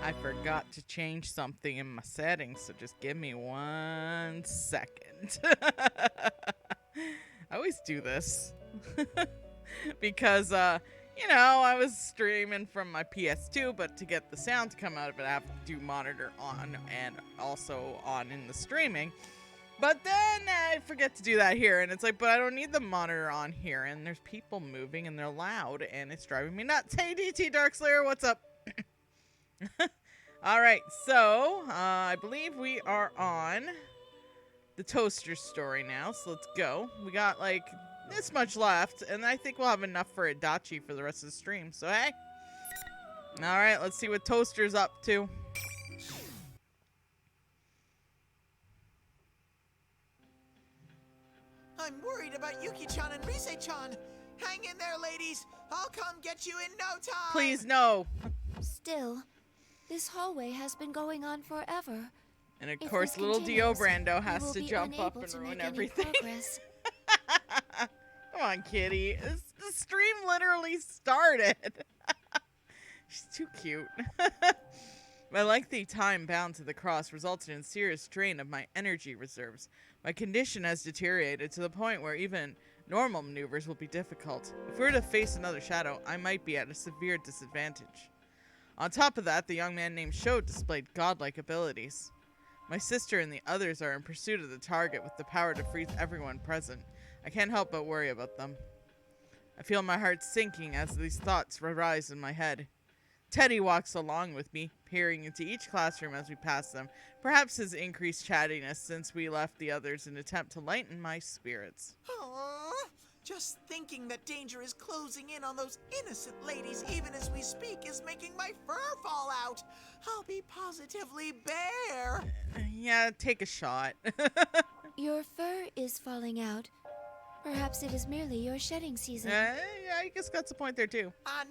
I forgot to change something in my settings, so just give me 1 second. I always do this. Because, I was streaming from my PS2, but to get the sound to come out of it, I have to do monitor on and also on in the streaming. But then I forget to do that here, and it's like, but I don't need the monitor on here, and there's people moving, and they're loud, and it's driving me nuts. Hey, DT Darkslayer, what's up? Alright, so, I believe we are on the toaster story now, so let's go. We got, like, this much left, and I think we'll have enough for Adachi for the rest of the stream, so hey. Alright, let's see what Toaster's up to. I'm worried about Yuki-chan and Rise-chan. Hang in there, ladies. I'll come get you in no time. Please, no. Still, this hallway has been going on forever. And of course, little Dio Brando has to jump up and ruin everything. Come on, kitty. The stream literally started. She's too cute. My lengthy time bound to the cross resulted in serious strain of my energy reserves. My condition has deteriorated to the point where even normal maneuvers will be difficult. If we were to face another shadow, I might be at a severe disadvantage. On top of that, the young man named Sho displayed godlike abilities. My sister and the others are in pursuit of the target with the power to freeze everyone present. I can't help but worry about them. I feel my heart sinking as these thoughts arise in my head. Teddy walks along with me, peering into each classroom as we pass them, perhaps his increased chattiness since we left the others in an attempt to lighten my spirits. Aww. Just thinking that danger is closing in on those innocent ladies even as we speak is making my fur fall out. I'll be positively bare. Yeah, take a shot. Your fur is falling out. Perhaps it is merely your shedding season. Yeah, I guess that's a point there too. No.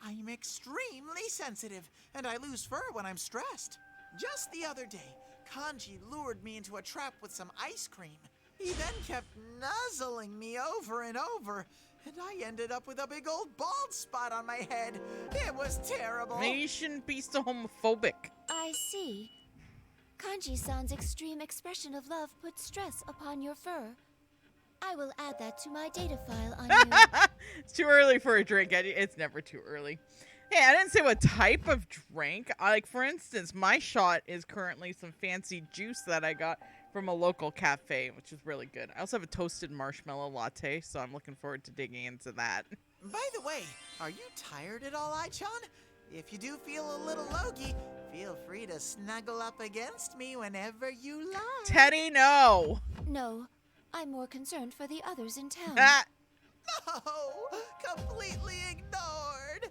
I'm extremely sensitive, and I lose fur when I'm stressed. Just the other day, Kanji lured me into a trap with some ice cream. He then kept nuzzling me over and over, and I ended up with a big old bald spot on my head. It was terrible. Maybe you shouldn't be so homophobic. I see. Kanji-san's extreme expression of love puts stress upon your fur. I will add that to my data file on you. It's too early for a drink. It's never too early. Hey, I didn't say what type of drink. Like, for instance, my shot is currently some fancy juice that I got from a local cafe, which is really good. I also have a toasted marshmallow latte, so I'm looking forward to digging into that. By the way, are you tired at all, Ai-chan? If you do feel a little logy, feel free to snuggle up against me whenever you like. Teddy, no! No, I'm more concerned for the others in town. No, completely ignored.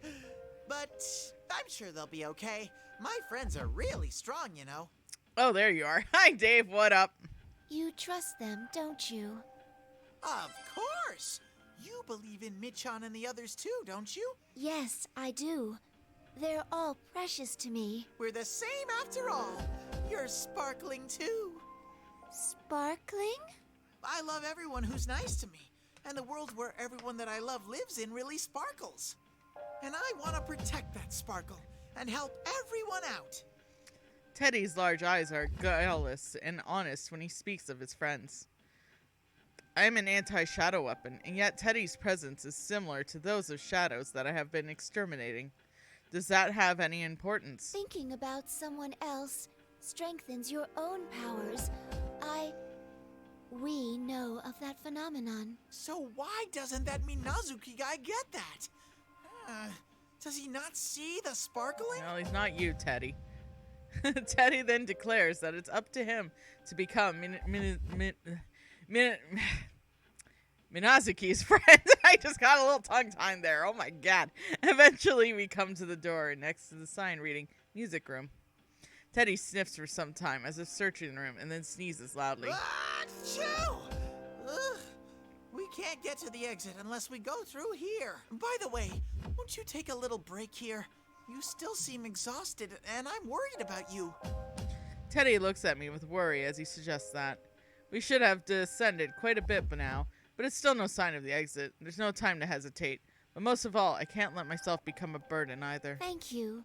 But I'm sure they'll be okay. My friends are really strong, you know. Oh, there you are. Hi, Dave. What up? You trust them, don't you? Of course. You believe in Michan and the others too, don't you? Yes, I do. They're all precious to me. We're the same after all. You're sparkling too. Sparkling? I love everyone who's nice to me. And the world where everyone that I love lives in really sparkles. And I want to protect that sparkle and help everyone out. Teddy's large eyes are guileless and honest when he speaks of his friends. I am an anti-shadow weapon, and yet Teddy's presence is similar to those of shadows that I have been exterminating. Does that have any importance? Thinking about someone else strengthens your own powers. We know of that phenomenon. So why doesn't that Minazuki guy get that? Does he not see the sparkling? Well, he's not you, Teddy. Teddy then declares that it's up to him to become Minazuki's friend. I just got a little tongue-tied there. Oh my god. Eventually, we come to the door next to the sign reading Music Room. Teddy sniffs for some time as if searching the room and then sneezes loudly. Achoo! Ugh. We can't get to the exit unless we go through here. By the way, won't you take a little break here? You still seem exhausted, and I'm worried about you. Teddy looks at me with worry as he suggests that. We should have descended quite a bit by now, but it's still no sign of the exit. There's no time to hesitate. But most of all, I can't let myself become a burden either. Thank you.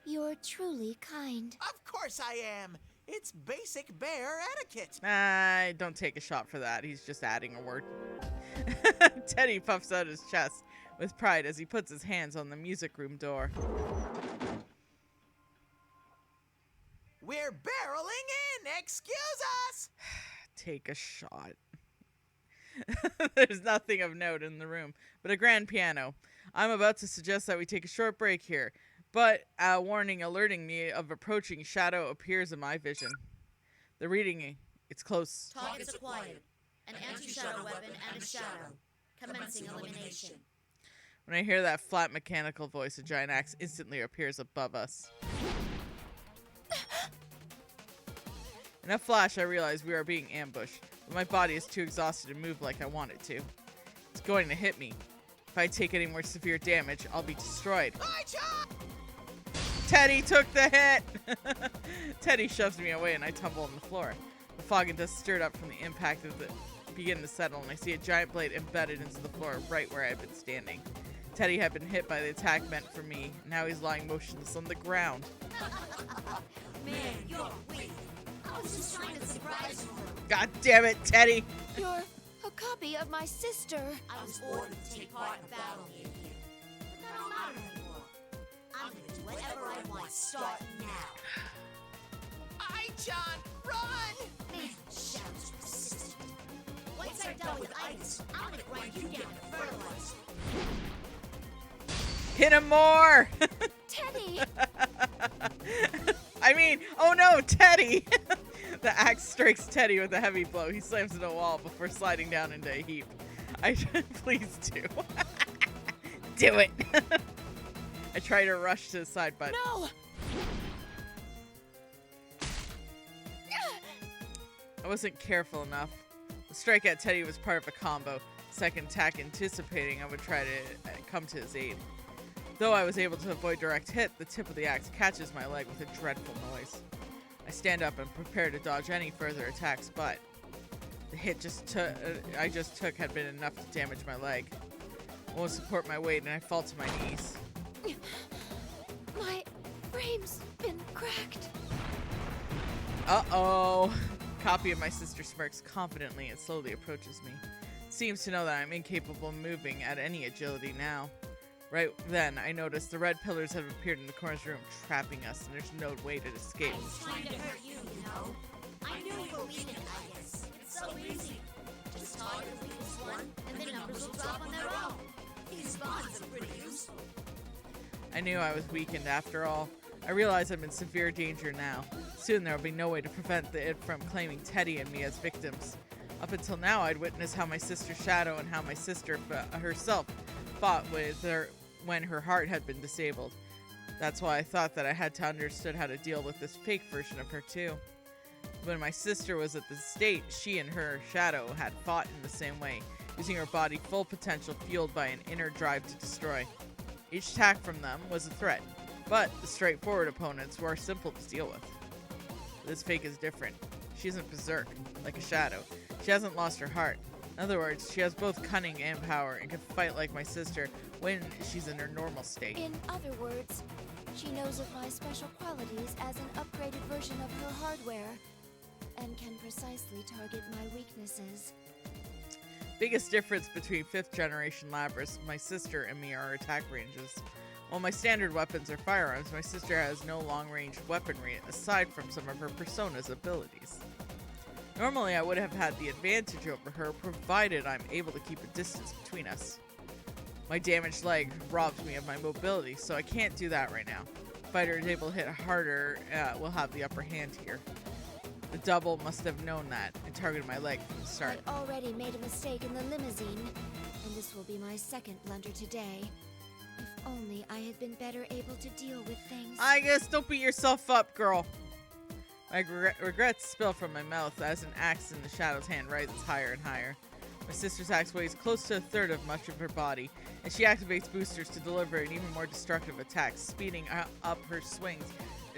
You're truly kind. Of course I am. It's basic bear etiquette. I don't take a shot for that. He's just adding a word. Teddy puffs out his chest with pride as he puts his hands on the music room door. We're barreling in. Excuse us. Take a shot. There's nothing of note in the room but a grand piano. I'm about to suggest that we take a short break here, but a warning alerting me of approaching shadow appears in my vision. The reading, it's close. Targets acquired. An anti-shadow weapon and a shadow. Commencing elimination. When I hear that flat mechanical voice, a giant axe instantly appears above us. In a flash, I realize we are being ambushed, but my body is too exhausted to move like I want it to. It's going to hit me. If I take any more severe damage, I'll be destroyed. Teddy took the hit! Teddy shoves me away and I tumble on the floor. The fog and dust stirred up from the impact of the begin to settle, and I see a giant blade embedded into the floor right where I had been standing. Teddy had been hit by the attack meant for me, and now he's lying motionless on the ground. Man, you're weak. I was just trying to surprise you. God damn it, Teddy! You're a copy of my sister. I was ordered to take part in battle here. But that don't matter anymore. I'm gonna do whatever I want. Start now. John, run! Man, Shadow's persistent. Once I'm done with Itis, I'm gonna grind you down to fertilizer. Hit him more! Teddy! I mean, oh no, Teddy! The axe strikes Teddy with a heavy blow. He slams into a wall before sliding down into a heap. Please do. Do it! I try to rush to the side, but... No! I wasn't careful enough. The strike at Teddy was part of a combo. Second attack anticipating I would try to come to his aid. Though I was able to avoid direct hit, the tip of the axe catches my leg with a dreadful noise. I stand up and prepare to dodge any further attacks, but the hit I just took had been enough to damage my leg. I won't support my weight and I fall to my knees. My frame's been cracked. Uh-oh. Copy of my sister smirks confidently and slowly approaches me. It seems to know that I'm incapable of moving at any agility now. Right then, I notice the red pillars have appeared in the corner's room, trapping us, and there's no way to escape. I was trying to hurt you, you know? I knew you were weakened, I guess. It's so easy. Just target the weakest one, and the numbers will drop on their own. These bonds are pretty useful. I knew I was weakened after all. I realize I'm in severe danger now. Soon there will be no way to prevent it from claiming Teddy and me as victims. Up until now, I'd witnessed how my sister's shadow and how my sister herself fought with her when her heart had been disabled. That's why I thought that I had to understood how to deal with this fake version of her too. When my sister was at the state, she and her shadow had fought in the same way, using her body full potential fueled by an inner drive to destroy. Each attack from them was a threat, but the straightforward opponents were simple to deal with. This fake is different. She isn't berserk, like a shadow. She hasn't lost her heart. In other words, she has both cunning and power and can fight like my sister when she's in her normal state. In other words, she knows of my special qualities as an upgraded version of her hardware and can precisely target my weaknesses. Biggest difference between 5th generation Labrys, my sister, and me are our attack ranges. While my standard weapons are firearms, my sister has no long-range weaponry aside from some of her persona's abilities. Normally, I would have had the advantage over her, provided I'm able to keep a distance between us. My damaged leg robs me of my mobility, so I can't do that right now. Fighter is able to hit harder will have the upper hand here. The double must have known that and targeted my leg from the start. I already made a mistake in the limousine, and this will be my second blunder today. If only I had been better able to deal with things. I guess don't beat yourself up, girl. My regrets spill from my mouth as an axe in the shadow's hand rises higher and higher. My sister's axe weighs close to a third of much of her body, and she activates boosters to deliver an even more destructive attack, speeding up her swings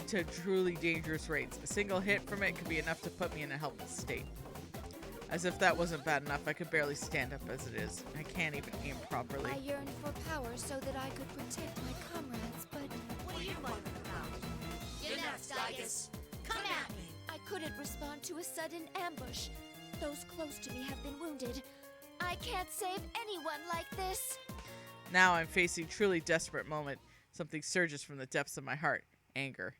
to truly dangerous rates. A single hit from it could be enough to put me in a helpless state. As if that wasn't bad enough, I could barely stand up as it is. I can't even aim properly. I yearned for power so that I could protect my comrades, but What are you mumbling about? You're next, Igus. Come at me. I couldn't respond to a sudden ambush. Those close to me have been wounded. I can't save anyone like this. Now I'm facing a truly desperate moment. Something surges from the depths of my heart. Anger.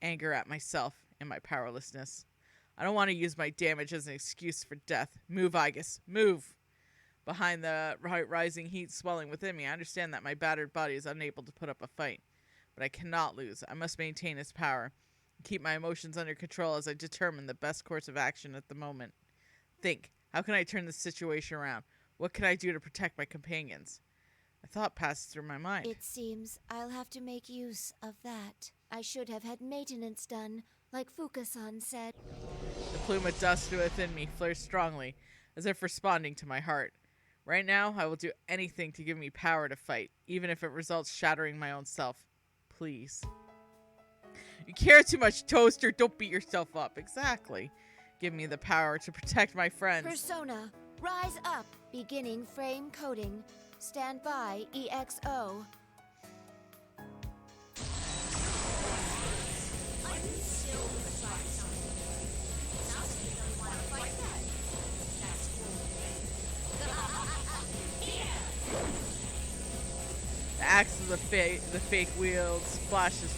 Anger at myself and my powerlessness. I don't want to use my damage as an excuse for death. Move, Igus. Move. Behind the rising heat swelling within me, I understand that my battered body is unable to put up a fight. But I cannot lose. I must maintain its power. Keep my emotions under control as I determine the best course of action at the moment. Think. How can I turn this situation around? What can I do to protect my companions? A thought passes through my mind. It seems I'll have to make use of that. I should have had maintenance done, like Fuka-san said. The plume of dust within me flares strongly, as if responding to my heart. Right now, I will do anything to give me power to fight, even if it results shattering my own self. Please. You care too much, Toaster. Don't beat yourself up. Exactly. Give me the power to protect my friends. Persona, rise up. Beginning frame coding. Stand by, EXO. Are you still gonna try something? Sounds like you don't want to fight that. That's cool. Here! The axe of the fake wields flashes.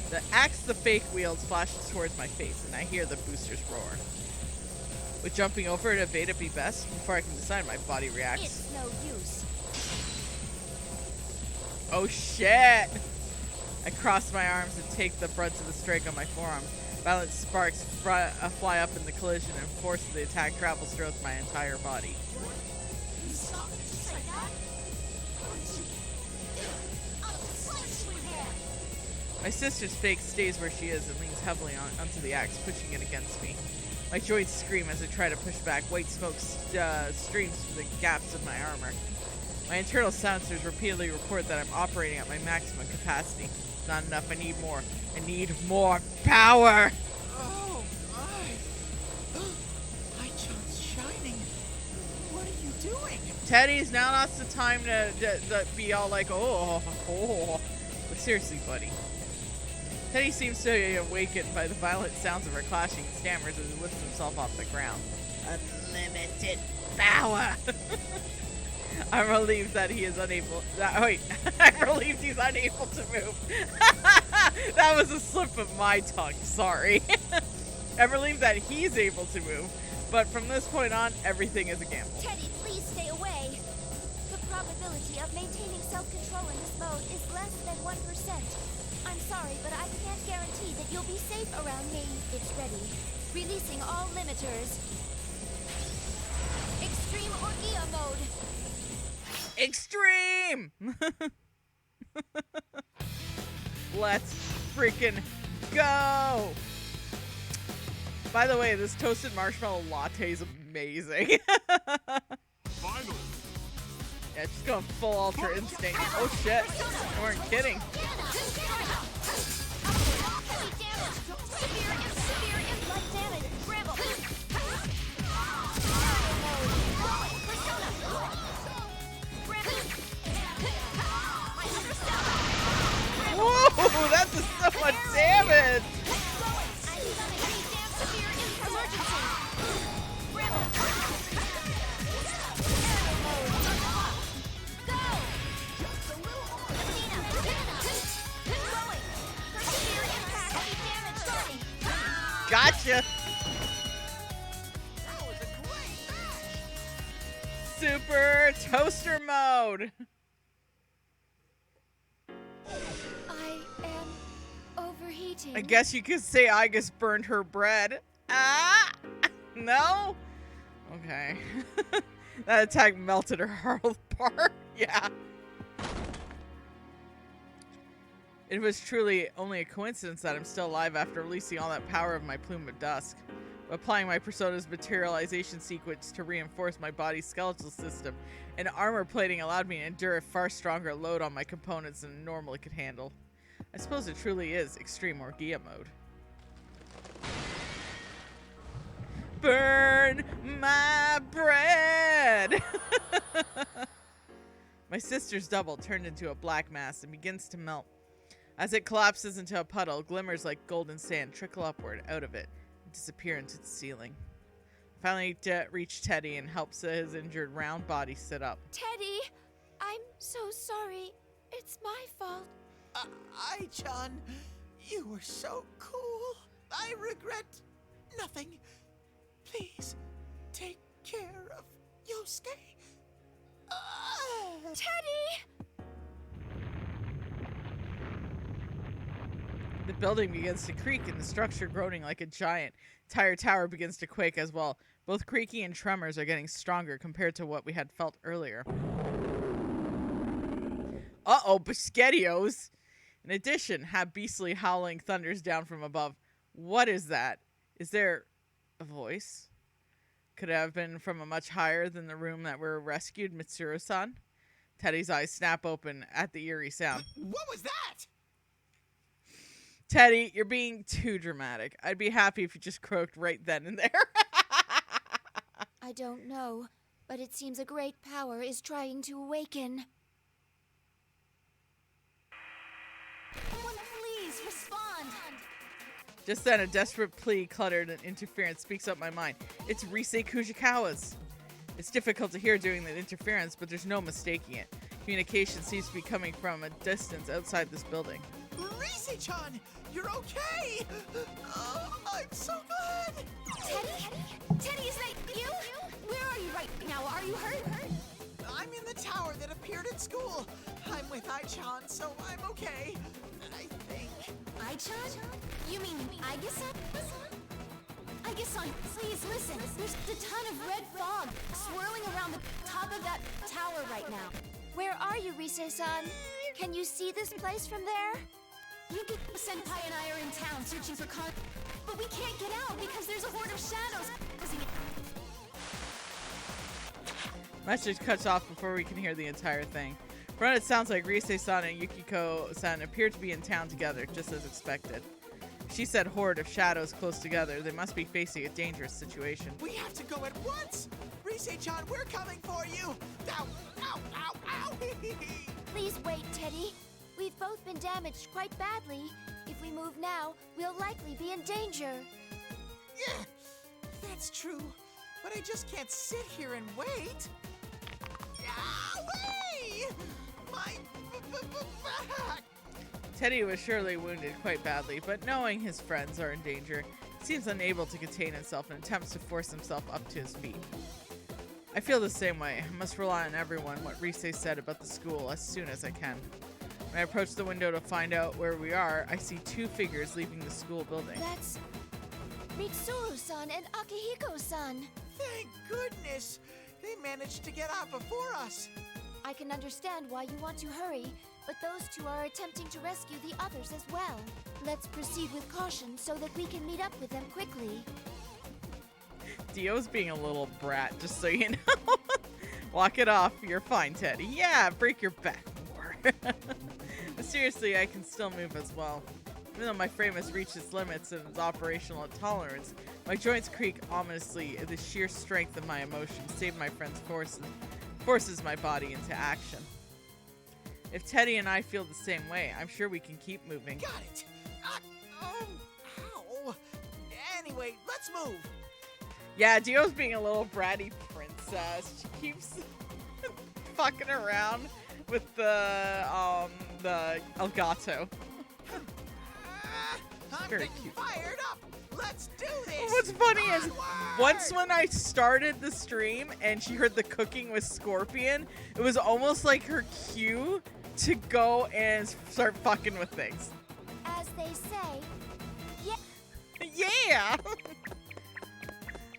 The axe of the fake wields flashes towards my face, and I hear the boosters roar. Would jumping over and evade it be best? Before I can decide, my body reacts. It's no use. Oh shit! I cross my arms and take the brunt of the strike on my forearm. Violent sparks fly up in the collision, and force of the attack travels throughout my entire body. You stop it just like that? I'll slice you in half! My sister's fake stays where she is and leans heavily onto the axe, pushing it against me. My joints scream as I try to push back. White smoke streams from the gaps of my armor. My internal sensors repeatedly report that I'm operating at my maximum capacity. It's not enough. I need more. I need more power! Oh, my chunks shining. What are you doing? Teddy's now not the time to be all like, oh. But seriously, buddy. Teddy seems to be awakened by the violent sounds of her clashing and stammers as he lifts himself off the ground. Unlimited power! I'm relieved that he is unable. I'm relieved he's unable to move. That was a slip of my tongue. Sorry. I'm relieved that he's able to move, but from this point on, everything is a gamble. Teddy, please stay away. The probability of maintaining self-control in this mode is less than 1%. I'm sorry, but I can't guarantee that you'll be safe around me. It's ready. Releasing all limiters. Extreme Orgia mode. Extreme! Let's freaking go! By the way, this toasted marshmallow latte is amazing. Finally. Yeah, just going full Ultra Instinct. Oh shit, you weren't kidding. Whoa, that does so much damage! Gotcha! That was a great match. Super Toaster Mode! I am overheating. I guess you could say Igus burned her bread. Ah! No? Okay. That attack melted her heart apart. Yeah. It was truly only a coincidence that I'm still alive after releasing all that power of my plume of dusk. Applying my persona's materialization sequence to reinforce my body's skeletal system, and armor plating allowed me to endure a far stronger load on my components than normally could handle. I suppose it truly is Extreme Orgia mode. burn my bread. My sister's double turned into a black mass and begins to melt. As it collapses into a puddle, glimmers like golden sand trickle upward out of it and disappear into the ceiling. Finally reach Teddy and helps his injured round body sit up. Teddy, I'm so sorry. It's my fault. Ai-chan, you were so cool. I regret nothing. Please, take care of Yosuke. Teddy! The building begins to creak and the structure groaning like a giant. Entire tower begins to quake as well. Both creaking and tremors are getting stronger compared to what we had felt earlier. Uh-oh, Biscottios! In addition, have beastly howling thunders down from above. What is that? Is there a voice? Could it have been from a much higher than the room that were rescued, Mitsuru-san? Teddy's eyes snap open at the eerie sound. What was that? Teddy, you're being too dramatic. I'd be happy if you just croaked right then and there. I don't know, but it seems a great power is trying to awaken. Someone please respond. Just then, a desperate plea cluttered and interference speaks up my mind. It's Rise Kujikawa's. It's difficult to hear during the interference, but there's no mistaking it. Communication seems to be coming from a distance outside this building. Rise-chan, you're okay. Oh, I'm so glad. Teddy? Teddy, is that you? Where are you right now? Are you hurt? I'm in the tower that appeared at school. I'm with Ai-chan, so I'm okay. I think. Ai-chan? You mean Aigasa? Aigasa, please listen. There's a ton of red fog swirling around the top of that tower right now. Where are you, Rise-san? Can you see this place from there? Yuki, Senpai, and I are in town searching for but we can't get out because there's a horde of shadows. Message cuts off before we can hear the entire thing. From it sounds like Rise-san and Yukiko-san appear to be in town together, just as expected. She said horde of shadows close together. They must be facing a dangerous situation. We have to go at once. Rise-chan, we're coming for you. Ow, ow, ow, ow. Please wait, Teddy. We've both been damaged quite badly. If we move now, we'll likely be in danger. Yeah, that's true. But I just can't sit here and wait. Away! My back! Teddy was surely wounded quite badly, but knowing his friends are in danger, he seems unable to contain himself and attempts to force himself up to his feet. I feel the same way. I must rely on everyone what Rise said about the school as soon as I can. When I approach the window to find out where we are, I see two figures leaving the school building. That's Mitsuru-san and Akihiko-san. Thank goodness! They managed to get out before us. I can understand why you want to hurry, but those two are attempting to rescue the others as well. Let's proceed with caution so that we can meet up with them quickly. Dio's being a little brat, just so you know. Walk it off. You're fine, Teddy. Yeah, break your back more. But seriously, I can still move as well. Even though my frame has reached its limits and its operational tolerance, my joints creak ominously. The sheer strength of my emotion saved my friend's forces my body into action. If Teddy and I feel the same way, I'm sure we can keep moving. Got it. Ow. Anyway, let's move. Yeah, Dio's being a little bratty princess. She keeps fucking around with the Elgato. I'm Very getting cute. fired up. Let's do this. What's funny is, Onward! once when I started the stream and she heard the cooking with Scorpion, it was almost like her cue to go and start fucking with things. As they say, Yeah!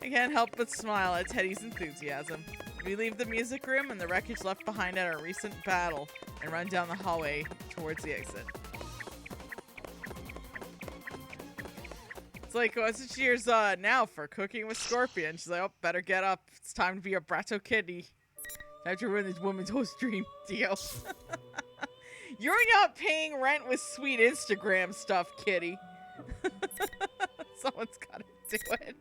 I can't help but smile at Teddy's enthusiasm. We leave the music room and the wreckage left behind at our recent battle and run down the hallway towards the exit. It's like, what's it cheers now for cooking with Scorpion? She's like, oh, better get up. It's time to be a bratto kitty. Time to ruin this woman's whole stream, Dio. You're not paying rent with sweet Instagram stuff, kitty. Someone's gotta do it.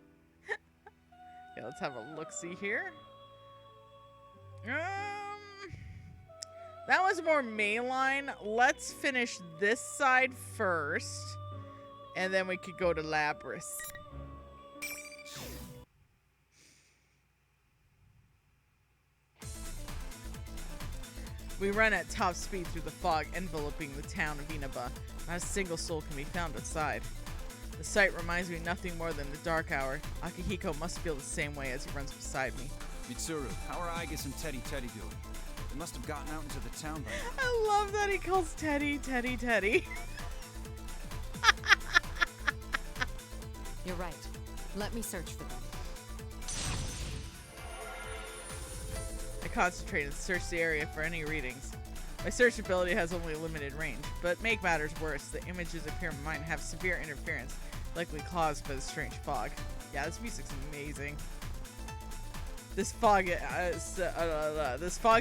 Yeah, let's have a look-see here. That was more mainline. Let's finish this side first, and then we could go to Labrys. We run at top speed through the fog enveloping the town of Inaba. Not a single soul can be found outside. The sight reminds me of nothing more than the dark hour. Akihiko must feel the same way as he runs beside me. Mitsuru, how are Aigis and Teddy doing? They must have gotten out into the town by now. I love that he calls Teddy. You're right. Let me search for them. I concentrate and search the area for any readings. My search ability has only a limited range, but make matters worse, the images appear in my mind have severe interference, likely caused by the strange fog. Yeah, this music's amazing. This fog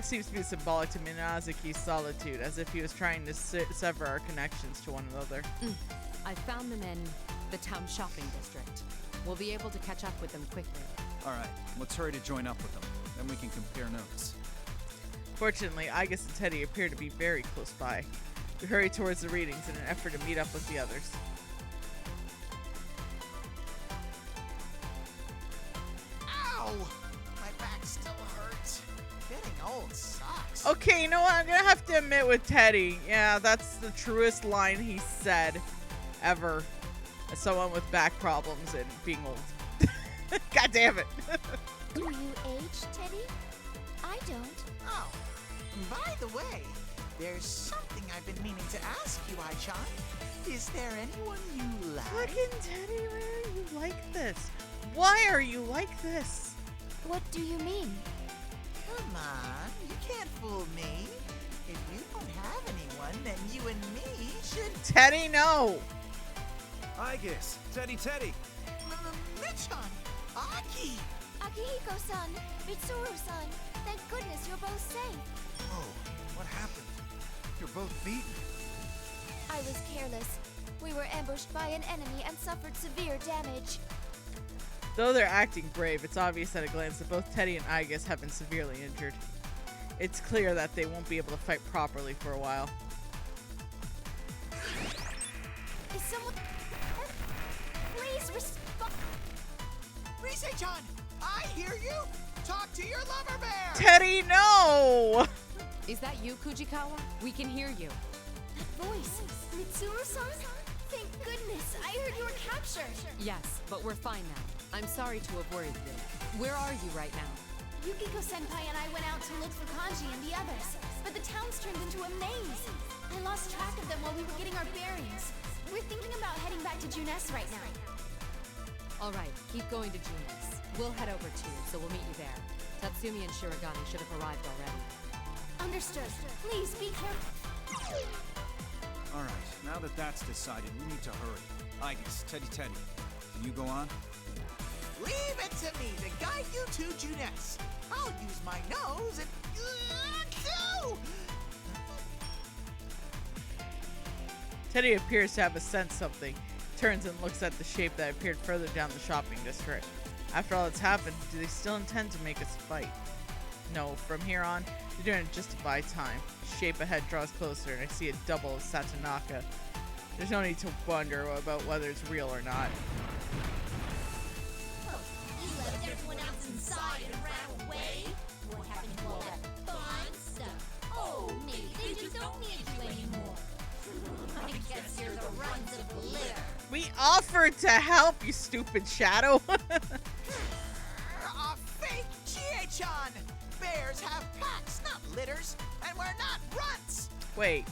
seems to be symbolic to Minazuki's solitude, as if he was trying to sever our connections to one another. I found them in the town shopping district. We'll be able to catch up with them quickly. Alright, let's hurry to join up with them. Then we can compare notes. Fortunately, Aigis and Teddy appear to be very close by. We hurry towards the readings in an effort to meet up with the others. Ow! My back still hurts. Getting old sucks. Okay, you know what? I'm gonna have to admit with Teddy, yeah, that's the truest line he said ever. As someone with back problems and being old. God damn it. Do you age, Teddy? I don't. Oh, by the way, there's something I've been meaning to ask you, Ai-chan. Is there anyone you like? Fucking Teddy, why are you like this? Why are you like this? What do you mean? Come on, you can't fool me. If you don't have anyone, then you and me should... Teddy, no. Aigis, Teddy. Michan! Aki! Akihiko-san, Mitsuru-san, thank goodness you're both safe. Whoa, what happened? You're both beaten. I was careless. We were ambushed by an enemy and suffered severe damage. Though they're acting brave, it's obvious at a glance that both Teddy and Aigis have been severely injured. It's clear that they won't be able to fight properly for a while. Is someone... Please respond. Rise-chan! I hear you! Talk to your lover bear! Teddy, no! Is that you, Kujikawa? We can hear you. That voice. Mitsuru-san? Thank goodness. I heard you were captured. Yes, but we're fine now. I'm sorry to have worried you. Where are you right now? Yukiko-senpai and I went out to look for Kanji and the others, but the town's turned into a maze. I lost track of them while we were getting our bearings. We're thinking about heading back to Junes right now. All right, keep going to Junes. We'll head over to you, so we'll meet you there. Tatsumi and Shirogane should have arrived already. Understood. Please be careful. Alright, now that that's decided, we need to hurry. Aigis, Teddy. Can you go on? Leave it to me to guide you to Junes. I'll use my nose and... Teddy appears to have a sense something. Turns and looks at the shape that appeared further down the shopping district. After all that's happened, do they still intend to make us fight? No, from here on, they're doing it just to buy time. The shape ahead draws closer, and I see a double of Satonaka. There's no need to wonder about whether it's real or not. Oh, you left everyone else inside and ran away? What happened to all that fun stuff? Oh, maybe they just don't need you anymore. I guess you're the runs of the litter. We offered to help, you stupid shadow. A fake Chie-chan! Bears have packs, not litters, and we're not runts! Wait.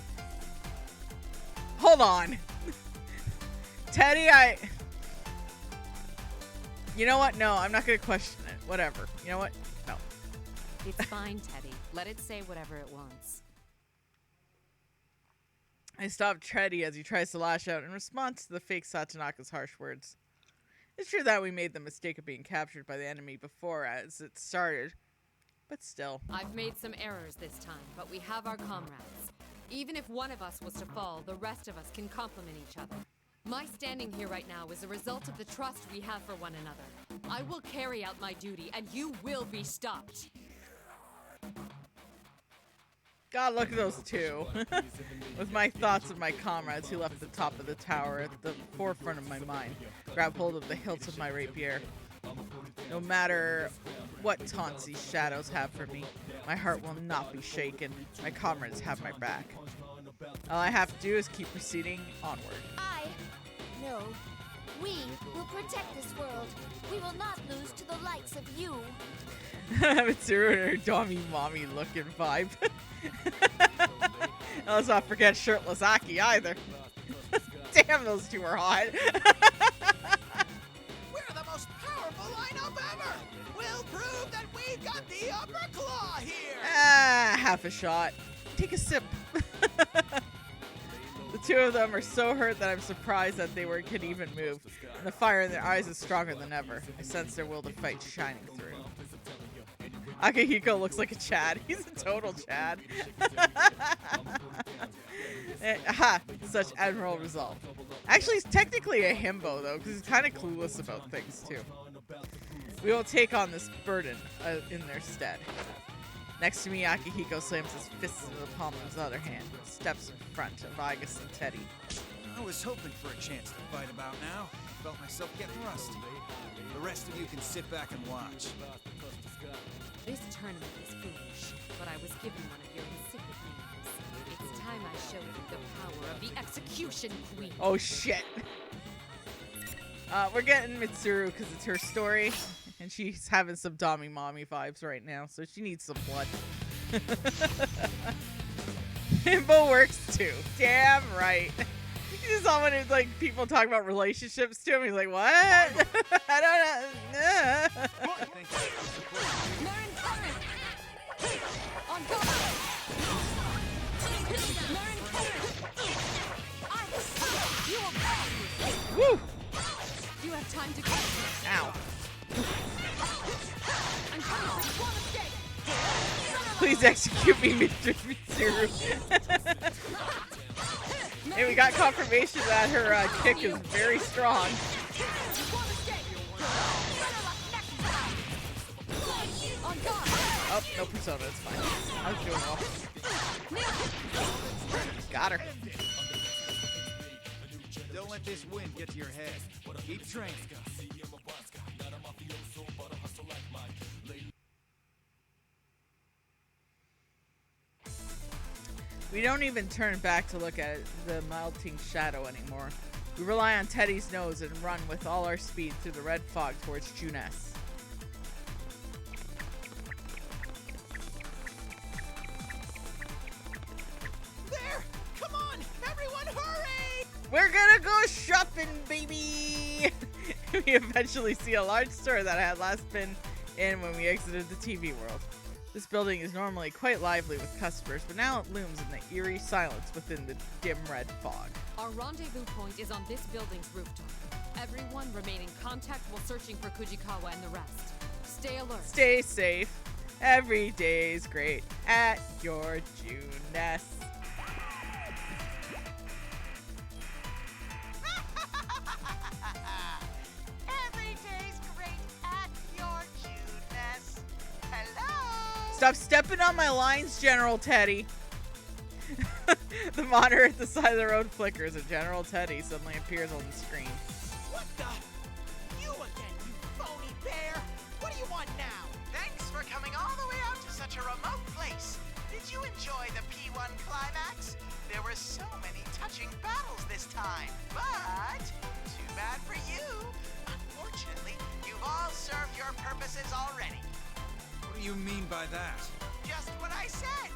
Hold on. Teddy, You know what? No, I'm not going to question it. Whatever. You know what? No. It's fine, Teddy. Let it say whatever it wants. I stopped Teddy as he tries to lash out in response to the fake Satonaka's harsh words. It's true that we made the mistake of being captured by the enemy before as it started, but still. I've made some errors this time, but we have our comrades. Even if one of us was to fall, the rest of us can complement each other. My standing here right now is a result of the trust we have for one another. I will carry out my duty, and you will be stopped. God, look at those two. With my thoughts of my comrades who left the top of the tower at the forefront of my mind, grab hold of the hilts of my rapier. No matter what taunts these shadows have for me, my heart will not be shaken. My comrades have my back. All I have to do is keep proceeding onward. No. We will protect this world. We will not lose to the likes of you. Mitsuru and her dummy mommy looking vibe. And let's not forget shirtless Aki either. Damn, those two are hot. We're the most powerful lineup ever! We'll prove that we've got the upper claw here! Ah, half a shot. Take a sip. The two of them are so hurt that I'm surprised that they can even move. And the fire in their eyes is stronger than ever. I sense their will to fight shining through. Akihiko looks like a Chad. He's a total Chad. Aha, such admirable resolve. Actually, he's technically a himbo, though, because he's kind of clueless about things, too. We will take on this burden in their stead. Next to me, Akihiko slams his fists into the palm of his other hand, steps in front of Igus and Teddy. I was hoping for a chance to fight about now. I felt myself getting rusty. The rest of you can sit back and watch. This tournament is foolish, but I was given one of your secret names. It's time I showed you the power of the Execution Queen. Oh, shit. We're getting Mitsuru because it's her story, and she's having some Dami Mommy vibes right now, so she needs some blood. Himbo works too. Damn right. You just saw when it's like people talk about relationships to him. He's like, what? I don't know. On guard! Woo! You have time to go. Ow. I'm coming for one escape. Please execute me, Mitsuru. Hey, we got confirmation that her kick is very strong. On guard! Oh, no persona, it's fine. I was doing well. Got her. Don't let this wind get to your head. Keep training. We don't even turn back to look at the melting shadow anymore. We rely on Teddy's nose and run with all our speed through the red fog towards Junes. There! Come on! Everyone hurry! We're gonna go shopping, baby! We eventually see a large store that I had last been in when we exited the TV world. This building is normally quite lively with customers, but now it looms in the eerie silence within the dim red fog. Our rendezvous point is on this building's rooftop. Everyone remain in contact while searching for Kujikawa and the rest. Stay alert. Stay safe. Every day's great at your Junes. Every day's great at your Junes. Hello! Stop stepping on my lines, General Teddy. The monitor at the side of the road flickers and General Teddy suddenly appears on the screen. What the? You again, you phony bear! What do you want now? Thanks for coming all the way out to such a remote place. Did you enjoy the P1 climax? There were so many touching battles this time, but too bad for you. Unfortunately, you've all served your purposes already. What do you mean by that? Just what I said.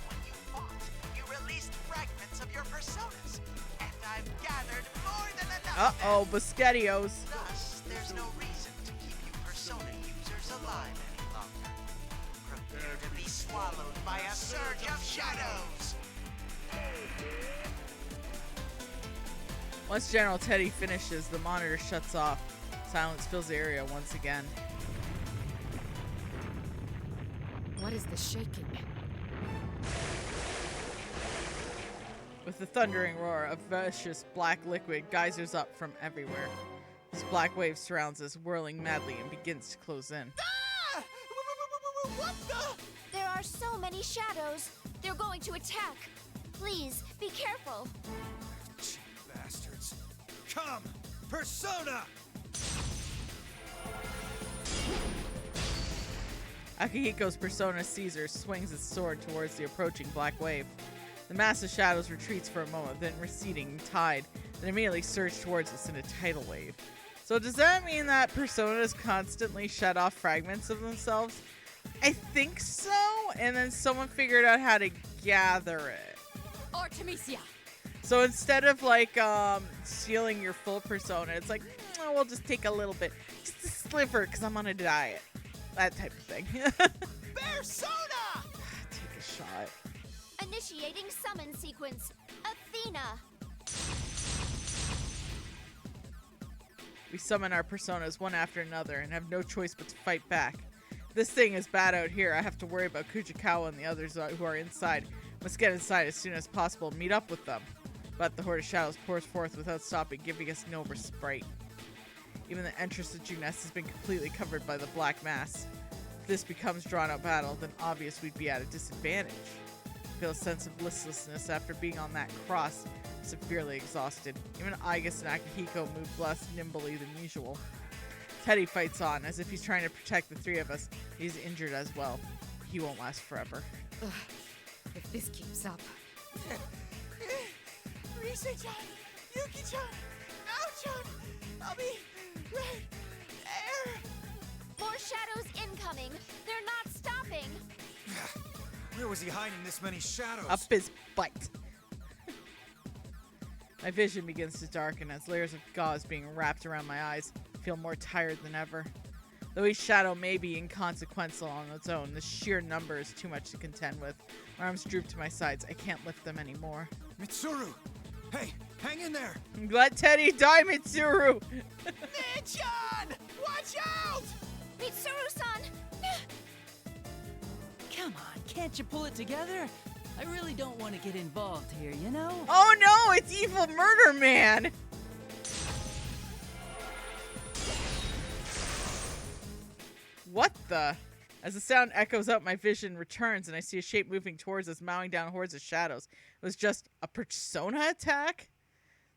When you fought, you released fragments of your personas, and I've gathered more than enough. Uh-oh, Biscottios. Thus, there's no reason to keep you persona users alive any longer. Prepare to be swallowed by a surge of shadows. Once General Teddy finishes, the monitor shuts off. Silence fills the area once again. What is the shaking? With the thundering roar, a vicious black liquid geysers up from everywhere. This black wave surrounds us, whirling madly, and begins to close in. Ah! What the? There are so many shadows. They're going to attack. Please, be careful. Bastards. Come! Persona! Akihiko's persona Caesar swings its sword towards the approaching black wave. The mass of shadows retreats for a moment, then receding in tide, then immediately surge towards us in a tidal wave. So does that mean that personas constantly shut off fragments of themselves? I think so, and then someone figured out how to gather it. Artemisia! So instead of like stealing your full persona, it's like, oh, we'll just take a little bit, just a sliver, because I'm on a diet. That type of thing. Persona! Take a shot. Initiating summon sequence. Athena. We summon our personas one after another and have no choice but to fight back. This thing is bad out here. I have to worry about Kujikawa and the others who are inside. Must get inside as soon as possible and meet up with them. But the horde of shadows pours forth without stopping, giving us no respite. Even the entrance to Juness has been completely covered by the black mass. If this becomes drawn-out battle, then obvious we'd be at a disadvantage. I feel a sense of listlessness after being on that cross, severely exhausted. Even Aigis and Akihiko move less nimbly than usual. Teddy fights on, as if he's trying to protect the three of us. He's injured as well. He won't last forever. Ugh. If this keeps up. Rise-chan, Yuki-chan, Ao-chan, I'll be right there. More shadows incoming. They're not stopping. Where was he hiding this many shadows? Up his butt. My vision begins to darken as layers of gauze being wrapped around my eyes. I feel more tired than ever. Though each shadow may be inconsequential on its own, the sheer number is too much to contend with. My arms droop to my sides. I can't lift them anymore. Mitsuru! Hey, hang in there! Let Teddy die, Mitsuru! Nichan! Watch out! Mitsuru-san! Come on, can't you pull it together? I really don't want to get involved here, you know? Oh no, it's Evil Murder Man! What the? As the sound echoes out, my vision returns and I see a shape moving towards us, mowing down hordes of shadows. It was just a persona attack?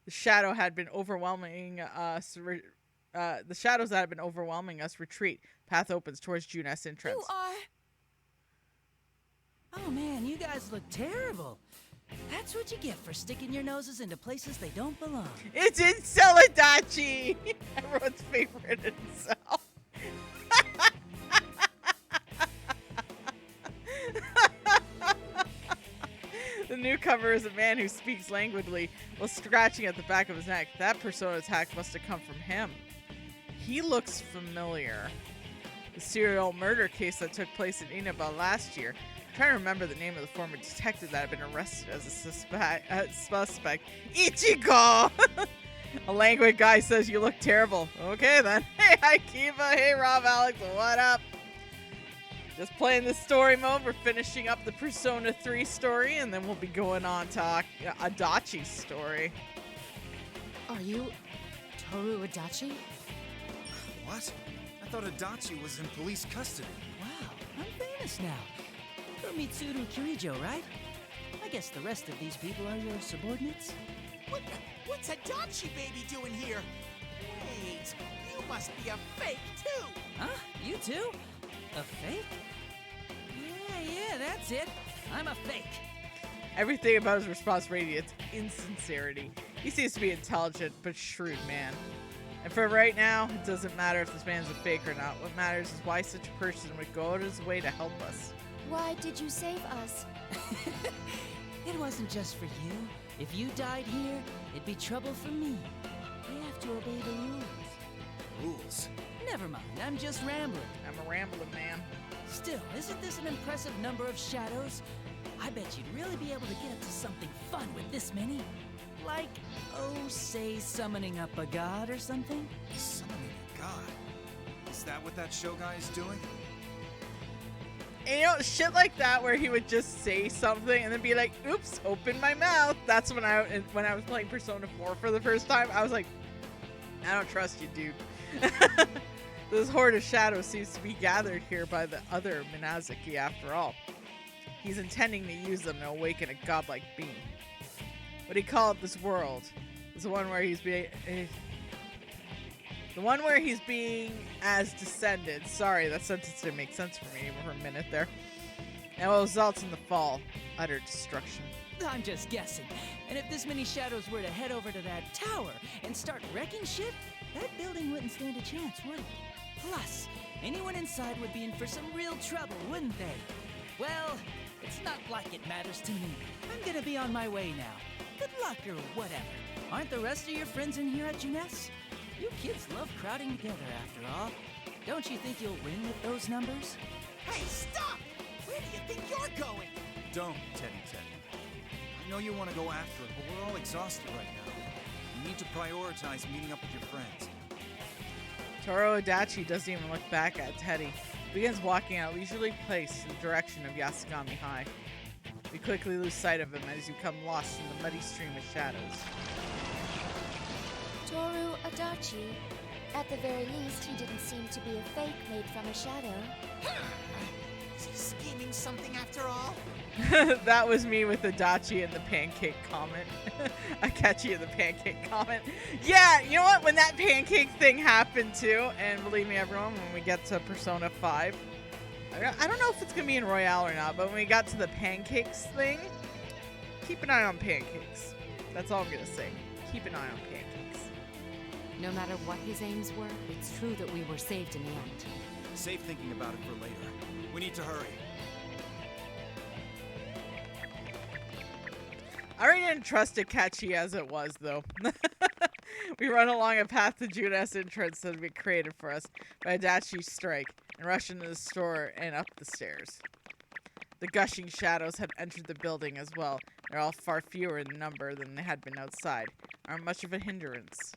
The shadow had been overwhelming us. The shadows that had been overwhelming us retreat. Path opens towards Juness entrance. You are... Oh man, you guys look terrible. That's what you get for sticking your noses into places they don't belong. It's in Celadachi! Everyone's favorite incel. The newcomer is a man who speaks languidly while scratching at the back of his neck. That persona attack must have come from him. He looks familiar. The serial murder case that took place in Inaba last year. I'm trying to remember the name of the former detective that had been arrested as a suspect. Ichigo! A languid guy says you look terrible. Okay then. Hey, hi Kiva. Hey Rob Alex. What up? Just playing the story mode. We're finishing up the Persona 3 story, and then we'll be going on to Adachi's story. Are you Toru Adachi? What? I thought Adachi was in police custody. Wow, I'm famous now. You're Mitsuru Kirijo, right? I guess the rest of these people are your subordinates? What's Adachi baby doing here? Wait, you must be a fake too. Huh? You too? A fake? Yeah, that's it. I'm a fake. Everything about his response radiates insincerity. He seems to be intelligent but shrewd man. And for right now, it doesn't matter if this man's a fake or not. What matters is why such a person would go out of his way to help us. Why did you save us? It wasn't just for you. If you died here, it'd be trouble for me. We have to obey the rules. Rules? Never mind, I'm just rambling. I'm a rambling man. Still, isn't this an impressive number of shadows? I bet you'd really be able to get up to something fun with this many. Like, oh, say summoning up a god or something? Summoning a god? Is that what that show guy is doing? And you know, shit like that where he would just say something and then be like, oops, open my mouth. That's when I was playing Persona 4 for the first time. I was like, I don't trust you, dude. This horde of shadows seems to be gathered here by the other Minazuki after all. He's intending to use them to awaken a godlike being. What do you call it, this world? It's the one where he's being... the one where he's being as descended. Sorry, that sentence didn't make sense for me for a minute there. And what results in the fall, utter destruction. I'm just guessing. And if this many shadows were to head over to that tower and start wrecking shit, that building wouldn't stand a chance, would it? Plus, anyone inside would be in for some real trouble, wouldn't they? Well, it's not like it matters to me. I'm gonna be on my way now. Good luck or whatever. Aren't the rest of your friends in here at Juness? You kids love crowding together after all. Don't you think you'll win with those numbers? Hey, stop! Where do you think you're going? Don't, Teddy. I know you want to go after it, but we're all exhausted right now. You need to prioritize meeting up with your friends. Toro Adachi doesn't even look back at Teddy. He begins walking at a leisurely pace in the direction of Yasugami High. We quickly lose sight of him as you become lost in the muddy stream of shadows. Toru Adachi. At the very least, he didn't seem to be a fake made from a shadow. Is he scheming something after all? That was me with Adachi and the pancake comment. Akechi and the pancake comment. Yeah, you know what? When that pancake thing happened too, and believe me everyone, when we get to Persona 5, I don't know if it's going to be in Royale or not, but when we got to the pancakes thing, keep an eye on pancakes. That's all I'm going to say. Keep an eye on pancakes. No matter what his aims were, it's true that we were saved in the end. Save thinking about it for later. We need to hurry. I already didn't trust Akechi as it was, though. We run along a path to Juness entrance that had been created for us by Adachi's strike, and rush into the store and up the stairs. The gushing shadows had entered the building as well. They're all far fewer in number than they had been outside. Aren't much of a hindrance.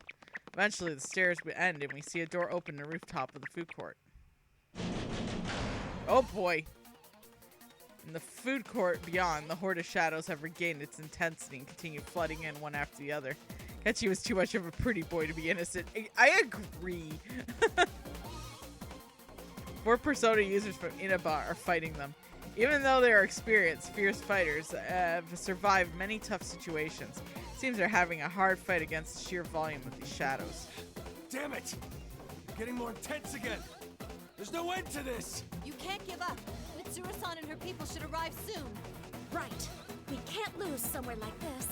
Eventually, the stairs would end, and we see a door open to the rooftop of the food court. Oh boy! In the food court beyond, the horde of shadows have regained its intensity and continue flooding in one after the other. Akechi was too much of a pretty boy to be innocent. I agree. 4 Persona users from Inaba are fighting them. Even though they are experienced, fierce fighters have survived many tough situations. It seems they're having a hard fight against the sheer volume of these shadows. Damn it! You're getting more intense again. There's no end to this. You can't give up. Mitsuru-san and her people should arrive soon. Right. We can't lose somewhere like this.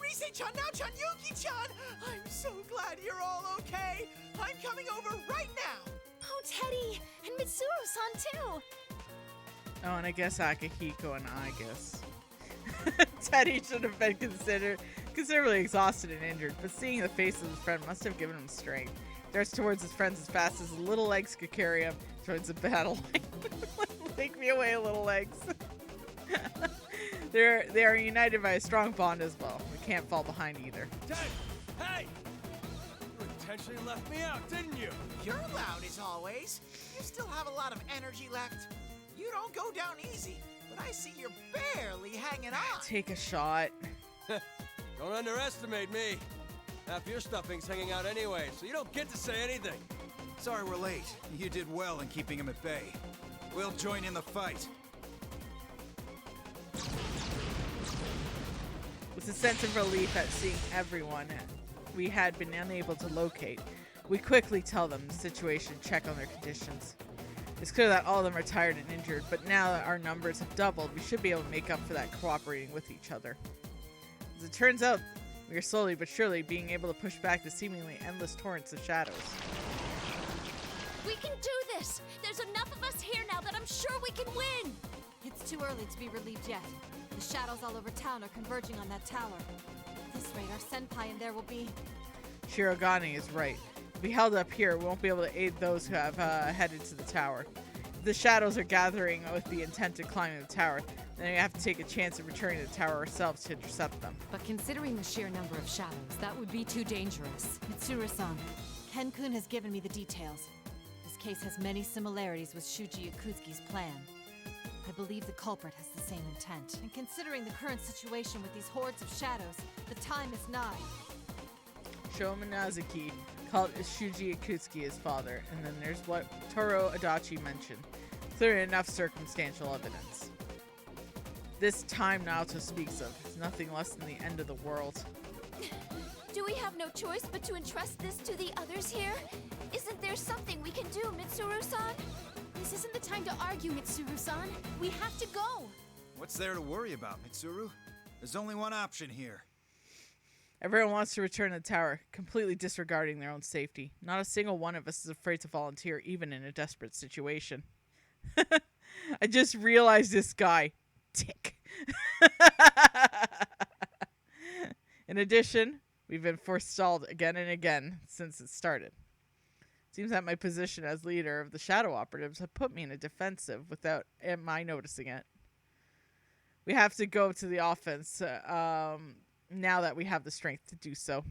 Rise-chan, Nao-chan, Yuki-chan! I'm so glad you're all okay. I'm coming over right now. Oh, Teddy! And Mitsuru-san, too! Oh, and I guess Akihiko and I guess. Teddy should have been considerably exhausted and injured, but seeing the face of his friend must have given him strength. He darts towards his friends as fast as his little legs could carry him towards the battle line. Take me away, little legs. They are united by a strong bond as well. We can't fall behind either. Ted! Hey! You intentionally left me out, didn't you? You're loud as always. You still have a lot of energy left. You don't go down easy, but I see you're barely hanging on. Take a shot. Don't underestimate me. Half your stuffing's hanging out anyway, so you don't get to say anything. Sorry we're late. You did well in keeping him at bay. We'll join in the fight. With a sense of relief at seeing everyone we had been unable to locate, we quickly tell them the situation and check on their conditions. It's clear that all of them are tired and injured, but now that our numbers have doubled, we should be able to make up for that cooperating with each other. As it turns out, we are slowly but surely being able to push back the seemingly endless torrents of shadows. We can do this! There's enough of us here now that I'm sure we can win! It's too early to be relieved yet. The shadows all over town are converging on that tower. At this rate, our senpai in there will be... Shirogane is right. If we held up here, we won't be able to aid those who have headed to the tower. If the shadows are gathering with the intent to climb the tower, then we have to take a chance of returning to the tower ourselves to intercept them. But considering the sheer number of shadows, that would be too dangerous. Mitsuru-san, Ken-kun has given me the details. This case has many similarities with Shuji Yakutsuki's plan. I believe the culprit has the same intent. And considering the current situation with these hordes of shadows, the time is nigh. Shominazuki called Shuji Ikutsuki his father, and then there's what Toro Adachi mentioned. Clearly enough circumstantial evidence. This time Naoto speaks of is nothing less than the end of the world. Do we have no choice but to entrust this to the others here? Isn't there something we can do, Mitsuru-san? This isn't the time to argue, Mitsuru-san. We have to go. What's there to worry about, Mitsuru? There's only one option here. Everyone wants to return to the tower, completely disregarding their own safety. Not a single one of us is afraid to volunteer, even in a desperate situation. I just realized this guy. Tick. In addition, we've been forestalled again and again since it started. Seems that my position as leader of the Shadow Operatives have put me in a defensive without my noticing it. We have to go to the offense now that we have the strength to do so.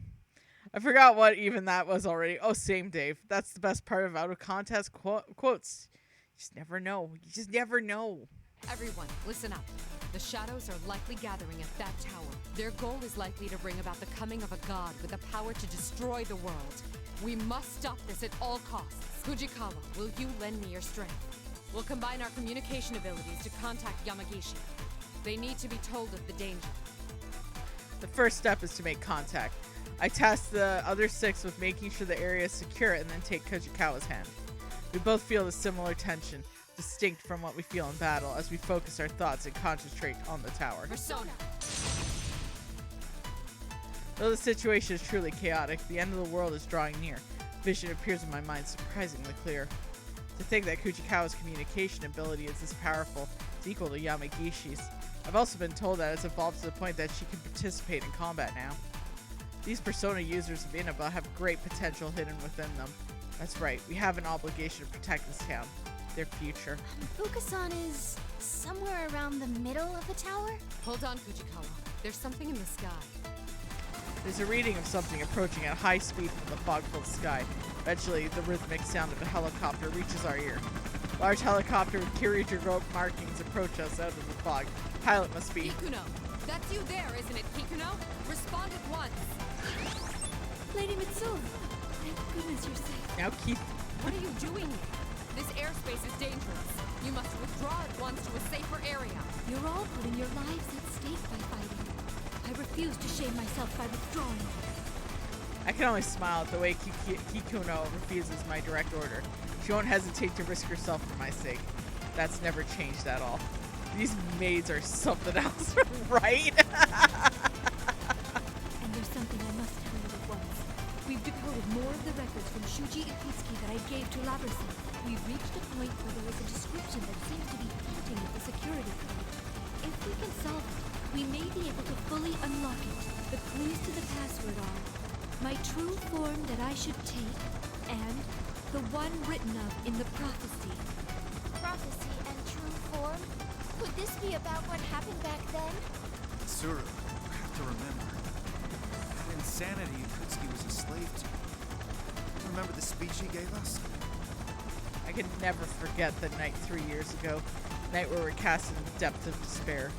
I forgot what even that was already. Oh, same Dave. That's the best part of out of contest quotes. You just never know. You just never know. Everyone, listen up. The shadows are likely gathering at that tower. Their goal is likely to bring about the coming of a god with the power to destroy the world. We must stop this at all costs. Fujikawa, will you lend me your strength? We'll combine our communication abilities to contact Yamagishi. They need to be told of the danger. The first step is to make contact. I task the other 6 with making sure the area is secure and then take Fujikawa's hand. We both feel a similar tension, distinct from what we feel in battle, as we focus our thoughts and concentrate on the tower. Persona! Though the situation is truly chaotic, the end of the world is drawing near. Vision appears in my mind surprisingly clear. To think that Fujikawa's communication ability is this powerful is equal to Yamagishi's. I've also been told that it's evolved to the point that she can participate in combat now. These Persona users of Inaba have great potential hidden within them. That's right, we have an obligation to protect this town. Their future. Fukasan is somewhere around the middle of the tower? Hold on, Fujikawa. There's something in the sky. There's a reading of something approaching at high speed from the fog-filled sky. Eventually, the rhythmic sound of a helicopter reaches our ear. Large helicopter with Kiryu rope markings approach us out of the fog. Pilot must be... Kikuno! That's you there, isn't it, Kikuno? Respond at once! Lady Mitsuru, thank goodness you're safe. Now Keith... What are you doing here? This airspace is dangerous. You must withdraw at once to a safer area. You're all putting your lives at stake by fighting. I refuse to shame myself by withdrawing. I can only smile at the way Kikuno refuses my direct order. She won't hesitate to risk herself for my sake. That's never changed at all. These maids are something else, right? And there's something I must tell you at once. We've decoded more of the records from Shuji Ikutsuki that I gave to Laverson. We've reached a point where there is a description that seems to be hinting at the security code. If we can solve it, we may be able to fully unlock it. The clues to the password are my true form that I should take, and the one written of in the prophecy. Prophecy and true form? Could this be about what happened back then? Mitsuru, you have to remember. That insanity Ikutsuki was a slave to. Remember the speech he gave us? I can never forget the night 3 years ago. Night where we're cast in the depth of despair.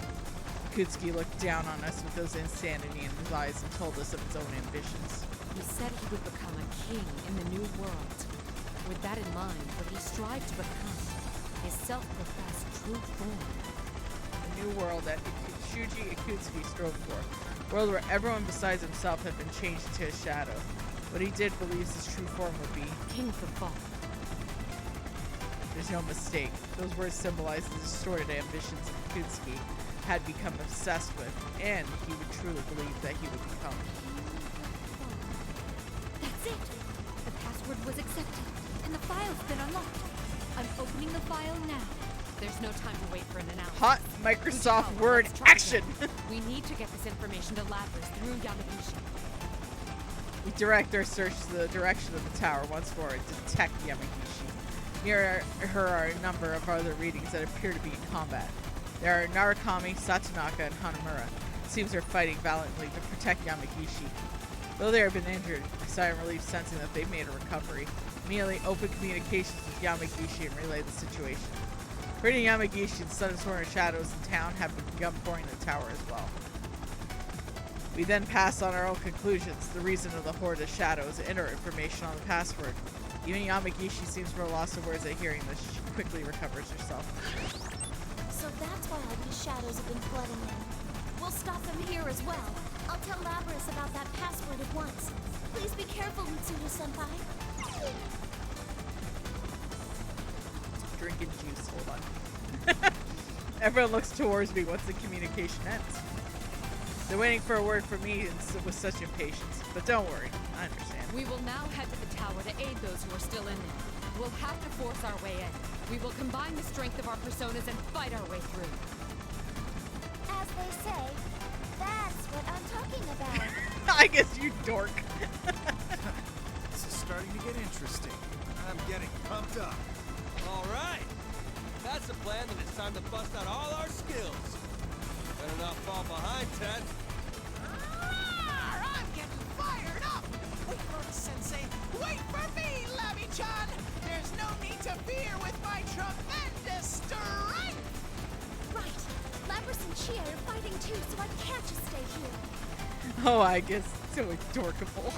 Ikutsuki looked down on us with those insanity in his eyes and told us of his own ambitions. He said he would become a king in the new world. With that in mind, what he strived to become, his self-professed true form. The new world that Shuji Ikutsuki strove for. A world where everyone besides himself had been changed into his shadow. What he did believes his true form would be King for fall. There's no mistake. Those words symbolize the distorted ambitions Ikutsuki had become obsessed with, and he would truly believe that he would become. That's it! The password was accepted, and the file's been unlocked. I'm opening the file now. There's no time to wait for an announcement. Hot Microsoft Fujikawa, Word let's try action! again. We need to get this information to Lapras through Yamagishi. We direct our search to the direction of the tower once more and detect Yamagishi. Near her are a number of other readings that appear to be in combat. There are Narukami, Satonaka, and Hanamura. It seems they're fighting valiantly to protect Yamagishi. Though they have been injured, I sigh in relief sensing that they've made a recovery. Immediately open communications with Yamagishi and relay the situation. Bringing Yamagishi and Sun and Sword and Shadows in town have begun pouring the tower as well. We then pass on our own conclusions, the reason of the horde of shadows, and our information on the password. Even Yamagishi seems more lost of words at hearing this. She quickly recovers herself. So that's why all these shadows have been flooding in. We'll stop them here as well. I'll tell Labras about that password at once. Please be careful, Mitsuru-senpai. Drinking juice, hold on. Everyone looks towards me once the communication ends. They're waiting for a word from me with such impatience. But don't worry, I understand. We will now head to the tower to aid those who are still in there. We'll have to force our way in. We will combine the strength of our personas and fight our way through. As they say, that's what I'm talking about. I guess you dork. This is starting to get interesting. I'm getting pumped up. All right. That's the plan, then it's time to bust out all our skills. Better not fall behind, Ted. I'm getting fired up! Wait for us, Sensei! Wait for me, Labby-chan! There's no need to fear with my tremendous strength! Right. Labras and Chia are fighting too, so I can't just stay here. Oh, I guess so adorkable.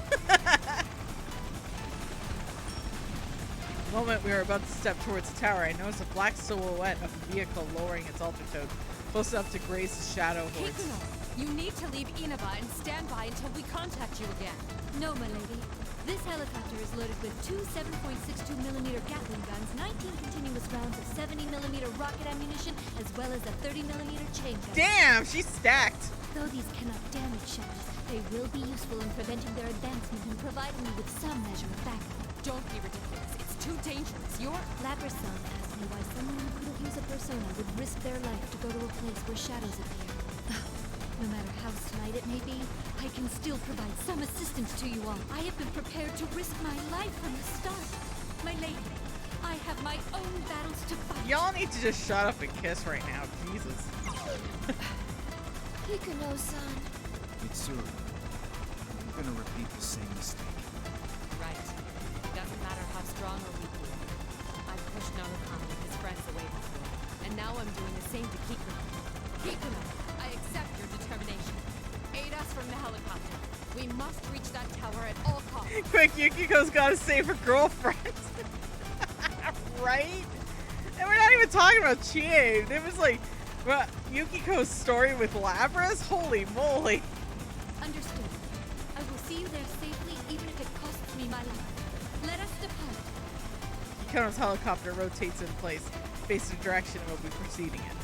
The moment we were about to step towards the tower, I noticed a black silhouette of a vehicle lowering its altitude, close enough to graze the shadow hordes. Kikuno, you need to leave Inaba and stand by until we contact you again. No, my lady. This helicopter is loaded with two 7.62mm Gatling guns, 19 continuous rounds of 70mm rocket ammunition, as well as a 30mm chain gun. Damn, she's stacked. Though these cannot damage shadows, they will be useful in preventing their advancement and providing me with some measure of backup. Don't be ridiculous. It's too dangerous. You're... Labras-san asked me why someone who couldn't use a persona would risk their life to go to a place where shadows appear. No matter how slight it may be, I can still provide some assistance to you all. I have been prepared to risk my life from the start. My lady, I have my own battles to fight. Y'all need to just shut up and kiss right now. Jesus. Kikuno-san. Mitsuru, I'm gonna repeat the same mistake. right. It doesn't matter how strong or weak we are. I've pushed Narukami and his friends away before, and now I'm doing the same to Kikuno. Kikuno, I accept your determination. Aid us from the helicopter. We must reach that tower at all costs. Quick, Yukiko's gotta save her girlfriend. Right? And we're not even talking about Chie. It was like Yukiko's story with Labras? Holy moly. Understood. I will see you there safely, even if it costs me my life. Let us depart. Yukiko's helicopter rotates in place, facing the direction we'll be proceeding in.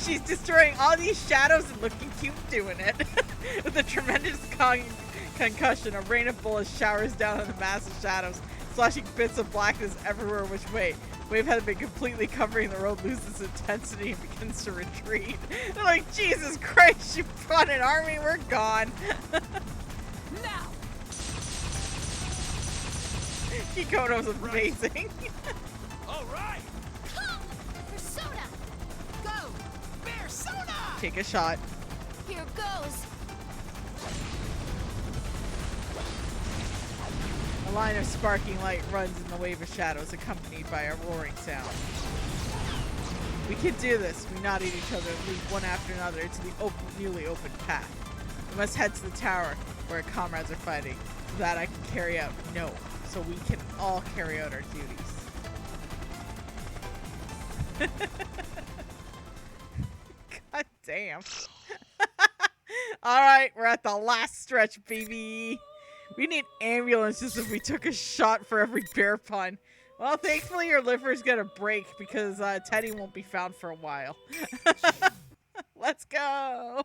She's destroying all these shadows and looking cute doing it. With a tremendous concussion, a rain of bullets showers down on the mass of shadows, slashing bits of blackness everywhere which way. Wave had been completely covering the road, loses intensity and begins to retreat. They're like, Jesus Christ, you brought an army, we're gone. Now! Kikono's amazing. All right. Come! Persona! Go! Persona! Take a shot. Here goes! A line of sparking light runs in the wave of shadows, accompanied by a roaring sound. We can do this. We nod at each other and leap one after another into the newly opened path. We must head to the tower where our comrades are fighting, so that I can carry out so we can all carry out our duties. God damn. Alright, we're at the last stretch, baby. We need ambulances if we took a shot for every bear pun. Well, thankfully your liver's gonna break because Teddy won't be found for a while. Let's go.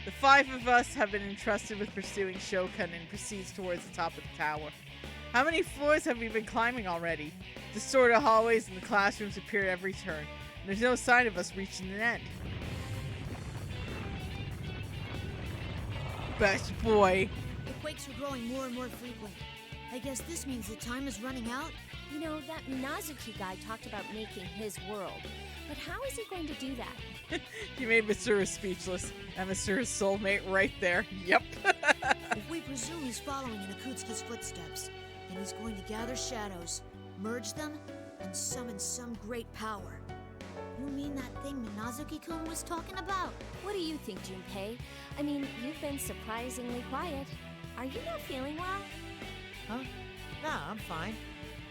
The 5 of us have been entrusted with pursuing Shokan and proceeds towards the top of the tower. How many floors have we been climbing already? Distorted hallways and the classrooms appear at every turn. And there's no sign of us reaching an end. Best boy. The quakes are growing more and more frequent. I guess this means that time is running out. You know, that Minazuki guy talked about making his world. But how is he going to do that? You made Mitsuru speechless. And Mitsuru's soulmate right there. Yep. If we presume he's following in Akutsuki's footsteps, then he's going to gather shadows, merge them, and summon some great power. You mean that thing Minazuki-kun was talking about? What do you think, Junpei? I mean, you've been surprisingly quiet. Are you not feeling well? Huh? Nah, I'm fine.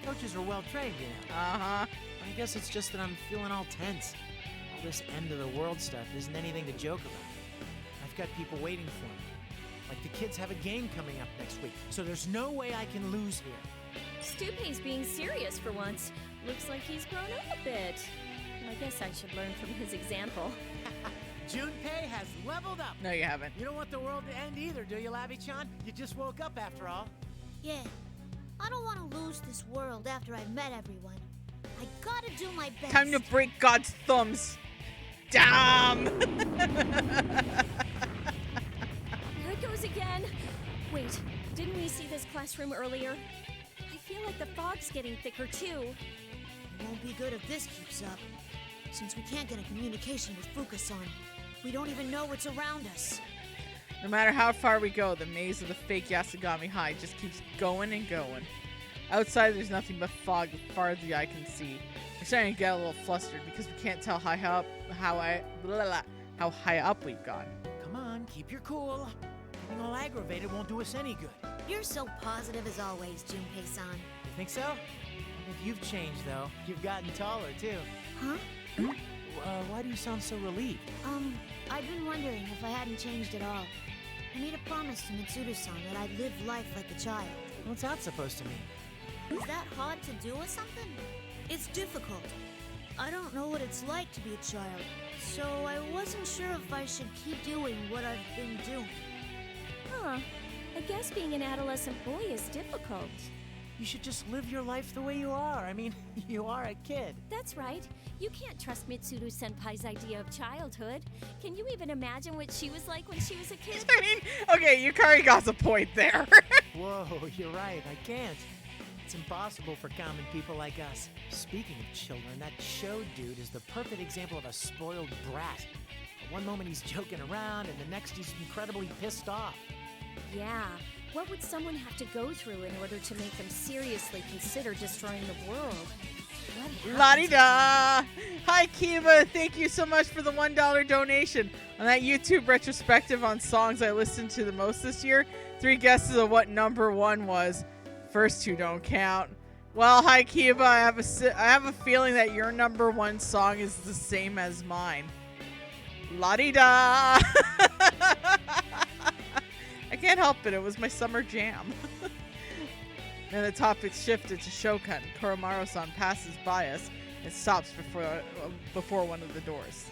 Coaches are well trained, you know. Uh-huh. I guess it's just that I'm feeling all tense. All this end of the world stuff isn't anything to joke about. I've got people waiting for me. Like the kids have a game coming up next week, so there's no way I can lose here. Stupei's being serious for once. Looks like he's grown up a bit. I guess I should learn from his example. Junpei has leveled up. No, you haven't. You don't want the world to end either, do you, Labby-chan? You just woke up after all. Yeah. I don't want to lose this world after I've met everyone. I gotta do my best. Time to break God's thumbs. Damn! Here it goes again. Wait, didn't we see this classroom earlier? I feel like the fog's getting thicker too. It won't be good if this keeps up. Since we can't get a communication with Fuka-san, we don't even know what's around us. No matter how far we go, the maze of the fake Yasugami High just keeps going and going. Outside, there's nothing but fog as far as the eye can see. We're starting to get a little flustered because we can't tell how high up we've gone. Come on, keep your cool. Getting all aggravated won't do us any good. You're so positive as always, Junpei-san. You think so? I think you've changed, though. You've gotten taller, too. Huh? Why do you sound so relieved? I've been wondering if I hadn't changed at all. I made a promise to Mitsuru-san that I'd live life like a child. What's that supposed to mean? Is that hard to do or something? It's difficult. I don't know what it's like to be a child, so I wasn't sure if I should keep doing what I've been doing. Huh. I guess being an adolescent boy is difficult. You should just live your life the way you are. I mean, you are a kid. That's right. You can't trust Mitsuru-senpai's idea of childhood. Can you even imagine what she was like when she was a kid? I mean, okay, Yukari got a point there. Whoa, you're right. I can't. It's impossible for common people like us. Speaking of children, that show dude is the perfect example of a spoiled brat. One moment he's joking around, and the next he's incredibly pissed off. Yeah. What would someone have to go through in order to make them seriously consider destroying the world? La-di-da! Hi, Kiba. Thank you so much for the $1 donation. On that YouTube retrospective on songs I listened to the most this year, 3 guesses of what number 1 was. First 2 don't count. Well, hi, Kiba. I have a feeling that your number 1 song is the same as mine. La-di-da! I can't help it. It was my summer jam. Then the topic shifted to Shokan. Koromaru-san passes by us and stops before one of the doors.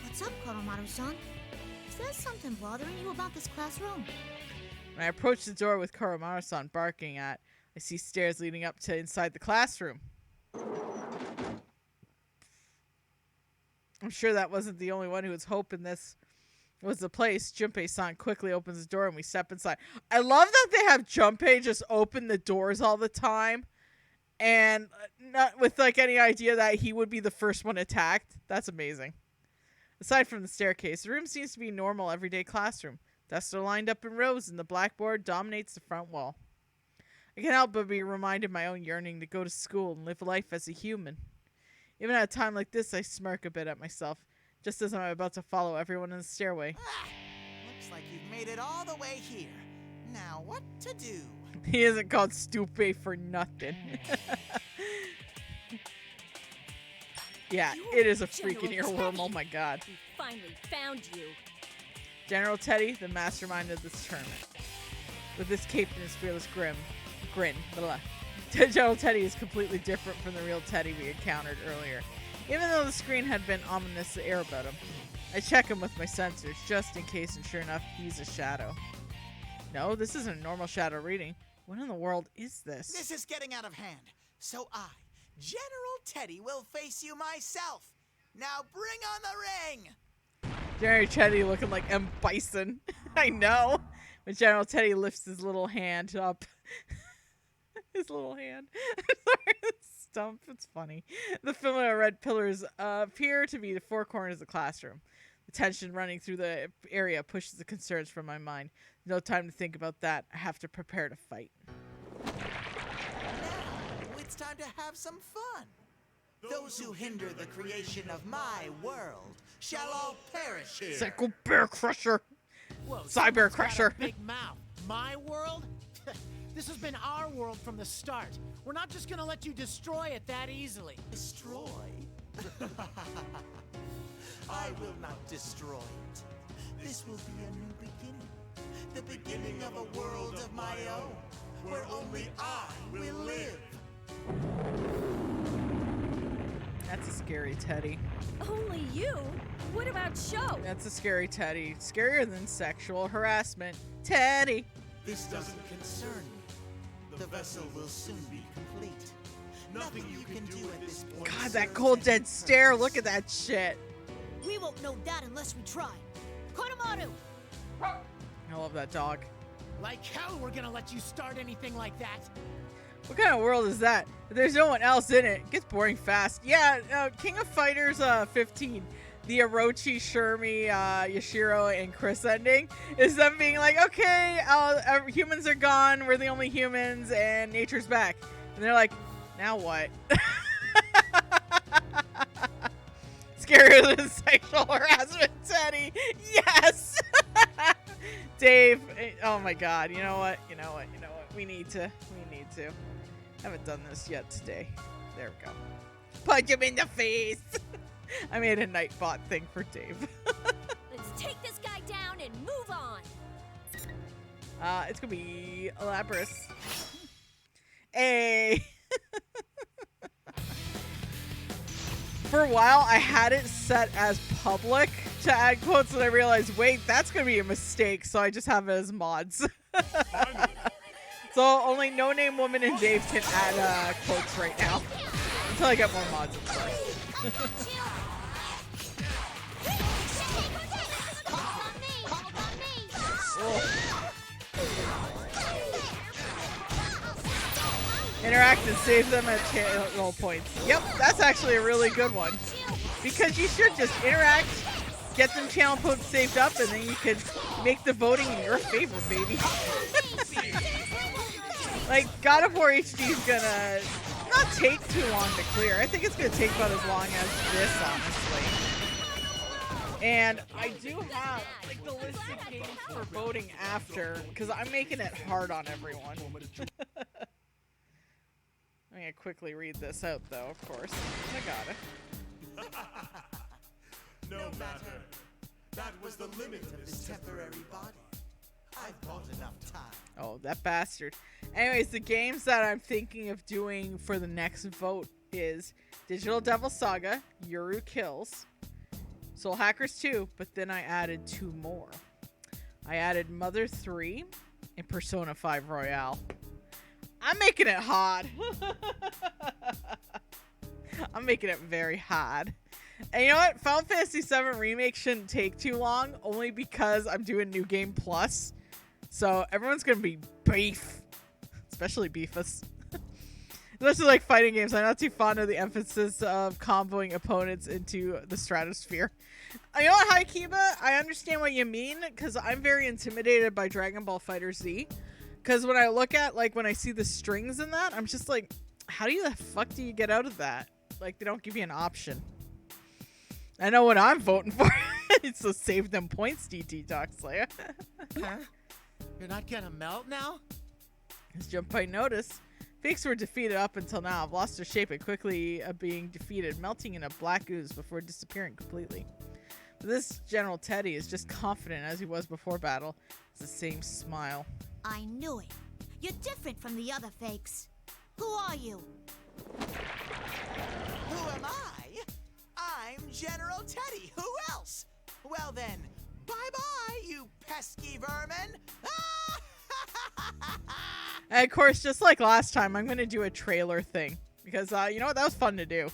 What's up, Koromaru-san? Is there something bothering you about this classroom? When I approach the door with Koromaru-san barking at, I see stairs leading up to inside the classroom. I'm sure that wasn't the only one who was hoping this was the place. Junpei-san quickly opens the door and we step inside. I love that they have Junpei just open the doors all the time and not with like any idea that he would be the first one attacked. That's amazing. Aside from the staircase, the room seems to be a normal everyday classroom. Desks are lined up in rows and the blackboard dominates the front wall. I can't help but be reminded of my own yearning to go to school and live life as a human. Even at a time like this, I smirk a bit at myself, just as I'm about to follow everyone in the stairway. Looks like you've made it all the way here. Now what to do? He isn't called Stupid for nothing. Yeah, it is a freaking earworm. Oh my god. We finally found you. General Teddy, the mastermind of this tournament. With his cape and his fearless grin. Blah. General Teddy is completely different from the real Teddy we encountered earlier. Even though the screen had been ominous air about him, I check him with my sensors just in case, and sure enough, he's a shadow. No, this isn't a normal shadow reading. What in the world is this? This is getting out of hand. So I, General Teddy, will face you myself. Now bring on the ring! General Teddy looking like M. Bison. I know. When General Teddy lifts his little hand up. His little hand. Sorry, stump. It's funny. The familiar red pillars appear to be the 4 corners of the classroom. The tension running through the area pushes the concerns from my mind. No time to think about that. I have to prepare to fight. Now, it's time to have some fun. Those who hinder the creation of my world shall all perish here. Psycho Bear Crusher. Whoa, Cyber someone's got a Crusher. big mouth. My world? This has been our world from the start. We're not just gonna let you destroy it that easily. Destroy? I will not destroy it. This will be a new beginning. The beginning of a world of my own, where only I will live. That's a scary Teddy. Only you? What about Show? That's a scary Teddy. Scarier than sexual harassment. Teddy. This doesn't concern me. The vessel will soon be complete. Nothing you can do at this point. God, that cold dead stare. Look at that shit. We won't know that unless we try. Konamaru! I love that dog. Like hell we're gonna let you start anything like that. What kind of world is that? If there's no one else in it, it gets boring fast. Yeah, King of Fighters 15. The Orochi, Shermie, Yashiro, and Chris ending is them being like, okay, humans are gone, we're the only humans, and nature's back. And they're like, now what? Scarier than sexual harassment, Teddy. Yes! Dave, oh my god, you know what? We need to. Haven't done this yet today. There we go. Punch him in the face! I made a Nightbot thing for Dave. Let's take this guy down and move on. It's gonna be Elaborous. Hey! For a while, I had it set as public to add quotes, and I realized, wait, that's gonna be a mistake, so I just have it as mods. So only No Name Woman and Dave can add quotes right now. Until I get more mods, of course. Interact and save them at channel points. Yep, that's actually a really good one. Because you should just interact, get them channel points saved up, and then you can make the voting in your favor, baby. Like, God of War HD is gonna not take too long to clear. I think it's gonna take about as long as this, honestly. And I do have, like, the list of games for voting after, because I'm making it hard on everyone. I'm gonna quickly read this out, though, of course. I got it. No matter. That was the limit of this temporary body. I've bought enough time. Oh, that bastard. Anyways, the games that I'm thinking of doing for the next vote is Digital Devil Saga, Yuru Kills, Soul Hackers 2, but then I added 2 more. I added Mother 3 and Persona 5 Royale. I'm making it hard. I'm making it very hard. And you know what? Final Fantasy VII Remake shouldn't take too long, only because I'm doing New Game Plus. So everyone's going to be beef. Especially Beefus. Especially like fighting games. I'm not too fond of the emphasis of comboing opponents into the stratosphere. You know what, Haikiba? I understand what you mean, because I'm very intimidated by Dragon Ball FighterZ. Because when I look at, like, when I see the strings in that, I'm just like, how the fuck do you get out of that? Like, they don't give you an option. I know what I'm voting for. So save them points, DT Talk Slayer. Huh? You're not gonna melt now? As Junpei noticed, fakes were defeated up until now. Have lost their shape and quickly being defeated, melting in a black ooze before disappearing completely. But this General Teddy is just confident as he was before battle. It's the same smile. I knew it. You're different from the other fakes. Who are you? Who am I? I'm General Teddy. Who else? Well then, bye-bye, you pesky vermin. And of course, just like last time, I'm going to do a trailer thing. Because, you know what? That was fun to do.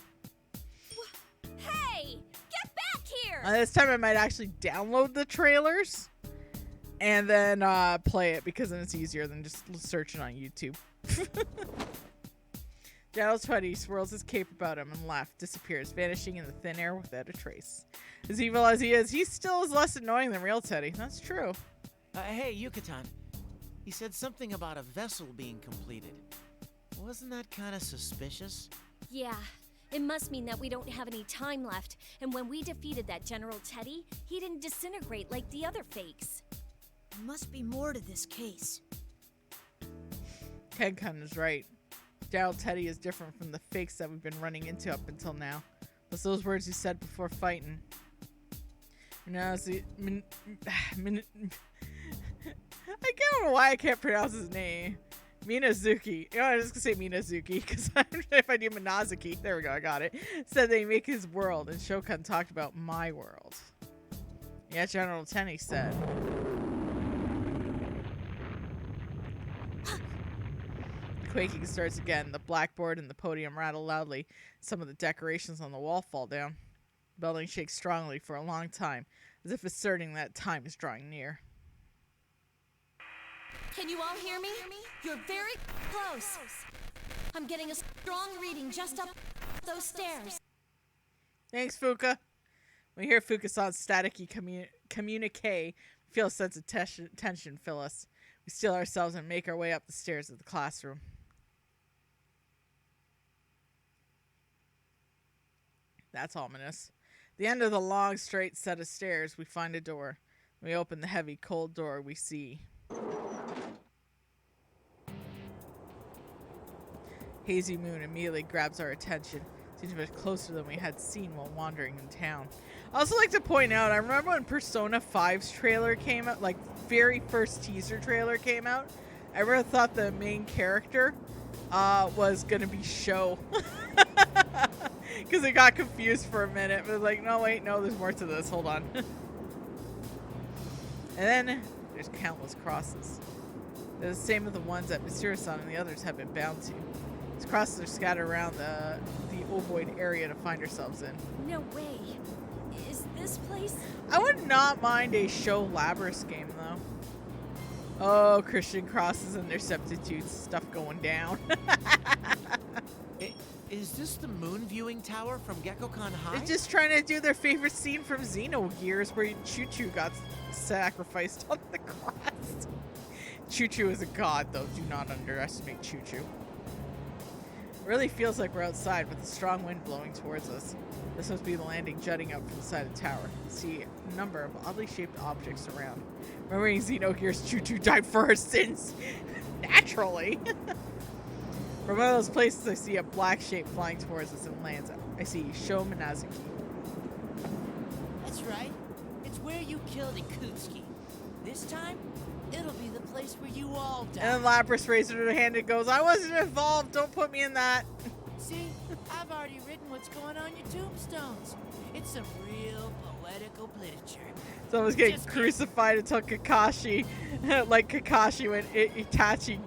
Hey! Get back here! This time I might actually download the trailers. And then play it, because then it's easier than just searching on YouTube. General Teddy swirls his cape about him and laughs, disappears, vanishing in the thin air without a trace. As evil as he is, he still is less annoying than real Teddy. That's true. Hey, Yucatan. He said something about a vessel being completed. Wasn't that kind of suspicious? Yeah, It must mean that we don't have any time left, and when we defeated that General Teddy, he didn't disintegrate like the other fakes. There must be more to this case. Kenkun is right. General Teddy is different from the fakes that we've been running into up until now. Plus those words you said before fighting. I don't know why I can't pronounce his name. Minazuki. You know, I was just gonna say Minazuki because I don't know if I do Minazuki. There we go, I got it. Said they make his world, and Shokan talked about my world. Yeah, General Teddy said. Quaking starts again. The blackboard and the podium rattle loudly. Some of the decorations on the wall fall down. The building shakes strongly for a long time, as if asserting that time is drawing near. Can you all hear me? You're very close. I'm getting a strong reading just up those stairs. Thanks, Fuka. When we hear Fukasan's staticky communique, we feel a sense of tension fill us. We steel ourselves and make our way up the stairs of the classroom. That's ominous. At the end of the long, straight set of stairs, we find a door. When we open the heavy, cold door, we see... Hazy moon immediately grabs our attention. Seems much closer than we had seen while wandering in town. I also like to point out, I remember when Persona 5's trailer came out, like very first teaser trailer came out, I really thought the main character was gonna be Sho. Because I got confused for a minute, but like, no wait, no, there's more to this, hold on. And then there's countless crosses. They're the same as the ones that Mitsuru-san and the others have been bound to. These crosses are scattered around the ovoid area to find ourselves in. No way. Is this place? I would not mind a Sho Labrys game though. Oh, Christian crosses and their substitutes, stuff going down. Is this the moon viewing tower from Gekkoukan High? They're just trying to do their favorite scene from Xenogears where Choo-Choo got sacrificed on the crest. Choo-Choo is a god though, do not underestimate Choo-Choo. It really feels like we're outside with a strong wind blowing towards us. This must be the landing jutting up from the side of the tower. You see a number of oddly shaped objects around. Remembering Xenogears, Choo-Choo died for her sins. Naturally. From one of those places, I see a black shape flying towards us and lands. I see Sho Minazuki. That's right. It's where you killed Ikutsuki. This time, it'll be the place where you all die. And then Labrys raises her hand and goes, I wasn't involved, don't put me in that. See, I've already written what's going on your tombstones. It's some real poetical literature. Someone's getting crucified until Kakashi, like Kakashi when Itachi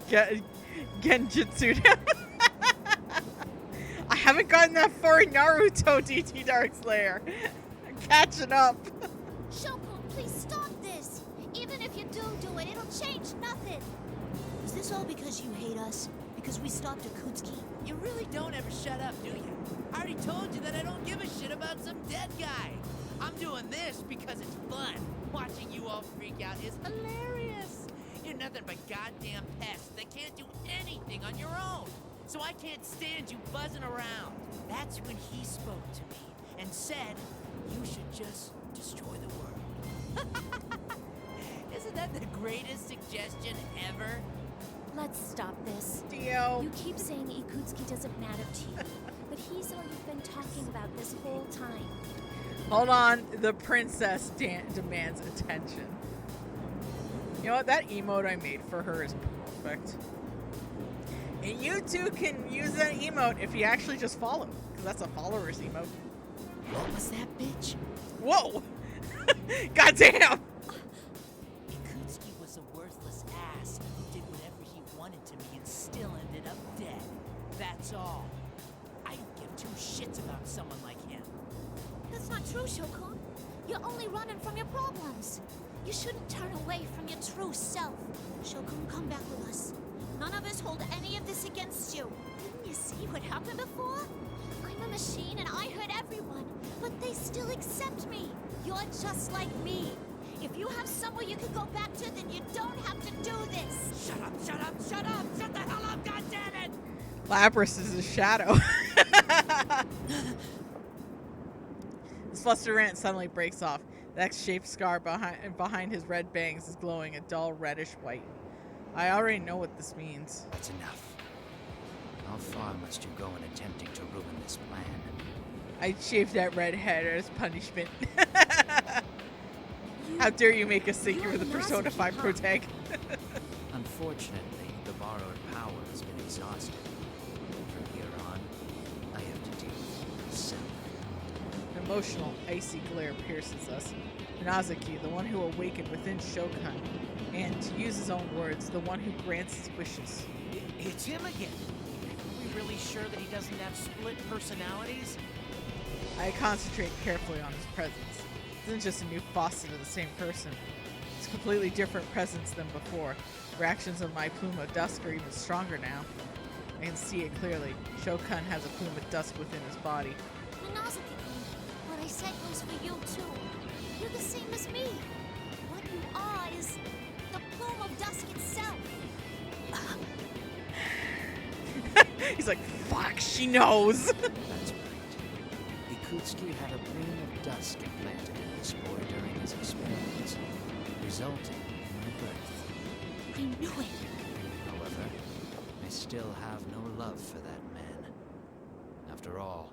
Genjutsu down. I haven't gotten that far in Naruto, DT Darkslayer. I'm catching up. Shoko, please stop this. Even if you do it, it'll change nothing. Is this all because you hate us? Because we stopped Ikutsuki? You really don't ever shut up, do you? I already told you that I don't give a shit about some dead guy. I'm doing this because it's fun. Watching you all freak out is hilarious. You're nothing but goddamn pests that can't do anything on your own. So I can't stand you buzzing around. That's when he spoke to me and said, you should just destroy the world. Isn't that the greatest suggestion ever? Let's stop this. Dio. You keep saying Ikutsuki doesn't matter to you, but he's all you've been talking about this whole time. Hold on, the princess demands attention. You know what? That emote I made for her is perfect. And you too can use that emote if you actually just follow, because that's a followers emote. What was that, bitch? Whoa! Goddamn! Ikutsuki was a worthless ass who did whatever he wanted to me and still ended up dead. That's all. I don't give two shits about someone like him. That's not true, Shoko. You're only running from your problems. You shouldn't turn away from your true self. Shokun, come back with us. None of us hold any of this against you. Didn't you see what happened before? I'm a machine and I hurt everyone, but they still accept me. You're just like me. If you have somewhere you can go back to, then you don't have to do this. Shut up, shut up, shut up! Shut the hell up, goddammit! Labrys is a shadow. flustered rant suddenly breaks off. The X-shaped scar behind his red bangs is glowing a dull reddish white. I already know what this means. That's enough. How far must you go in attempting to ruin this plan? I shaved that red head as punishment. How dare you make us think you were the Persona 5 protag? Unfortunately, the borrowed power has been exhausted. From here on, I have to deal with myself. An emotional, icy glare pierces us. Minazuki, the one who awakened within Shokan, and, to use his own words, the one who grants his wishes. It's him again. Are we really sure that he doesn't have split personalities? I concentrate carefully on his presence. It isn't just a new facet of the same person. It's a completely different presence than before. Reactions of my plume of dusk are even stronger now. I can see it clearly. Shokan has a plume of dusk within his body. Minazuki-kun, what I said goes for you too. You're the same as me. What you are is the plume of dusk itself. He's like, fuck, she knows. That's right. Ikutsuki had a plume of dusk implanted in this boy during his experiments, resulting in my birth. I knew it. However, I still have no love for that man. After all,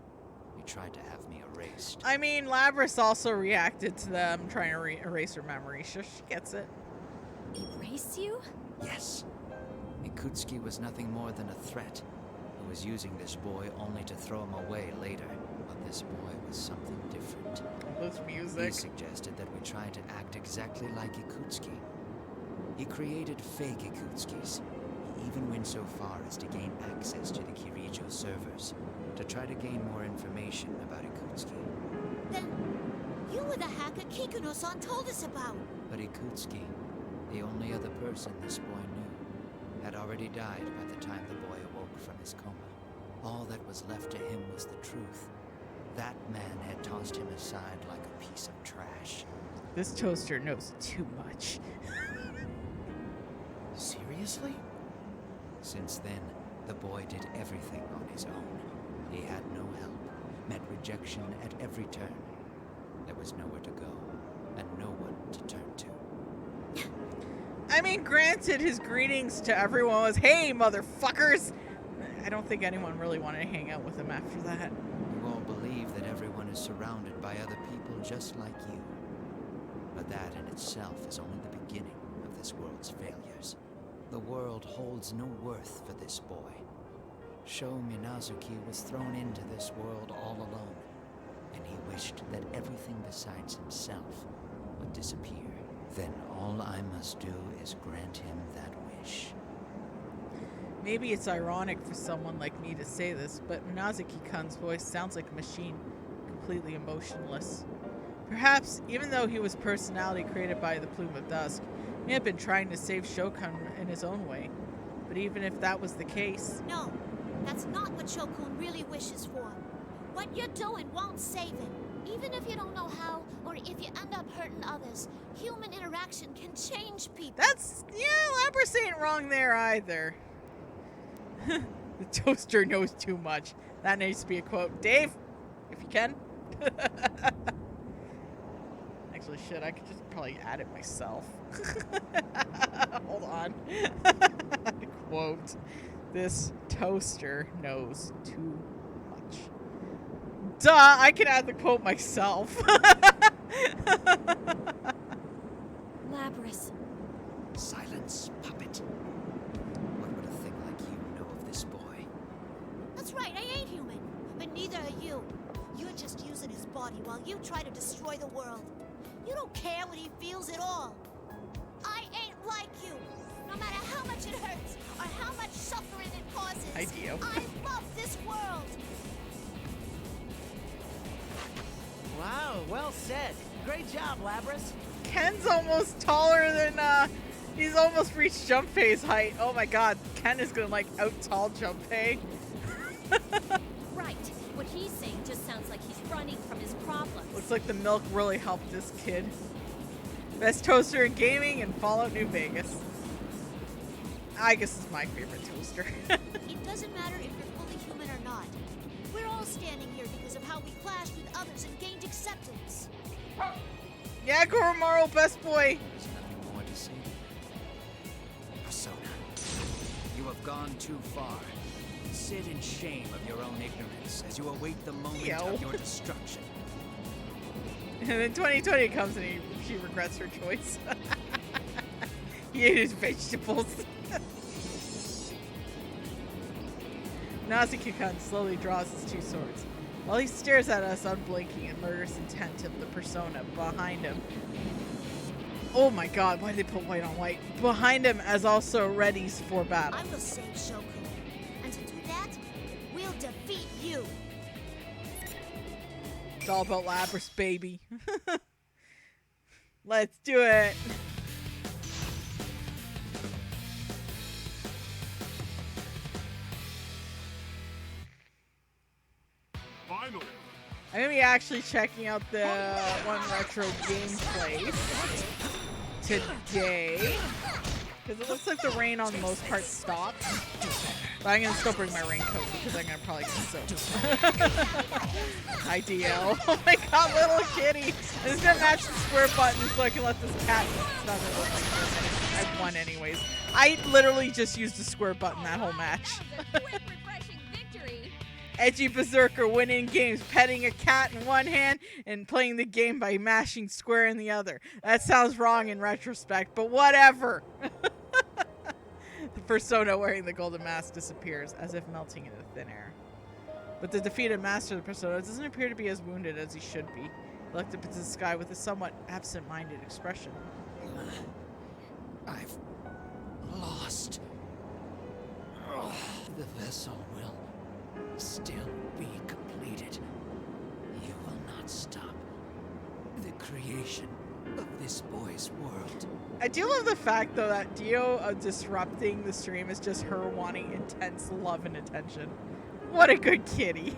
he tried to have me erased. I mean, Labris also reacted to them trying to erase her memory. She gets it. Erase you? Yes. Ikutsuki was nothing more than a threat, who was using this boy only to throw him away later. But this boy was something different. This music. He suggested that we try to act exactly like Ikutsuki. He created fake Ikutskis. He even went so far as to gain access to the Kirijo servers to try to gain more information about Ikutsuki. Then you were the hacker Kikuno-san told us about. But Ikutsuki, the only other person this boy knew, had already died by the time the boy awoke from his coma. All that was left to him was the truth. That man had tossed him aside like a piece of trash. This toaster knows too much. Seriously? Since then, the boy did everything on his own. He had no help, met rejection at every turn. There was nowhere to go, and no one to turn to. I mean, granted, his greetings to everyone was, "Hey, motherfuckers!" I don't think anyone really wanted to hang out with him after that. You all believe that everyone is surrounded by other people just like you. But that in itself is only the beginning of this world's failures. The world holds no worth for this boy. Sho Minazuki was thrown into this world all alone, and he wished that everything besides himself would disappear. Then all I must do is grant him that wish. Maybe it's ironic for someone like me to say this, but Minazuki-kun's voice sounds like a machine, completely emotionless. Perhaps, even though he was personality created by the Plume of Dusk, he had been trying to save Shokan in his own way. But even if that was the case... No, that's not what Shokun really wishes for. What you're doing won't save him. Even if you don't know how, or if you end up hurting others, human interaction can change people. That's... yeah, Labris ain't wrong there either. The toaster knows too much. That needs to be a quote. Dave, if you can. Actually, shit, I could just probably add it myself. Hold on. Quote. This toaster knows too much. Duh, I can add the quote myself. Labris. Silence, puppet. What would a thing like you know of this boy? That's right, I ain't human. But neither are you. You're just using his body while you try to destroy the world. You don't care what he feels at all. I ain't like you. No matter how much it hurts or how much suffering it causes. I do. I love this world. Wow, well said. Great job, Labris. Ken's almost taller than, he's almost reached Junpei's height. Oh my god, Ken is gonna, like, out-tall Junpei. Right. What he's saying just sounds like he's running from his problems. Looks like the milk really helped this kid. Best toaster in gaming and Fallout New Vegas. I guess it's my favorite toaster. It doesn't matter if you're fully human or not. We're all standing here because of how we clashed with others and gained acceptance. Yeah, Goromaru, best boy. There's nothing more to say. Persona, you have gone too far. Sit in shame of your own ignorance as you await the moment of your destruction. And then 2020 comes and she regrets her choice. He ate his vegetables. Nazuki-kun slowly draws his two swords. While he stares at us unblinking in murderous intent of the persona behind him. Oh my god, why did they put white on white? Behind him as also readies for battle. I will save Shoku. And to do that, we'll defeat you. It's all about Lapras, baby. Let's do it. Finally. I'm gonna be actually checking out the One Retro gameplay today. Because it looks like the rain on most parts stopped. But I'm gonna still bring my raincoat because I'm gonna probably get soaked. Hi DL. Oh my god, little kitty. I'm just gonna match the square button so I can let this cat. It's not gonna look like this. I won anyways. I literally just used the square button that whole match. Edgy Berserker winning games, petting a cat in one hand and playing the game by mashing square in the other. That sounds wrong in retrospect, but whatever. The persona wearing the golden mask disappears, as if melting into thin air. But the defeated master of the persona doesn't appear to be as wounded as he should be. He looked up into the sky with a somewhat absent-minded expression. I've lost. The vessel will still be completed. You will not stop the creation of this boy's world. I do love the fact, though, that Dio disrupting the stream is just her wanting intense love and attention. What a good kitty.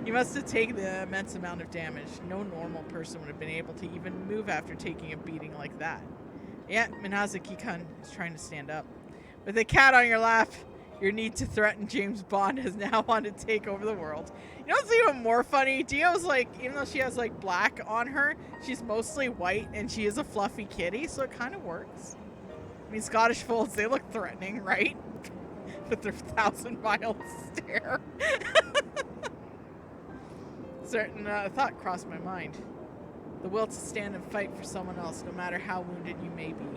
You must have taken the immense amount of damage. No normal person would have been able to even move after taking a beating like that. Yeah, Minazuki-kun is trying to stand up. With a cat on your lap, your need to threaten James Bond has now wanted to take over the world. You know what's even more funny? Dio's like, even though she has like black on her, she's mostly white and she is a fluffy kitty, so it kind of works. I mean, Scottish folds, they look threatening, right? With their 1,000-mile stare. Certain thought crossed my mind. The will to stand and fight for someone else, no matter how wounded you may be.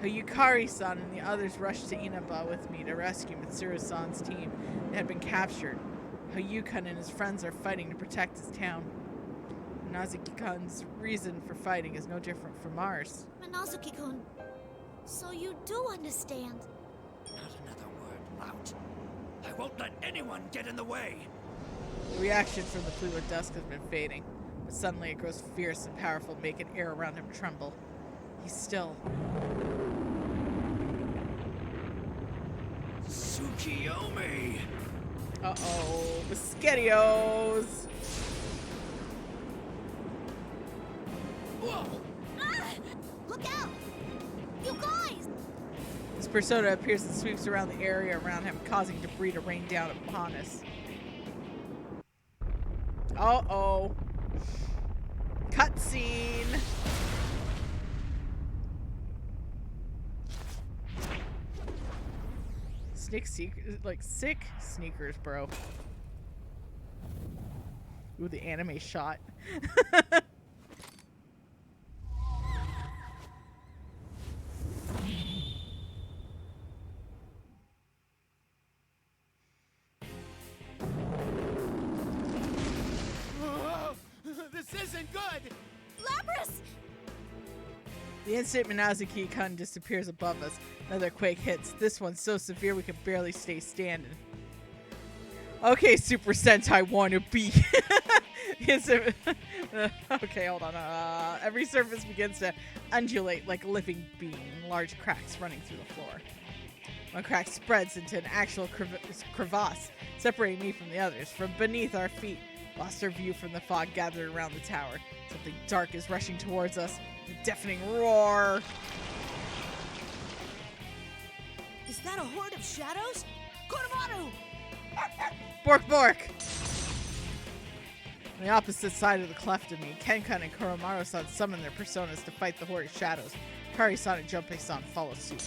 How Yukari-san and the others rushed to Inaba with me to rescue Mitsuru-san's team that had been captured. How Yukon and his friends are fighting to protect his town. Minazuki-kun's reason for fighting is no different from ours. Minazuki-kun, so you do understand. Not another word, lout. I won't let anyone get in the way. The reaction from the Fleetwood Dusk has been fading, but suddenly it grows fierce and powerful, making air around him tremble. He's still. Tsukiyomi! Uh-oh, Mosquitios! Whoa! Ah! Look out! You guys! This persona appears and sweeps around the area around him, causing debris to rain down upon us. Uh-oh. Cutscene! Sick sneakers, bro. Ooh, the anime shot. This isn't good! Lapras! The instant Minazuki-kun disappears above us, another quake hits. This one's so severe we can barely stay standing. Okay, Super Sentai wannabe. Okay, hold on. Every surface begins to undulate like a living being, large cracks running through the floor. One crack spreads into an actual crevasse, separating me from the others. From beneath our feet, lost our view from the fog gathered around the tower. Something dark is rushing towards us. A deafening roar. Is that a horde of shadows? Koromaru! Bork bork! On the opposite side of the cleft of me, Kenkan and Koromaru-san summon their personas to fight the horde of shadows. Kari-san and Junpei-san follow suit.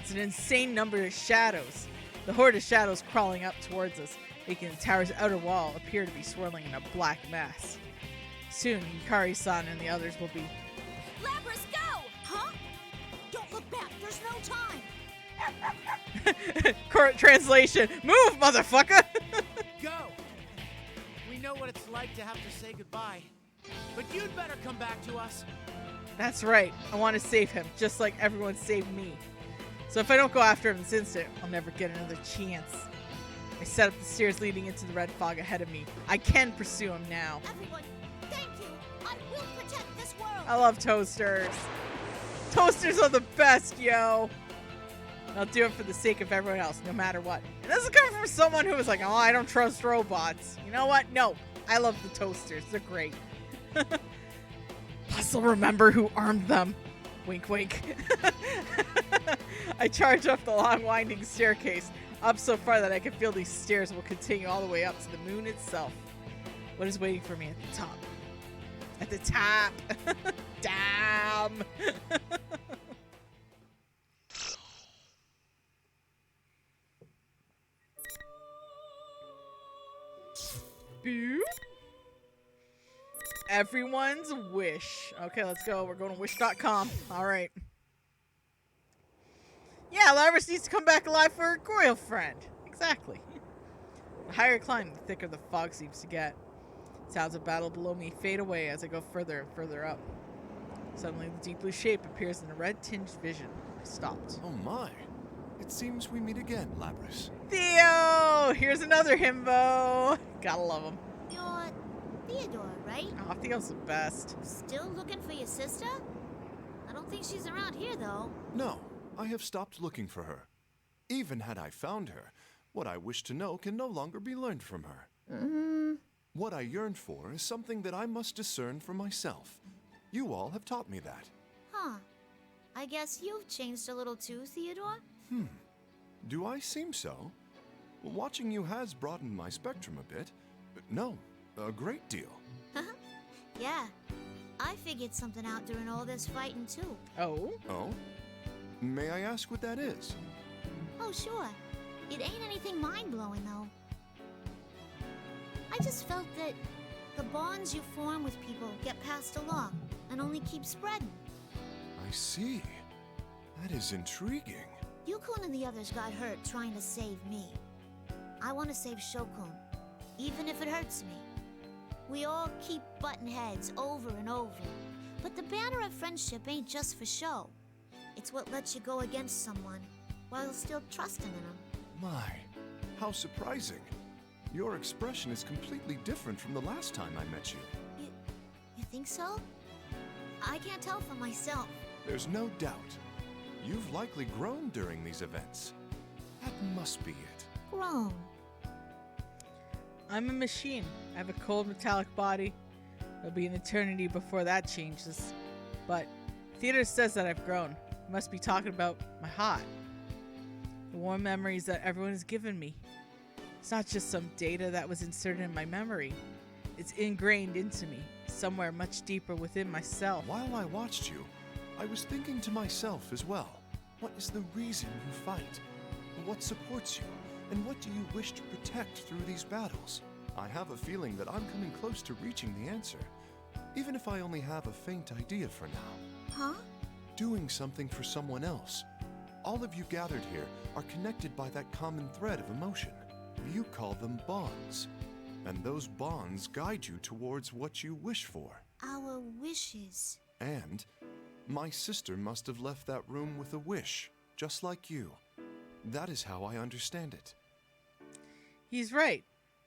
It's an insane number of shadows. The horde of shadows crawling up towards us, making the tower's outer wall appear to be swirling in a black mass. Soon, Yukari-san and the others will be... Lapras, go! Huh? Don't look back. There's no time. Current translation, move, motherfucker! Go! We know what it's like to have to say goodbye. But you'd better come back to us. That's right. I want to save him, just like everyone saved me. So if I don't go after him this instant, I'll never get another chance. I set up the stairs leading into the red fog ahead of me. I can pursue him now. Everyone, thank you. I will protect this world. I love toasters. Toasters are the best, yo. I'll do it for the sake of everyone else, no matter what. And this is coming from someone who was like, oh, I don't trust robots. You know what? No. I love the toasters. They're great. Plus, I'll remember who armed them. Wink, wink. I charge up the long, winding staircase, up so far that I can feel these stairs will continue all the way up to the moon itself. What is waiting for me at the top? At the top! Damn! Boop. Everyone's wish. Okay, let's go. We're going to wish.com. Alright. Yeah, Lapras needs to come back alive for her girlfriend. Exactly. The higher I climb, the thicker the fog seems to get. Sounds of battle below me fade away as I go further and further up. Suddenly, the deep blue shape appears in a red-tinged vision. I stopped. Oh my. It seems we meet again, Lapras. Theo! Here's another himbo. Gotta love him. You're Theodore, right? Oh, Theo's the best. Still looking for your sister? I don't think she's around here, though. No, I have stopped looking for her. Even had I found her, what I wish to know can no longer be learned from her. What I yearned for is something that I must discern for myself. You all have taught me that. Huh. I guess you've changed a little too, Theodore? Do I seem so? Watching you has broadened my spectrum a bit. No, a great deal. Yeah. I figured something out during all this fighting, too. Oh? Oh? May I ask what that is? Oh, sure. It ain't anything mind-blowing, though. I just felt that the bonds you form with people get passed along and only keep spreading. I see. That is intriguing. Yukun and the others got hurt trying to save me. I want to save Shokun, even if it hurts me. We all keep butting heads over and over. But the banner of friendship ain't just for show. It's what lets you go against someone while still trusting in them. My, how surprising. Your expression is completely different from the last time I met you. You think so? I can't tell for myself. There's no doubt. You've likely grown during these events. That must be it. Grown? I'm a machine. I have a cold metallic body. It'll be an eternity before that changes. But theater says that I've grown. I must be talking about my heart. The warm memories that everyone has given me. It's not just some data that was inserted in my memory. It's ingrained into me, somewhere much deeper within myself. While I watched you, I was thinking to myself as well. What is the reason you fight? What supports you? And what do you wish to protect through these battles? I have a feeling that I'm coming close to reaching the answer, even if I only have a faint idea for now. Huh? Doing something for someone else. All of you gathered here are connected by that common thread of emotion. You call them bonds. And those bonds guide you towards what you wish for. Our wishes. And my sister must have left that room with a wish, just like you. That is how I understand it. He's right.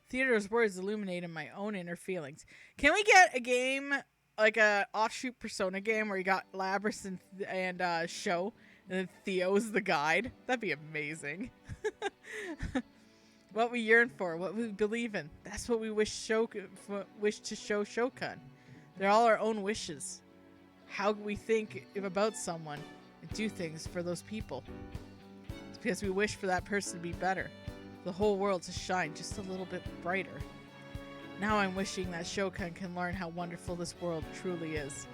Theodore's words illuminated my own inner feelings. Can we get a game, like a offshoot Persona game, where you got Lapras and Sho, and then Theo's the guide? That'd be amazing. What we yearn for, what we believe in. That's what we wish to show Shokan. They're all our own wishes. How we think about someone and do things for those people. It's because we wish for that person to be better. The whole world to shine just a little bit brighter. Now I'm wishing that Shokan can learn how wonderful this world truly is.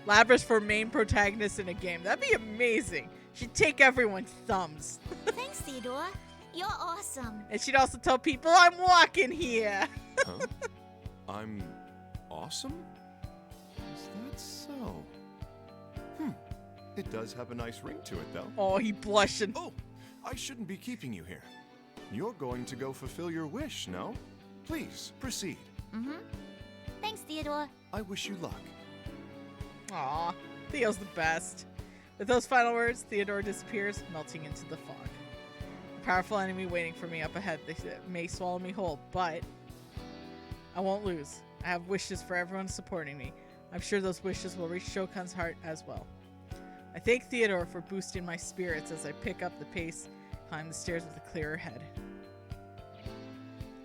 Lapras for main protagonist in a game. That'd be amazing. She'd take everyone's thumbs. Thanks, Theodore. You're awesome. And she'd also tell people I'm walking here. Huh? I'm awesome? Is that so? It does have a nice ring to it, though. Oh, he blushing. Oh, I shouldn't be keeping you here. You're going to go fulfill your wish, no? Please, proceed. Mm-hmm. Thanks, Theodore. I wish you luck. Aw, Theo's the best. With those final words, Theodore disappears, melting into the fog. A powerful enemy waiting for me up ahead. They may swallow me whole, but I won't lose. I have wishes for everyone supporting me. I'm sure those wishes will reach Shokan's heart as well. I thank Theodore for boosting my spirits as I pick up the pace, climb the stairs with a clearer head.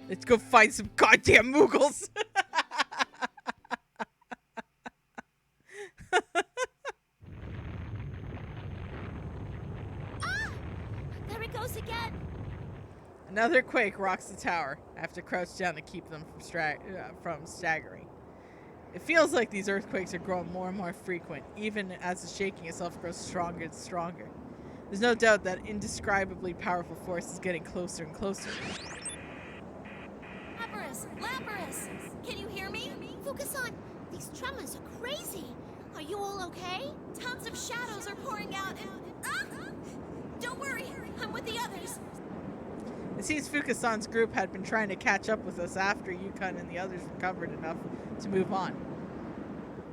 Let's go find some goddamn Moogles! There it goes again. Another quake rocks the tower. I have to crouch down to keep them from staggering. It feels like these earthquakes are growing more and more frequent, even as the shaking itself grows stronger and stronger. There's no doubt that indescribably powerful force is getting closer and closer. Lapras! Can you hear me? Fukusan, these tremors are crazy. Are you all okay? Tons of shadows are pouring out and... Don't worry, I'm with the others. It seems Fukusan's group had been trying to catch up with us after Yukon and the others recovered enough to move on.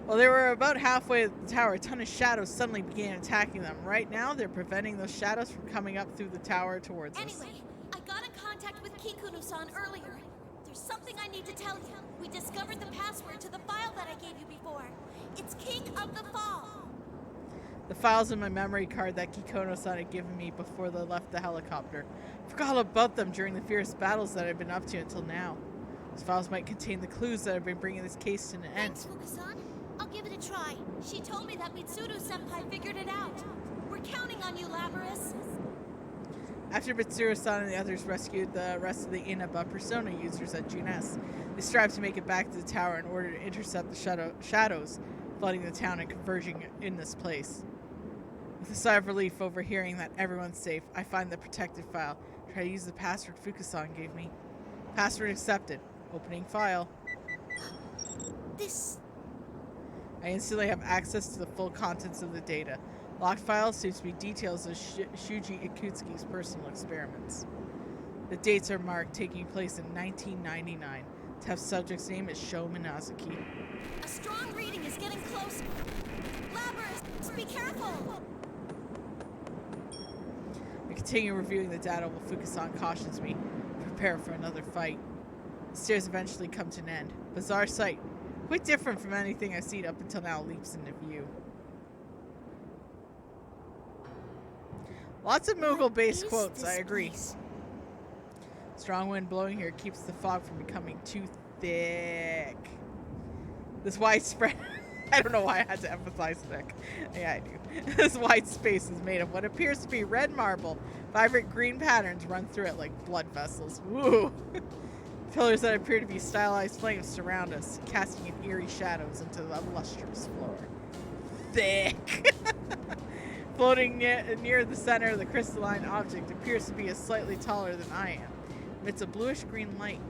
While they were about halfway to the tower, a ton of shadows suddenly began attacking them. Right now, they're preventing those shadows from coming up through the tower towards us. Anyway, I got in contact with Kikuno-san earlier. There's something I need to tell you. We discovered the password to the file that I gave you before. It's King of the Fall. The files in my memory card that Kikono-san had given me before they left the helicopter. I forgot all about them during the fierce battles that I've been up to until now. These files might contain the clues that have been bringing this case to an end. Thanks, Fukusan. I'll give it a try. She told me that Mitsuru-senpai figured it out. We're counting on you, Lapras. After Mitsuru-san and the others rescued the rest of the Inaba Persona users at Junes, they strive to make it back to the tower in order to intercept the shadows flooding the town and converging in this place. With a sigh of relief over hearing that everyone's safe, I find the protected file. Try to use the password Fukusan gave me. Password accepted. Opening file. This... I instantly have access to the full contents of the data. Locked file seems to be details of Shuji Ikutsuki's personal experiments. The dates are marked, taking place in 1999. Test subject's name is Sho Minazuki. A strong reading is getting closer. Lapras, be careful! I continue reviewing the data while Fukusan cautions me. Prepare for another fight. The stairs eventually come to an end. Bizarre sight. Quite different from anything I've seen up until now leaps into view. Lots of Moogle-based quotes, I agree. Strong wind blowing here keeps the fog from becoming too thick. This widespread... I don't know why I had to emphasize thick. Yeah, I do. This wide space is made of what appears to be red marble. Vibrant green patterns run through it like blood vessels. Woo! Pillars that appear to be stylized flames surround us, casting in eerie shadows into the lustrous floor. Thick! Floating near the center of the crystalline object appears to be slightly taller than I am. Amidst a bluish-green light.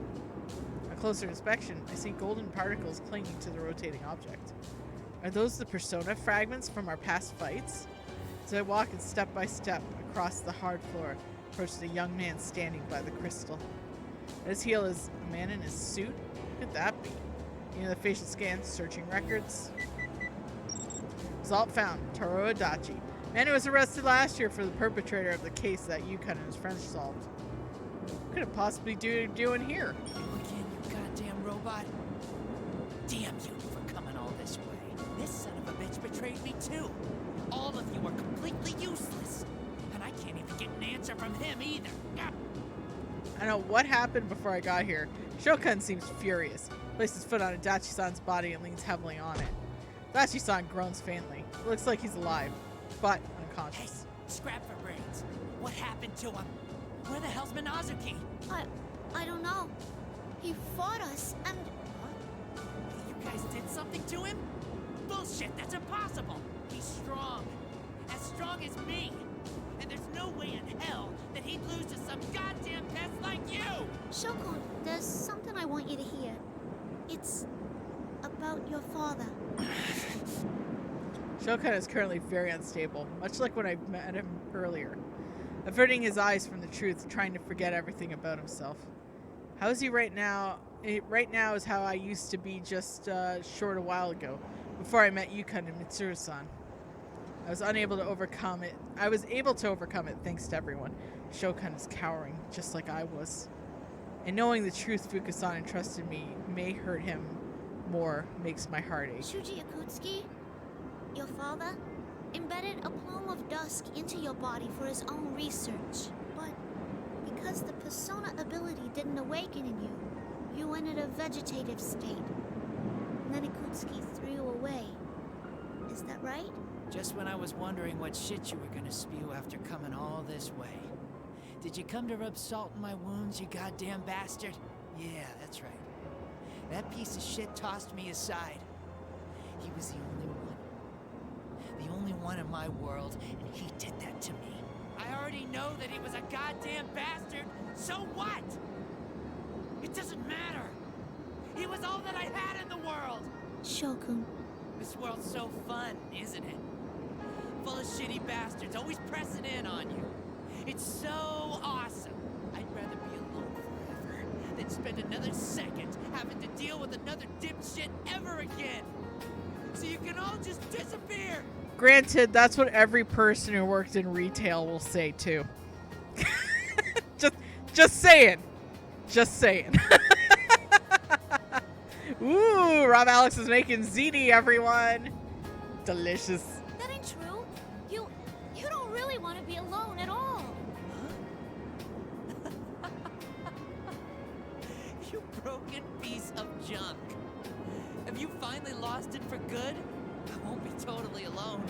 On closer inspection, I see golden particles clinging to the rotating object. Are those the persona fragments from our past fights? As I walk step by step across the hard floor, approach the young man standing by the crystal. At his heel is a man in his suit. Who could that be? You know, the facial scans, searching records. Result found. Toru Adachi. Man who was arrested last year for the perpetrator of the case that Yukon and his friends solved. What could it possibly doing here? Again, you goddamn robot. Damn you for coming all this way. This son of a bitch betrayed me too. All of you are completely useless. And I can't even get an answer from him either. I know what happened before I got here. Shokan seems furious. Places his foot on Adachi-san's body and leans heavily on it. Adachi-san groans faintly. It looks like he's alive, but unconscious. Hey, scrap for brains. What happened to him? Where the hell's Minazuki? I don't know. He fought us, and You guys did something to him? Bullshit, that's impossible. He's strong. As strong as me. And there's no way in hell that he'd lose to some goddamn pest like you! Shokun, there's something I want you to hear. It's about your father. Shokan is currently very unstable, much like when I met him earlier. Averting his eyes from the truth, trying to forget everything about himself. How is he right now? Right now is how I used to be just short a while ago, before I met Yukon and Mitsuru-san. I was able to overcome it thanks to everyone. Shokan is cowering, just like I was. And knowing the truth Fukasan entrusted me may hurt him more makes my heart ache. Shuji Akutsuki, your father, embedded a plume of dusk into your body for his own research. But because the persona ability didn't awaken in you, you entered a vegetative state. Then Akutsuki threw you away. Is that right? Just when I was wondering what shit you were gonna spew after coming all this way. Did you come to rub salt in my wounds, you goddamn bastard? Yeah, that's right. That piece of shit tossed me aside. He was the only one. The only one in my world, and he did that to me. I already know that he was a goddamn bastard, so what? It doesn't matter. He was all that I had in the world. Shokun. This world's so fun, isn't it? Full of shitty bastards, always pressing in on you. It's so awesome. I'd rather be alone forever than spend another second having to deal with another dipshit ever again. So you can all just disappear. Granted, that's what every person who worked in retail will say too. just saying. Just saying. Ooh, Rob Alex is making ziti, everyone. Delicious. That ain't true. You don't really want to be alone at all. You broken piece of junk. Have you finally lost it for good? I won't be totally alone.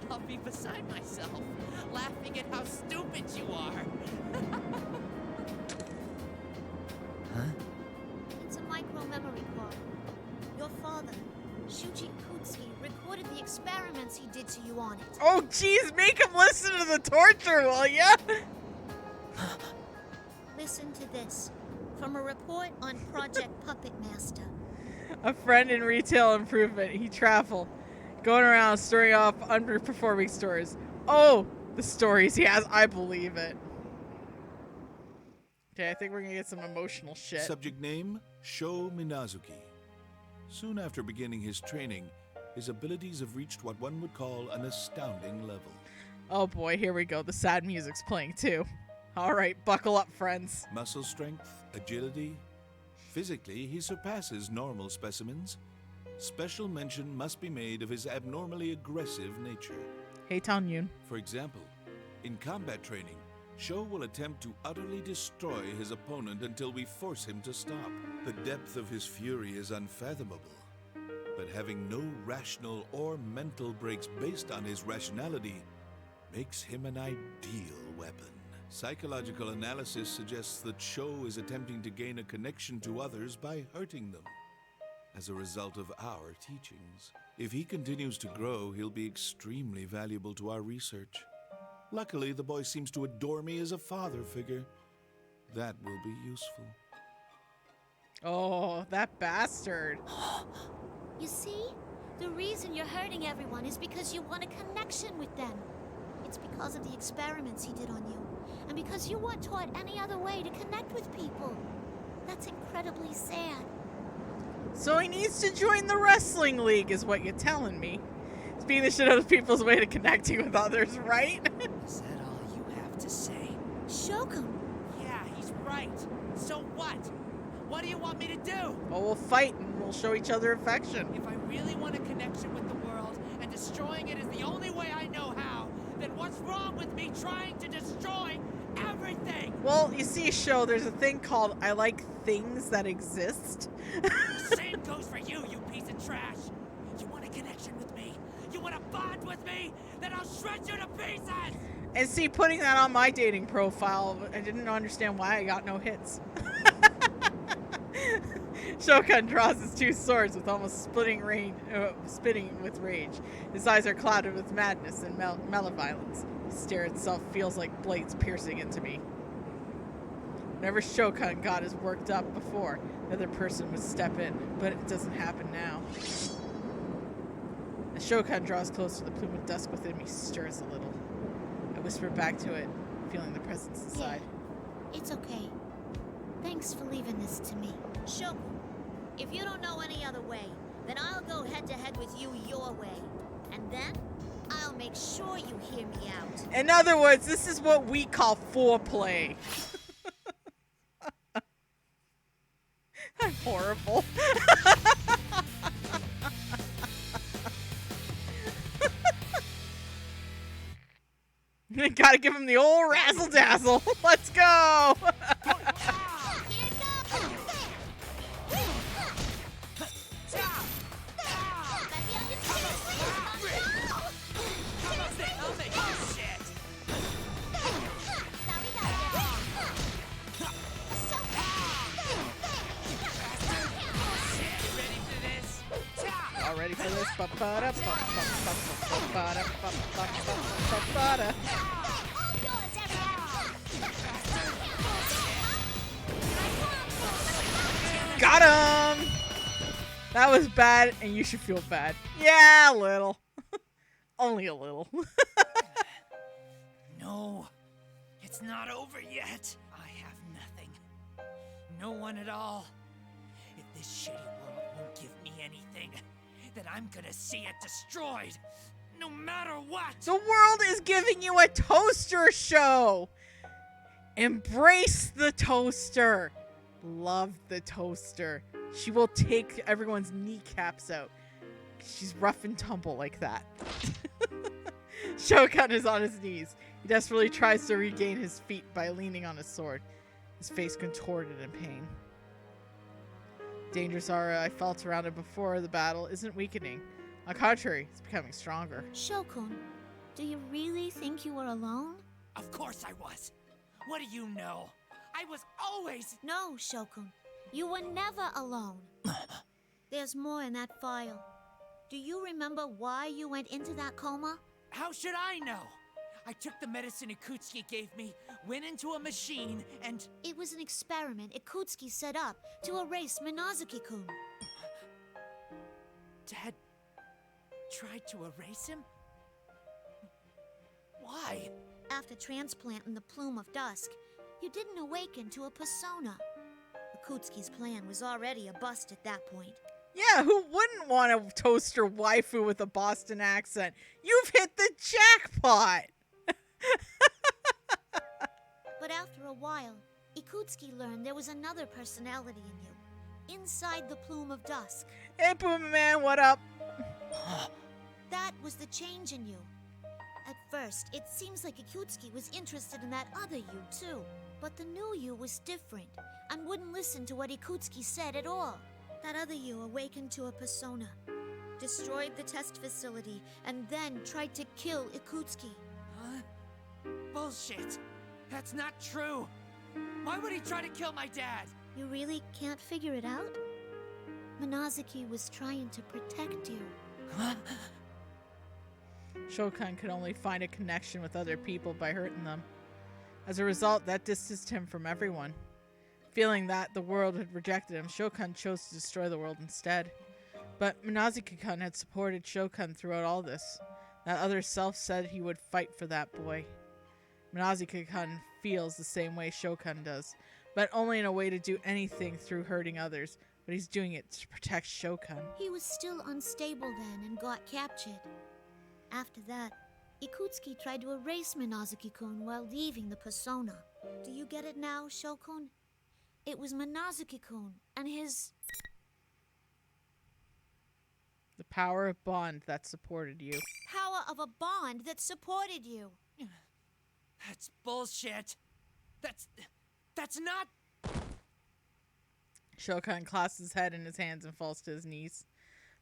I'll be beside myself, laughing at how stupid you are. Huh? It's a micro-memory card. Your father, Shuji Akutsuki, recorded the experiments he did to you on it. Oh, jeez, make him listen to the torture, will ya? Listen to this. From a report on Project Puppet Master. A friend in retail improvement. He traveled, going around stirring off underperforming stores. Oh, the stories he has. I believe it. Okay, I think we're gonna get some emotional shit. Subject name, Sho Minazuki. Soon after beginning his training, his abilities have reached what one would call an astounding level. Oh boy, here we go. The sad music's playing too. All right, buckle up, friends. Muscle strength, agility. Physically, he surpasses normal specimens. Special mention must be made of his abnormally aggressive nature. Hey, Town Yoon. For example, in combat training, Sho will attempt to utterly destroy his opponent until we force him to stop. The depth of his fury is unfathomable, but having no rational or mental breaks based on his rationality makes him an ideal weapon. Psychological analysis suggests that Sho is attempting to gain a connection to others by hurting them. As a result of our teachings, if he continues to grow, he'll be extremely valuable to our research. Luckily, the boy seems to adore me as a father figure. That will be useful. Oh, that bastard. You see? The reason you're hurting everyone is because you want a connection with them. It's because of the experiments he did on you, and because you weren't taught any other way to connect with people. That's incredibly sad. So he needs to join the wrestling league, is what you're telling me. It's being the shit out of people's way to connecting with others, right? Is that all you have to say? Shogun. Yeah, he's right. So what? What do you want me to do? Well, we'll fight and we'll show each other affection. If I really want a connection with the world, and destroying it is the only way I know how, then what's wrong with me trying to destroy everything? Well, you see, Sho, there's a thing called I like things that exist. The same goes for you, you piece of trash. You want a connection with me? You want to bond with me? Then I'll shred you to pieces! And see, putting that on my dating profile, I didn't understand why I got no hits. Shokan draws his two swords with almost spitting with rage. His eyes are clouded with madness and malevolence. His stare itself feels like blades piercing into me. Whenever Shokan got his worked up before, the other person would step in, but it doesn't happen now. As Shokan draws close to the plume of dusk within me, stirs a little. I whisper back to it, feeling the presence inside. Yeah, it's okay. Thanks for leaving this to me. Shoko, if you don't know any other way, then I'll go head-to-head with you your way. And then, I'll make sure you hear me out. In other words, this is what we call foreplay. I'm horrible. Gotta give him the old razzle dazzle. Let's go. All ready for this? Got him! That was bad, and you should feel bad. Yeah, a little. Only a little. No, it's not over yet. I have nothing. No one at all. If this shitty world won't give me anything, then I'm gonna see it destroyed, no matter what. The world is giving you a toaster show. Embrace the toaster. Love the toaster. She will take everyone's kneecaps out. She's rough and tumble like that. Shokan is on his knees. He desperately tries to regain his feet by leaning on his sword, his face contorted in pain. Dangerous aura I felt around it before the battle isn't weakening. On the contrary, it's becoming stronger. Shokun, do you really think you were alone? Of course I was. What do you know? I was always... No, Shokun. You were never alone. There's more in that file. Do you remember why you went into that coma? How should I know? I took the medicine Ikutsuki gave me, went into a machine, and... It was an experiment Ikutsuki set up to erase Minazuki-kun. Dad tried to erase him? Why? After transplanting the Plume of Dusk, you didn't awaken to a persona. Ikutsuki's plan was already a bust at that point. Yeah, who wouldn't want a toaster waifu with a Boston accent? You've hit the jackpot! But after a while, Ikutsuki learned there was another personality in you, inside the Plume of Dusk. Hey, Puma Man, what up? That was the change in you. At first, it seems like Ikutsuki was interested in that other you, too. But the new you was different, and wouldn't listen to what Ikutsuki said at all. That other you awakened to a persona, destroyed the test facility, and then tried to kill Ikutsuki. Huh? Bullshit! That's not true! Why would he try to kill my dad? You really can't figure it out? Minazuki was trying to protect you. Huh? Shokan could only find a connection with other people by hurting them. As a result, that distanced him from everyone. Feeling that the world had rejected him, Shokan chose to destroy the world instead. But Minazuki-kun had supported Shokan throughout all this. That other self said he would fight for that boy. Minazuki-kun feels the same way Shokan does, but only in a way to do anything through hurting others. But he's doing it to protect Shokan. He was still unstable then and got captured. After that, Ikutsuki tried to erase Minazuki-kun while leaving the persona. Do you get it now, Shokun? It was Minazuki-kun and his... The power of bond that supported you. Power of a bond that supported you. That's bullshit. That's not... Shokan clasps his head in his hands and falls to his knees.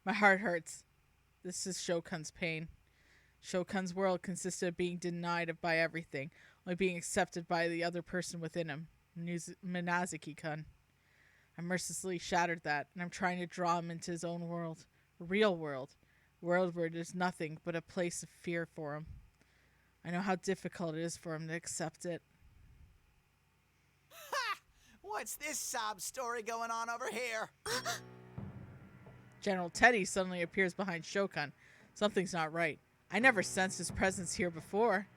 My heart hurts. This is Shokun's pain. Shokun's world consisted of being denied by everything, only being accepted by the other person within him, Minazuki-kun. I mercilessly shattered that, and I'm trying to draw him into his own world. A real world. A world where there's nothing but a place of fear for him. I know how difficult it is for him to accept it. Ha! What's this sob story going on over here? General Teddy suddenly appears behind Shokan. Something's not right. I never sensed his presence here before.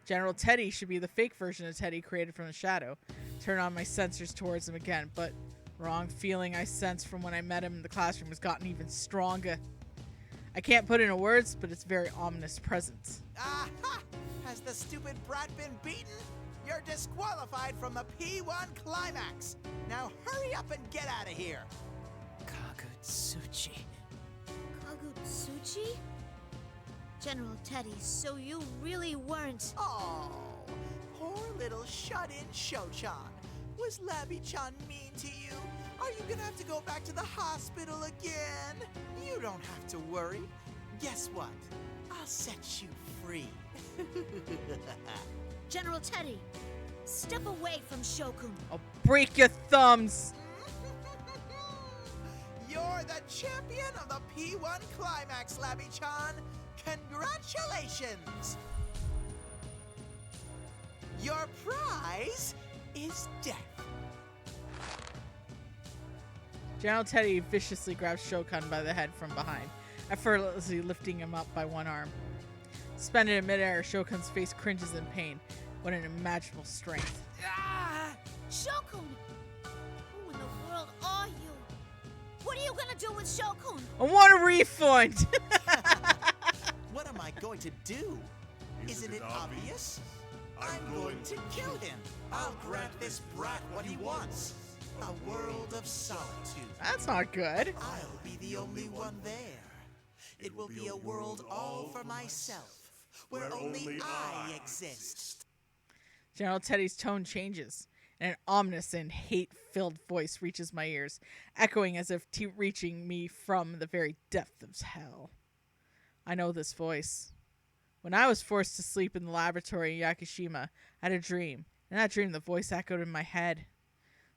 General Teddy should be the fake version of Teddy created from the shadow. Turn on my sensors towards him again, but wrong feeling I sensed from when I met him in the classroom has gotten even stronger. I can't put into words, but it's a very ominous presence. Aha! Has the stupid brat been beaten? You're disqualified from the P1 climax. Now hurry up and get out of here. Kagutsuchi. Kagutsuchi? General Teddy, so you really weren't... Oh, poor little shut-in Sho-chan. Was Labby-chan mean to you? Are you gonna have to go back to the hospital again? You don't have to worry. Guess what? I'll set you free. General Teddy, step away from Shokun. I'll break your thumbs. You're the champion of the P1 climax, Labby-chan. Congratulations! Your prize is death. General Teddy viciously grabs Shokan by the head from behind, effortlessly lifting him up by one arm. Suspended in midair, Shokun's face cringes in pain. What an unimaginable strength. Ah! Shokun! Who in the world are you? What are you gonna do with Shokun? I want a refund! What am I going to do? Isn't it obvious? I'm going to kill him. I'll grant this brat what he wants. A world of solitude. That's not good. I'll be the only one there. It will be a world all for myself, where only I exist. General Teddy's tone changes, and an ominous and hate-filled voice reaches my ears, echoing as if reaching me from the very depth of hell. I know this voice. When I was forced to sleep in the laboratory in Yakushima, I had a dream. In that dream, the voice echoed in my head.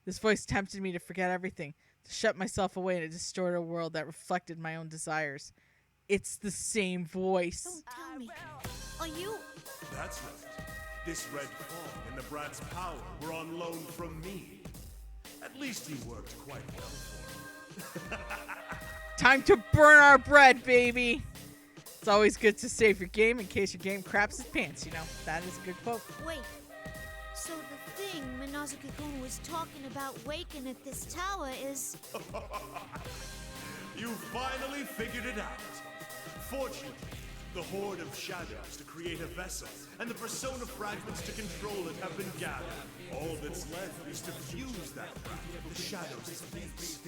This voice tempted me to forget everything, to shut myself away in a distorted world that reflected my own desires. It's the same voice. Don't tell me. Are you... That's right. This red fog and the brat's power were on loan from me. At least he worked quite well for me. Time to burn our bread, baby! It's always good to save your game in case your game craps its pants, you know. That is a good quote. Wait. So the thing Minazuki-kun was talking about waking at this tower is... You finally figured it out. Fortunately, the horde of shadows to create a vessel and the persona fragments to control it have been gathered. All that's left is to fuse that fragment with the shadows' face,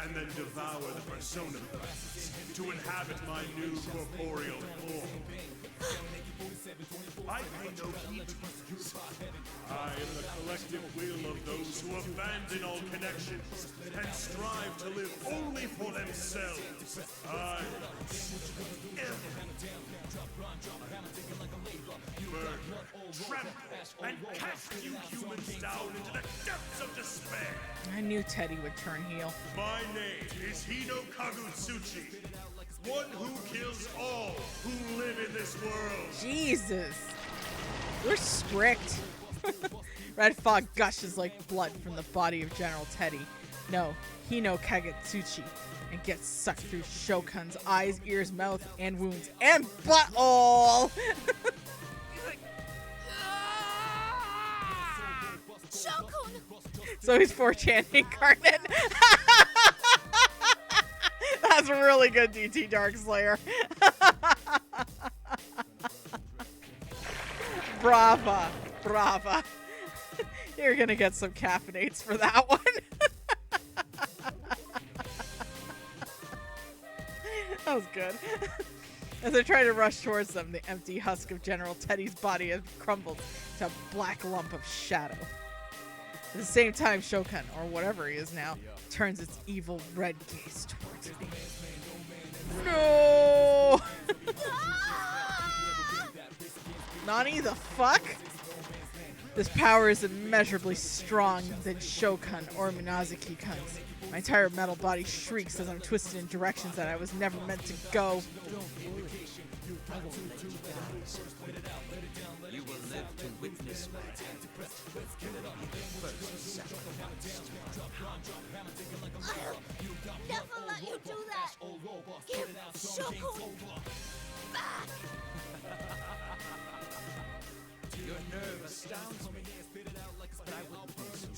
and then devour the persona fragments to inhabit my new corporeal form. I pay no heed to you. I am the collective will of those who abandon all connections and strive to live only for themselves. I am burn, trample, and cast you humans down into the depths of despair. I knew Teddy would turn heel. My name is Hino Kagutsuchi, one who kills all who live in this world. Jesus. We're strict. Red fog gushes like blood from the body of General Teddy. No, Hino Kagutsuchi, and gets sucked through Shokun's eyes, ears, mouth, and wounds, and butthole! Shokun! So he's 4chan incarnate. That's a really good DT Darkslayer. Brava. Brava. You're gonna get some caffeinates for that one. That was good. As I try to rush towards them, the empty husk of General Teddy's body has crumbled to a black lump of shadow. At the same time, Shokan, or whatever he is now, turns its evil red gaze towards me. No! Nani, the fuck? This power is immeasurably strong than Shokan or Minazuki-kun's. My entire metal body shrieks as I'm twisted in directions that I was never meant to go. You will live to witness my first sacrifice. I'll never let you do that! Give Shokun back! Your nerve astounds me, but I wouldn't do so.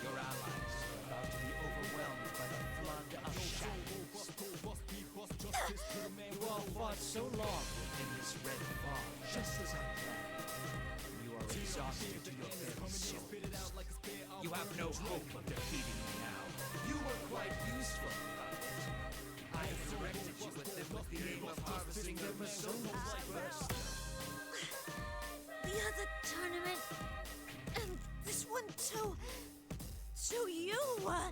Your allies are about to be overwhelmed by the flood of shadows. You all fought so long within this red fog, just as I planned. You are exhausted to your very souls. You have no hope of defeating me now. You were quite useful, Puppet. I have directed you at them with the aim of harvesting their personas first. The other tournament, and this one too. So you were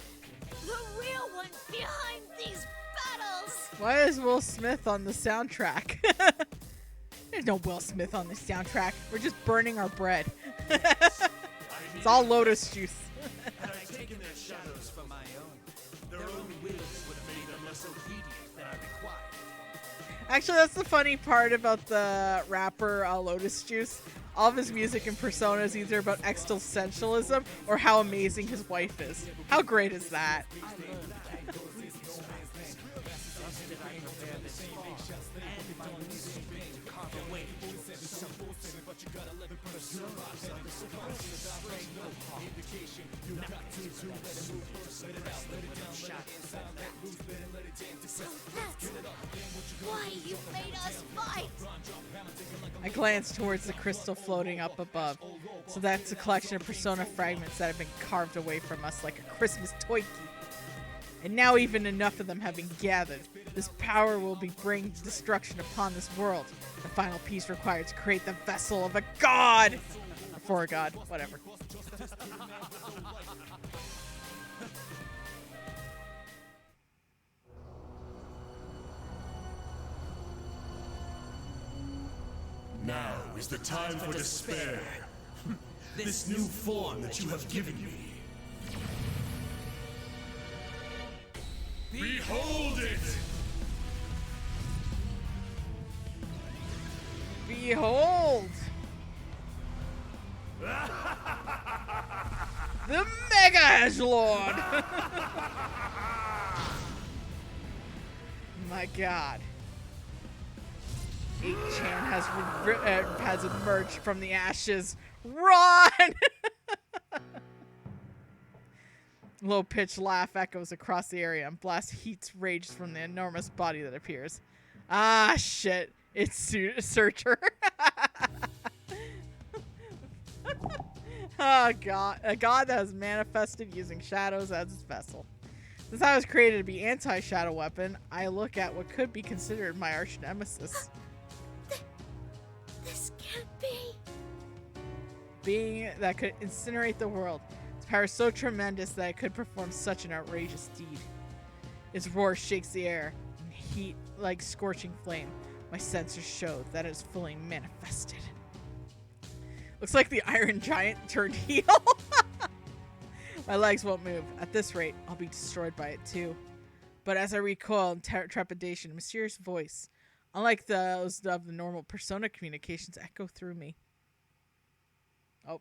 the real one behind these battles! Why is Will Smith on the soundtrack? There's no Will Smith on the soundtrack. We're just burning our bread. It's all lotus juice. Had I taken their shadows for my own, their own wills would have made them less obedient than I required. Actually, that's the funny part about the rapper Lotus Juice. All of his music and persona is either about existentialism or how amazing his wife is. How great is that? So that's why you made us fight! I glance towards the crystal floating up above. So that's a collection of persona fragments that have been carved away from us like a Christmas toy key. And now even enough of them have been gathered. This power will be bring destruction upon this world. The final piece required to create the vessel of a god! Or for a god, whatever. Now is the time for despair. This new form that you have given me. Behold it! Behold! The Mega Edgelord! My god. 8chan has emerged from the ashes. Run! Low-pitched laugh echoes across the area and blast heat rages from the enormous body that appears. Ah, shit. It's Searcher. Oh, God. A god that has manifested using shadows as its vessel. Since I was created to be anti-shadow weapon, I look at what could be considered my arch nemesis. This can't be. Being that could incinerate the world. Its power is so tremendous that it could perform such an outrageous deed. Its roar shakes the air in heat like scorching flame. My sensors show that it is fully manifested. Looks like the Iron Giant turned heel. My legs won't move. At this rate, I'll be destroyed by it too. But as I recoil in trepidation, a mysterious voice, unlike those of the normal persona communications, echo through me. Oh.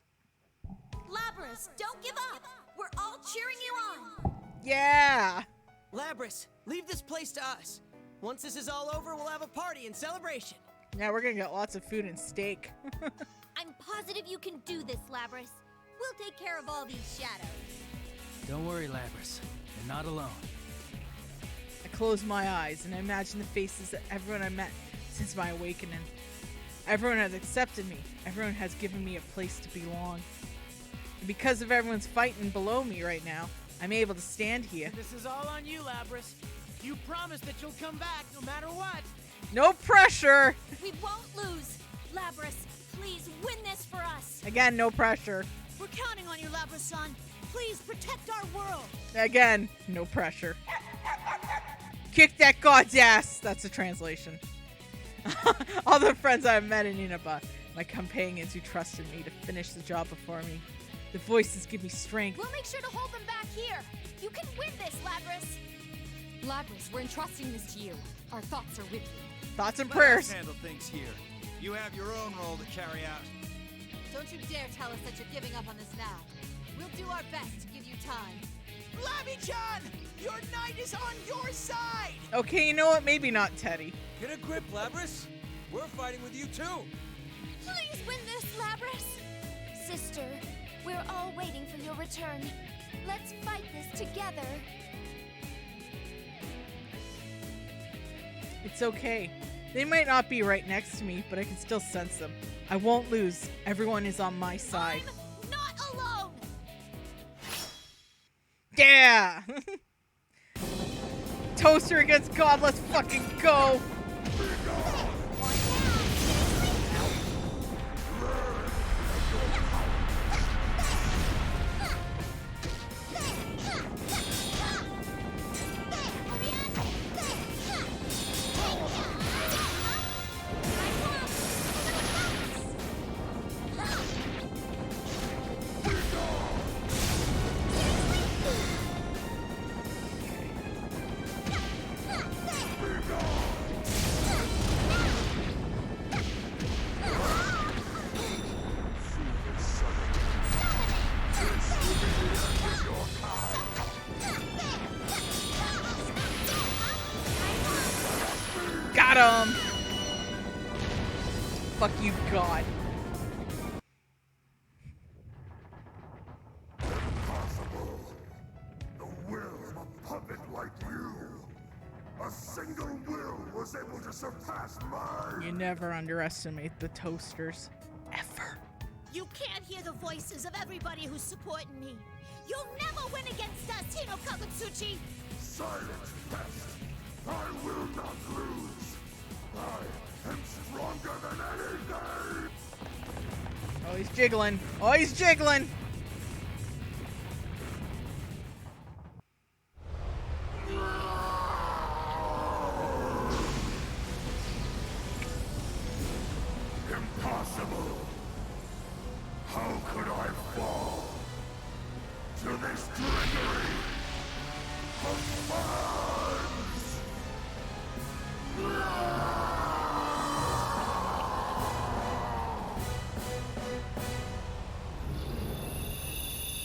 Labras, don't give up! We're all cheering you on! Yeah! Labras, leave this place to us. Once this is all over, we'll have a party and celebration. Yeah, we're gonna get lots of food and steak. I'm positive you can do this, Labras. We'll take care of all these shadows. Don't worry, Labras. You're not alone. I close my eyes and I imagine the faces of everyone I met since my awakening. Everyone has accepted me. Everyone has given me a place to belong. And because of everyone's fighting below me right now, I'm able to stand here. This is all on you, Labras. You promise that you'll come back no matter what. No pressure! We won't lose. Labras, please win this for us. Again, no pressure. We're counting on you, Labras-san. Please protect our world. Again, no pressure. Kick that god's ass! That's the translation. All the friends I've met in Inaba, My companions who trusted me to finish the job before me. The voices give me strength. We'll make sure to hold them back here. You can win this, Labras. Labras, we're entrusting this to you. Our thoughts are with you. Thoughts and Let prayers. us handle things here. You have your own role to carry out. Don't you dare tell us that you're giving up on this now. We'll do our best to give you time. Labby-chan! Your knight is on your side! Okay, you know what? Maybe not Teddy. Get a grip, Labras. We're fighting with you too. Please win this, Labras. Sister, we're all waiting for your return. Let's fight this together. It's okay. They might not be right next to me, but I can still sense them. I won't lose. Everyone is on my side. I'm not alone! Yeah! Toaster against God, let's fucking go! Got him! Fuck you, God. Impossible. The will of a puppet like you. A single will was able to surpass mine. You never underestimate the toasters. Ever. You can't hear the voices of everybody who's supporting me. You'll never win against us, Hino Kagutsuchi! Silence, pest. I will not lose. I am stronger than anything. Oh, he's jiggling. Oh, he's jiggling. Impossible. How could I fall to this trickery of fans?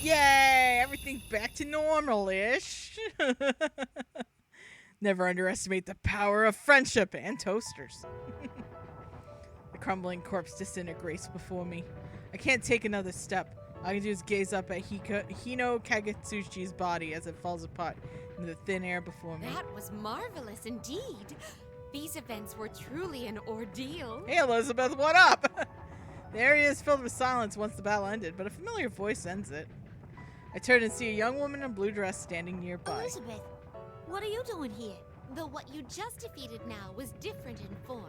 Yay! Everything back to normal-ish. Never underestimate the power of friendship and toasters. The crumbling corpse disintegrates before me. I can't take another step. All I can do is gaze up at Hino Kagutsuchi's body as it falls apart in the thin air before me. That was marvelous indeed. These events were truly an ordeal. Hey, Elizabeth, what up? The area is filled with silence once the battle ended, but a familiar voice ends it. I turn and see a young woman in a blue dress standing nearby. Elizabeth, what are you doing here? Though what you just defeated now was different in form,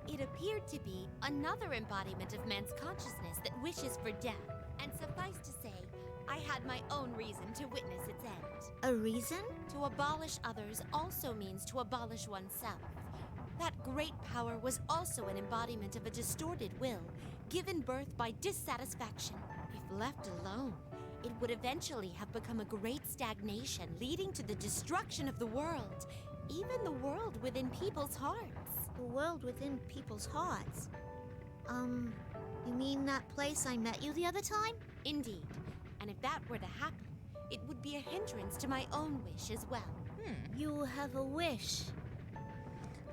it appeared to be another embodiment of man's consciousness that wishes for death. And suffice to say, I had my own reason to witness its end. A reason? To abolish others also means to abolish oneself. That great power was also an embodiment of a distorted will, given birth by dissatisfaction. If left alone, it would eventually have become a great stagnation, leading to the destruction of the world, even the world within people's hearts. The world within people's hearts? You mean that place I met you the other time? Indeed. And if that were to happen, it would be a hindrance to my own wish as well. You have a wish.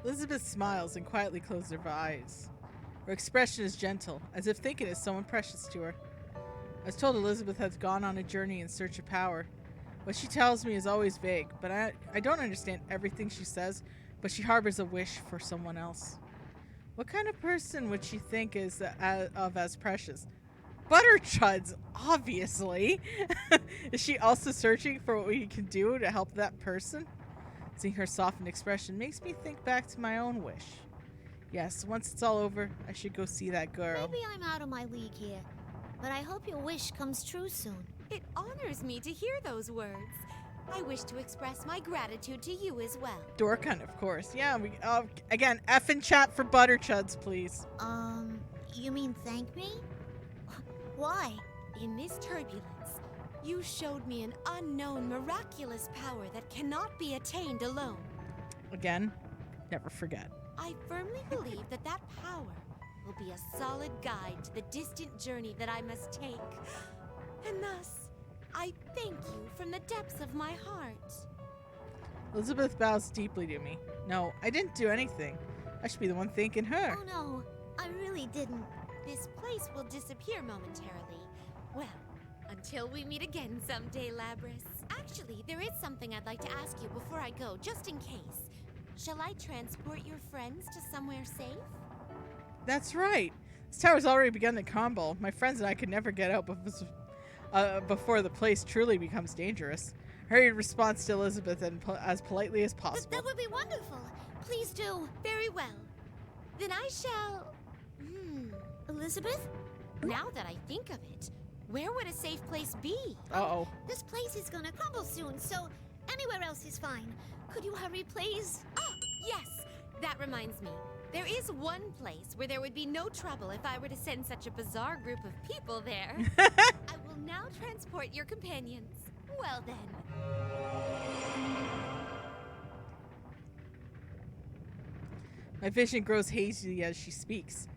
Elizabeth smiles and quietly closes her eyes. Her expression is gentle, as if thinking is someone precious to her. I was told Elizabeth has gone on a journey in search of power. What she tells me is always vague, but I don't understand everything she says, but she harbors a wish for someone else. What kind of person would she think is of as precious? Butterchuds, obviously. Is she also searching for what we can do to help that person? Seeing her softened expression makes me think back to my own wish. Yes, once it's all over, I should go see that girl. Maybe I'm out of my league here, but I hope your wish comes true soon. It honors me to hear those words. I wish to express my gratitude to you as well. Dorkin, of course. Yeah, we again, F in chat for Butterchuds, please. You mean thank me? Why? In this turbulence, you showed me an unknown, miraculous power that cannot be attained alone. Again, never forget. I firmly believe that that power will be a solid guide to the distant journey that I must take. And thus, I thank you from the depths of my heart. Elizabeth bows deeply to me. No, I didn't do anything. I should be the one thanking her. Oh no, I really didn't. This place will disappear momentarily. Well, until we meet again someday, Labrys. Actually, there is something I'd like to ask you before I go, just in case. Shall I transport your friends to somewhere safe? That's right. This tower's already begun to crumble. My friends and I could never get out before the place truly becomes dangerous. Hurried response to Elizabeth and as politely as possible. That would be wonderful. Please do. Very well. Then I shall... Elizabeth? Now that I think of it, where would a safe place be? Uh-oh. This place is gonna crumble soon, so anywhere else is fine. Could you hurry, please? Ah, yes! That reminds me. There is one place where there would be no trouble if I were to send such a bizarre group of people there. I will now transport your companions. Well then. My vision grows hazy as she speaks.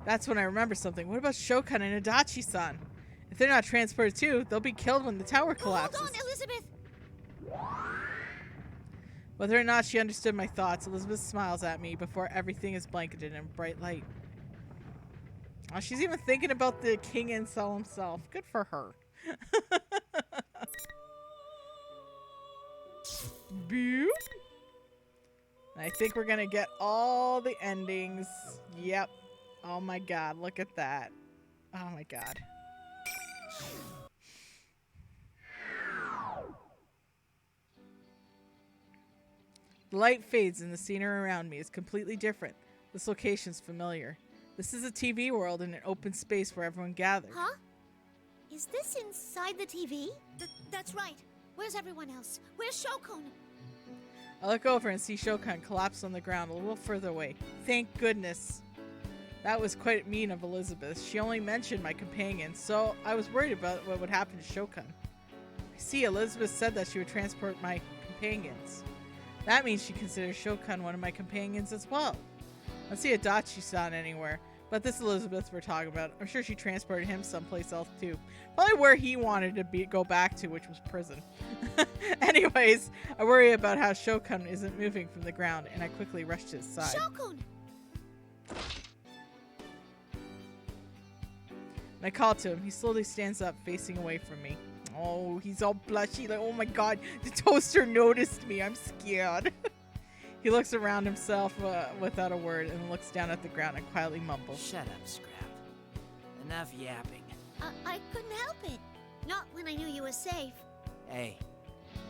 That's when I remember something. What about Shokan and Adachi-san? If they're not transported too, they'll be killed when the tower collapses. Hold on, Elizabeth! Whether or not she understood my thoughts, Elizabeth smiles at me before everything is blanketed in bright light. Oh, she's even thinking about the king incel himself. Good for her. Boop. I think we're gonna get all the endings. Yep. Oh my god, look at that. Oh my god. The light fades and the scenery around me is completely different. This location's familiar. This is a TV world in an open space where everyone gathers. Huh? Is this inside the TV? That's right. Where's everyone else? Where's Shokun? I look over and see Shokan collapse on the ground a little further away. Thank goodness. That was quite mean of Elizabeth. She only mentioned my companion, so I was worried about what would happen to Shokan. I see, Elizabeth said that she would transport my companions. That means she considers Shokan one of my companions as well. I don't see Adachi-san anywhere, but this Elizabeth we're talking about, I'm sure she transported him someplace else too. Probably where he wanted to go back to, which was prison. Anyways, I worry about how Shokan isn't moving from the ground, and I quickly rush to his side. Shokun! And I call to him. He slowly stands up, facing away from me. Oh, he's all blushy, like, oh my god, the toaster noticed me. I'm scared. He looks around himself without a word and looks down at the ground and quietly mumbles. Shut up, Scrap. Enough yapping. I couldn't help it. Not when I knew you were safe. Hey,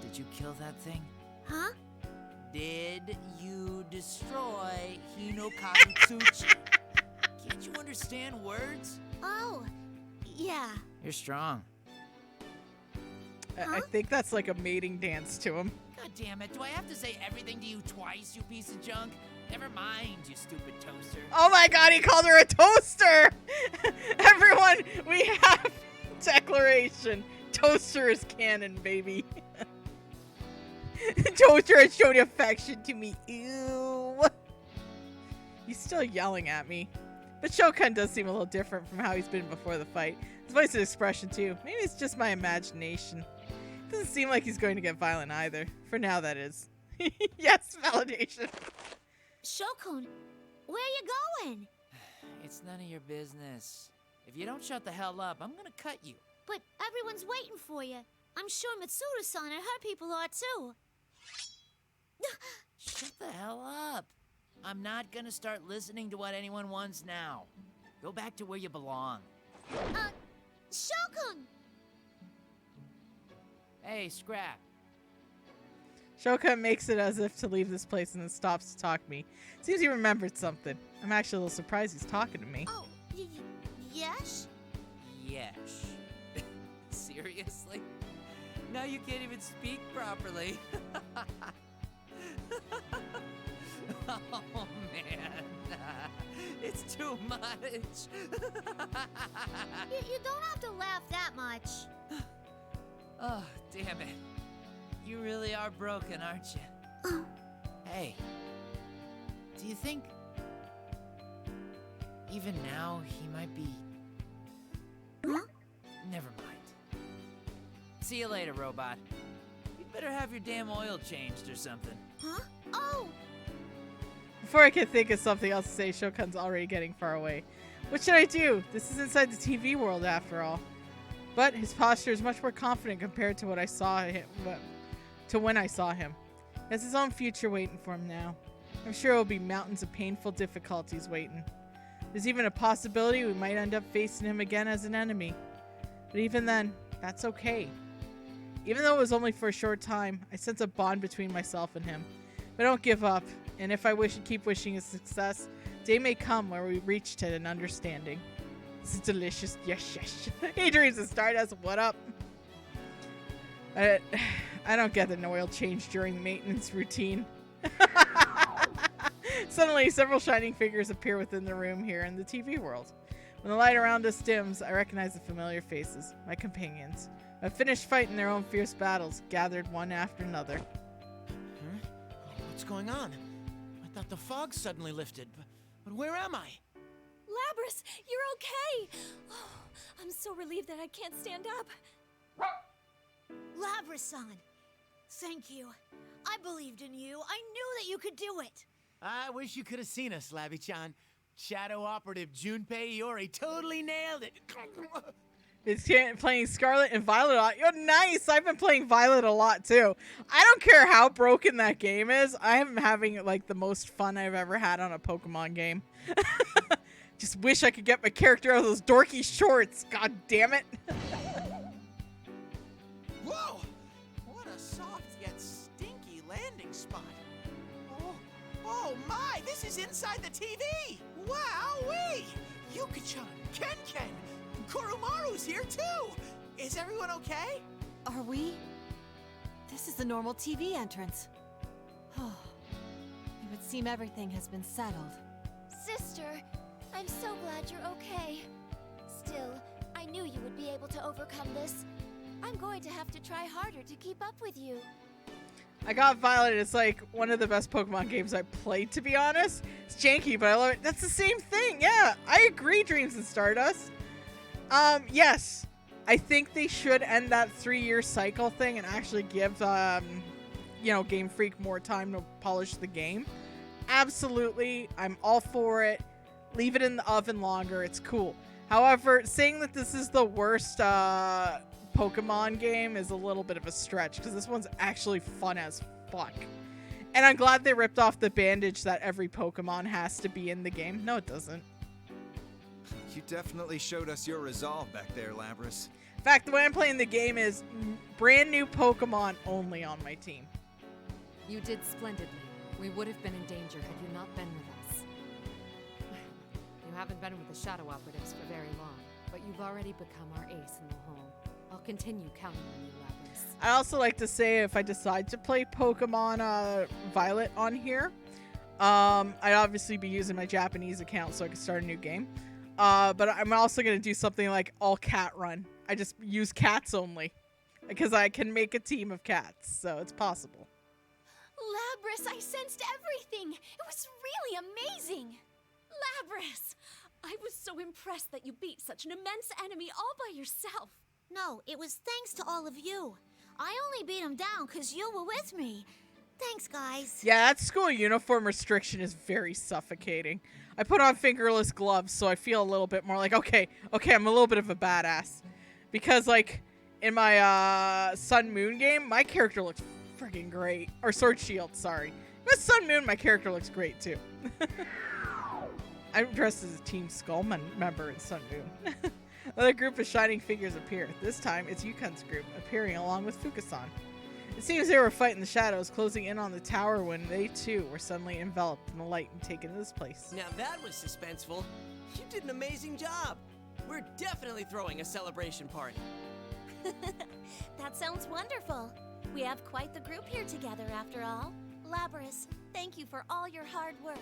did you kill that thing? Huh? Did you destroy Hinokabutsuchi? Can't you understand words? Oh, yeah. You're strong. I think that's like a mating dance to him. God damn it, do I have to say everything to you twice, you piece of junk? Never mind, you stupid toaster. Oh my god, he called her a toaster! Everyone, we have declaration. Toaster is canon, baby. Toaster has shown affection to me. Ew. He's still yelling at me. But Shokan does seem a little different from how he's been before the fight. His voice and expression too. Maybe it's just my imagination. Doesn't seem like he's going to get violent either. For now, that is. Yes, validation. Shokun, where are you going? It's none of your business. If you don't shut the hell up, I'm gonna cut you. But everyone's waiting for you. I'm sure Mitsuda-san and her people are too. Shut the hell up. I'm not gonna start listening to what anyone wants now. Go back to where you belong. Shokun! Hey, Scrap. Shokan makes it as if to leave this place and then stops to talk to me. Seems he remembered something. I'm actually a little surprised he's talking to me. Oh, yes? Yes. Seriously? Now you can't even speak properly. Oh, man. It's too much. You don't have to laugh that much. Oh, damn it. You really are broken, aren't you? Hey, do you think even now he might be... Huh? Never mind. See you later, robot. You'd better have your damn oil changed or something. Huh? Oh! Before I can think of something else to say, Shokun's already getting far away. What should I do? This is inside the TV world, after all. But his posture is much more confident compared to what I saw him, to when I saw him. He has his own future waiting for him now. I'm sure it will be mountains of painful difficulties waiting. There's even a possibility we might end up facing him again as an enemy. But even then, that's okay. Even though it was only for a short time, I sense a bond between myself and him. But I don't give up, and if I keep wishing his success, day may come where we reach to an understanding. This is delicious. Yes, yes. He dreams of Stardust. What up? I don't get an oil change during the maintenance routine. Suddenly, several shining figures appear within the room here in the TV world. When the light around us dims, I recognize the familiar faces, my companions. I've finished fighting their own fierce battles, gathered one after another. Huh? What's going on? I thought the fog suddenly lifted, but where am I? Labrys, you're okay! Oh, I'm so relieved that I can't stand up. Labrys-san, thank you. I believed in you. I knew that you could do it. I wish you could have seen us, Labby-chan. Shadow Operative Junpei Iori totally nailed it. It's playing Scarlet and Violet a lot. You're nice. I've been playing Violet a lot too. I don't care how broken that game is. I am having like the most fun I've ever had on a Pokemon game. Just wish I could get my character out of those dorky shorts. God damn it. Whoa! What a soft yet stinky landing spot. Oh my, this is inside the TV! Wowee! Yuka-chan, Ken-Ken, Kurumaru's here too! Is everyone okay? Are we? This is the normal TV entrance. Oh, it would seem everything has been settled. Sister, I'm so glad you're okay. Still, I knew you would be able to overcome this. I'm going to have to try harder to keep up with you. I got Violet. It's like one of the best Pokemon games I played, to be honest. It's janky, but I love it. That's the same thing. Yeah, I agree, Dreams and Stardust. Yes. I think they should end that 3-year cycle thing and actually give, Game Freak more time to polish the game. Absolutely. I'm all for it. Leave it in the oven longer. It's cool. However, saying that this is the worst, Pokemon game is a little bit of a stretch because this one's actually fun as fuck. And I'm glad they ripped off the bandage that every Pokemon has to be in the game. No, it doesn't. You definitely showed us your resolve back there, Labrys. In fact, the way I'm playing the game is brand new Pokemon only on my team. You did splendidly. We would have been in danger had you not been with us. You haven't been with the Shadow Operatives for very long, but you've already become our ace in the home. I'll continue counting on you, Labrys. I also like to say if I decide to play Pokemon Violet on here, I'd obviously be using my Japanese account so I can start a new game. But I'm also going to do something like all cat run. I just use cats only because I can make a team of cats, so it's possible. Labrys, I sensed everything. It was really amazing. Labrys, I was so impressed that you beat such an immense enemy all by yourself. No, it was thanks to all of you. I only beat him down because you were with me. Thanks, guys. Yeah, that school uniform restriction is very suffocating. I put on fingerless gloves, so I feel a little bit more like, okay, I'm a little bit of a badass. Because, like, in my Sun Moon game, my character looks freaking great. Or Sword Shield, sorry. With Sun Moon, my character looks great, too. I'm dressed as a Team Skull member in Sun Moon. Another group of shining figures appear. This time, it's Yukon's group, appearing along with Fukasan. It seems they were fighting the shadows, closing in on the tower when they, too, were suddenly enveloped in the light and taken to this place. Now that was suspenseful. You did an amazing job. We're definitely throwing a celebration party. That sounds wonderful. We have quite the group here together, after all. Labras, thank you for all your hard work.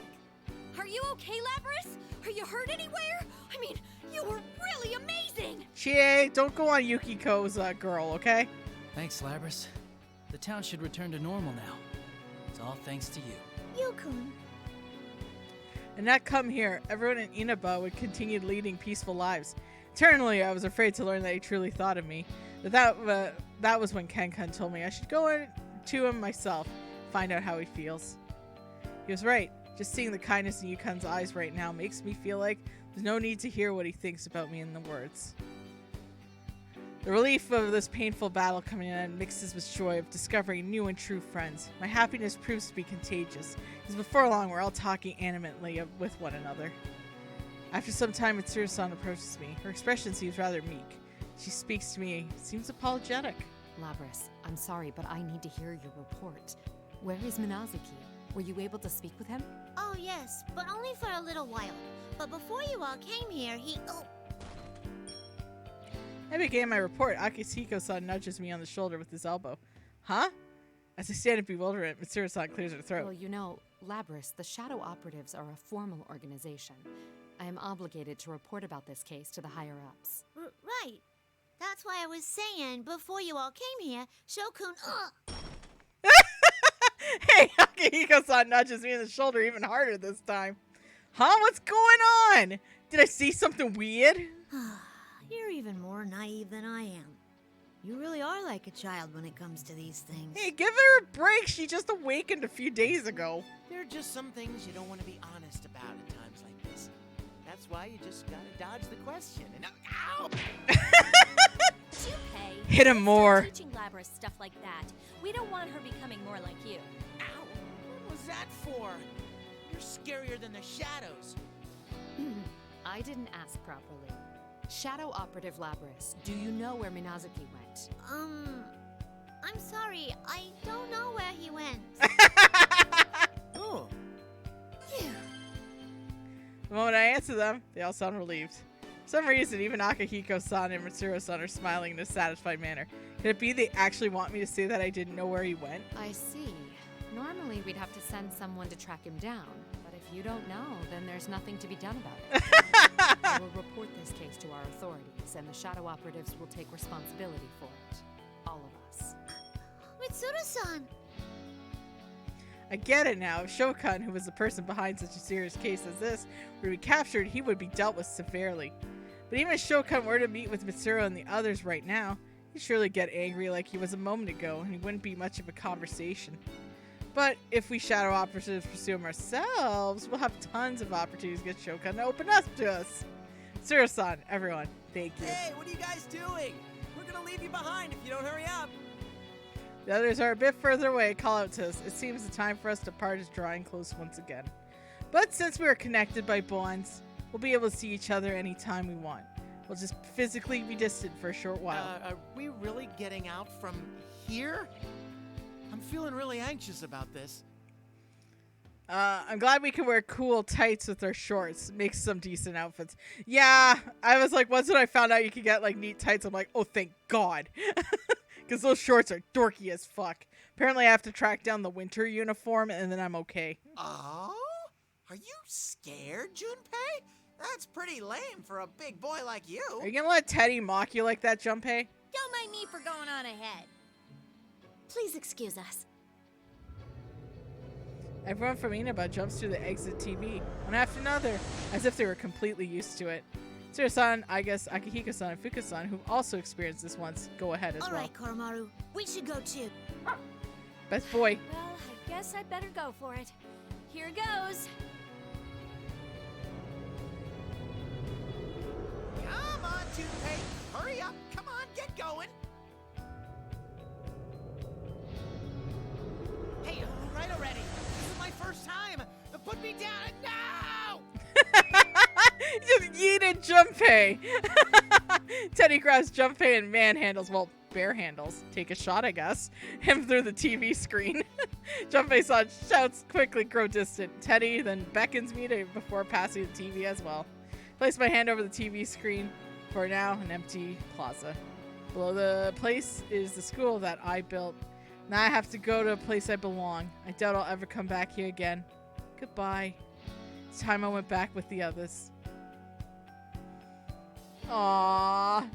Are you okay, Labras? Are you hurt anywhere? I mean, you were really amazing! Chie, don't go on Yukiko's girl, okay? Thanks, Labras. The town should return to normal now. It's all thanks to you. Yukun. And not come here, everyone in Inaba would continue leading peaceful lives. Eternally, I was afraid to learn that he truly thought of me. But that was when Ken-kun told me I should go in to him myself, find out how he feels. He was right. Just seeing the kindness in Yukun's eyes right now makes me feel like there's no need to hear what he thinks about me in the words. The relief of this painful battle coming in mixes with joy of discovering new and true friends. My happiness proves to be contagious, as before long we're all talking animately with one another. After some time, Mitsuru-san approaches me. Her expression seems rather meek. She speaks to me, seems apologetic. Labras, I'm sorry, but I need to hear your report. Where is Minazuki? Were you able to speak with him? Oh, yes, but only for a little while. But before you all came here, he... Oh, I began my report. Akihiko-san nudges me on the shoulder with his elbow. Huh? As I stand in bewilderment, Mitsuru-san clears her throat. Well, you know, Labras, the Shadow Operatives are a formal organization. I am obligated to report about this case to the higher-ups. Right. That's why I was saying, before you all came here, Shokun... Hey, Akihiko-san nudges me in the shoulder even harder this time. Huh? What's going on? Did I see something weird? You're even more naive than I am. You really are like a child when it comes to these things. Hey, give her a break. She just awakened a few days ago. There are just some things you don't want to be honest about at times like this. That's why you just gotta dodge the question. And ow! Junpei, Hit him more. stop teaching Labras stuff like that. We don't want her becoming more like you. Ow! What was that for? You're scarier than the shadows. I didn't ask properly. Shadow Operative Labras, do you know where Minazuki went? I'm sorry, I don't know where he went. Oh. Phew. The moment I answer them, they all sound relieved. For some reason, even Akihiko-san and Mitsuru-san are smiling in a satisfied manner. Could it be they actually want me to say that I didn't know where he went? I see. Normally, we'd have to send someone to track him down. But if you don't know, then there's nothing to be done about it. I will report this case to our authorities, and the Shadow Operatives will take responsibility for it. All of us. Mitsuru-san! I get it now. If Shokan, who was the person behind such a serious case as this, were to be captured, he would be dealt with severely. But even if Shokan were to meet with Mitsuru and the others right now, he'd surely get angry like he was a moment ago, and he wouldn't be much of a conversation. But if we Shadow Operatives pursue him ourselves, we'll have tons of opportunities to get Shokan to open up to us. Mitsuru-san, everyone, thank you. Hey, what are you guys doing? We're gonna leave you behind if you don't hurry up. The others are a bit further away. Call out to us. It seems the time for us to part is drawing close once again. But since we are connected by bonds, we'll be able to see each other anytime we want. We'll just physically be distant for a short while. Are we really getting out from here? I'm feeling really anxious about this. I'm glad we can wear cool tights with our shorts. Makes some decent outfits. Yeah, I was like, once when I found out you could get like neat tights, I'm like, oh, thank God. Because those shorts are dorky as fuck. Apparently I have to track down the winter uniform and then I'm okay. Oh? Are you scared, Junpei? That's pretty lame for a big boy like you. Are you gonna let Teddy mock you like that, Junpei? Don't mind me for going on ahead. Please excuse us. Everyone from Inaba jumps through the exit TV, one after another, as if they were completely used to it. Tsuru-san, I guess Akihiko-san and Fuka-san, who've also experienced this once, go ahead as well. Alright, Koromaru. We should go too. Best boy. Well, I guess I'd better go for it. Here goes. Come on, Junpei. Hurry up. Come on, get going. Hey, right already. This is my first time. Put me down. No! Just yeeted Junpei. Teddy grabs Junpei and manhandles, well, bare handles. Take a shot, I guess. Him through the TV screen. Junpei-san shouts, quickly grow distant. Teddy then beckons me to before passing the TV as well. Place my hand over the TV screen. For now, an empty plaza. Below the place is the school that I built Now I have to go to a place I belong. I doubt I'll ever come back here again. Goodbye. It's time I went back with the others. Aww.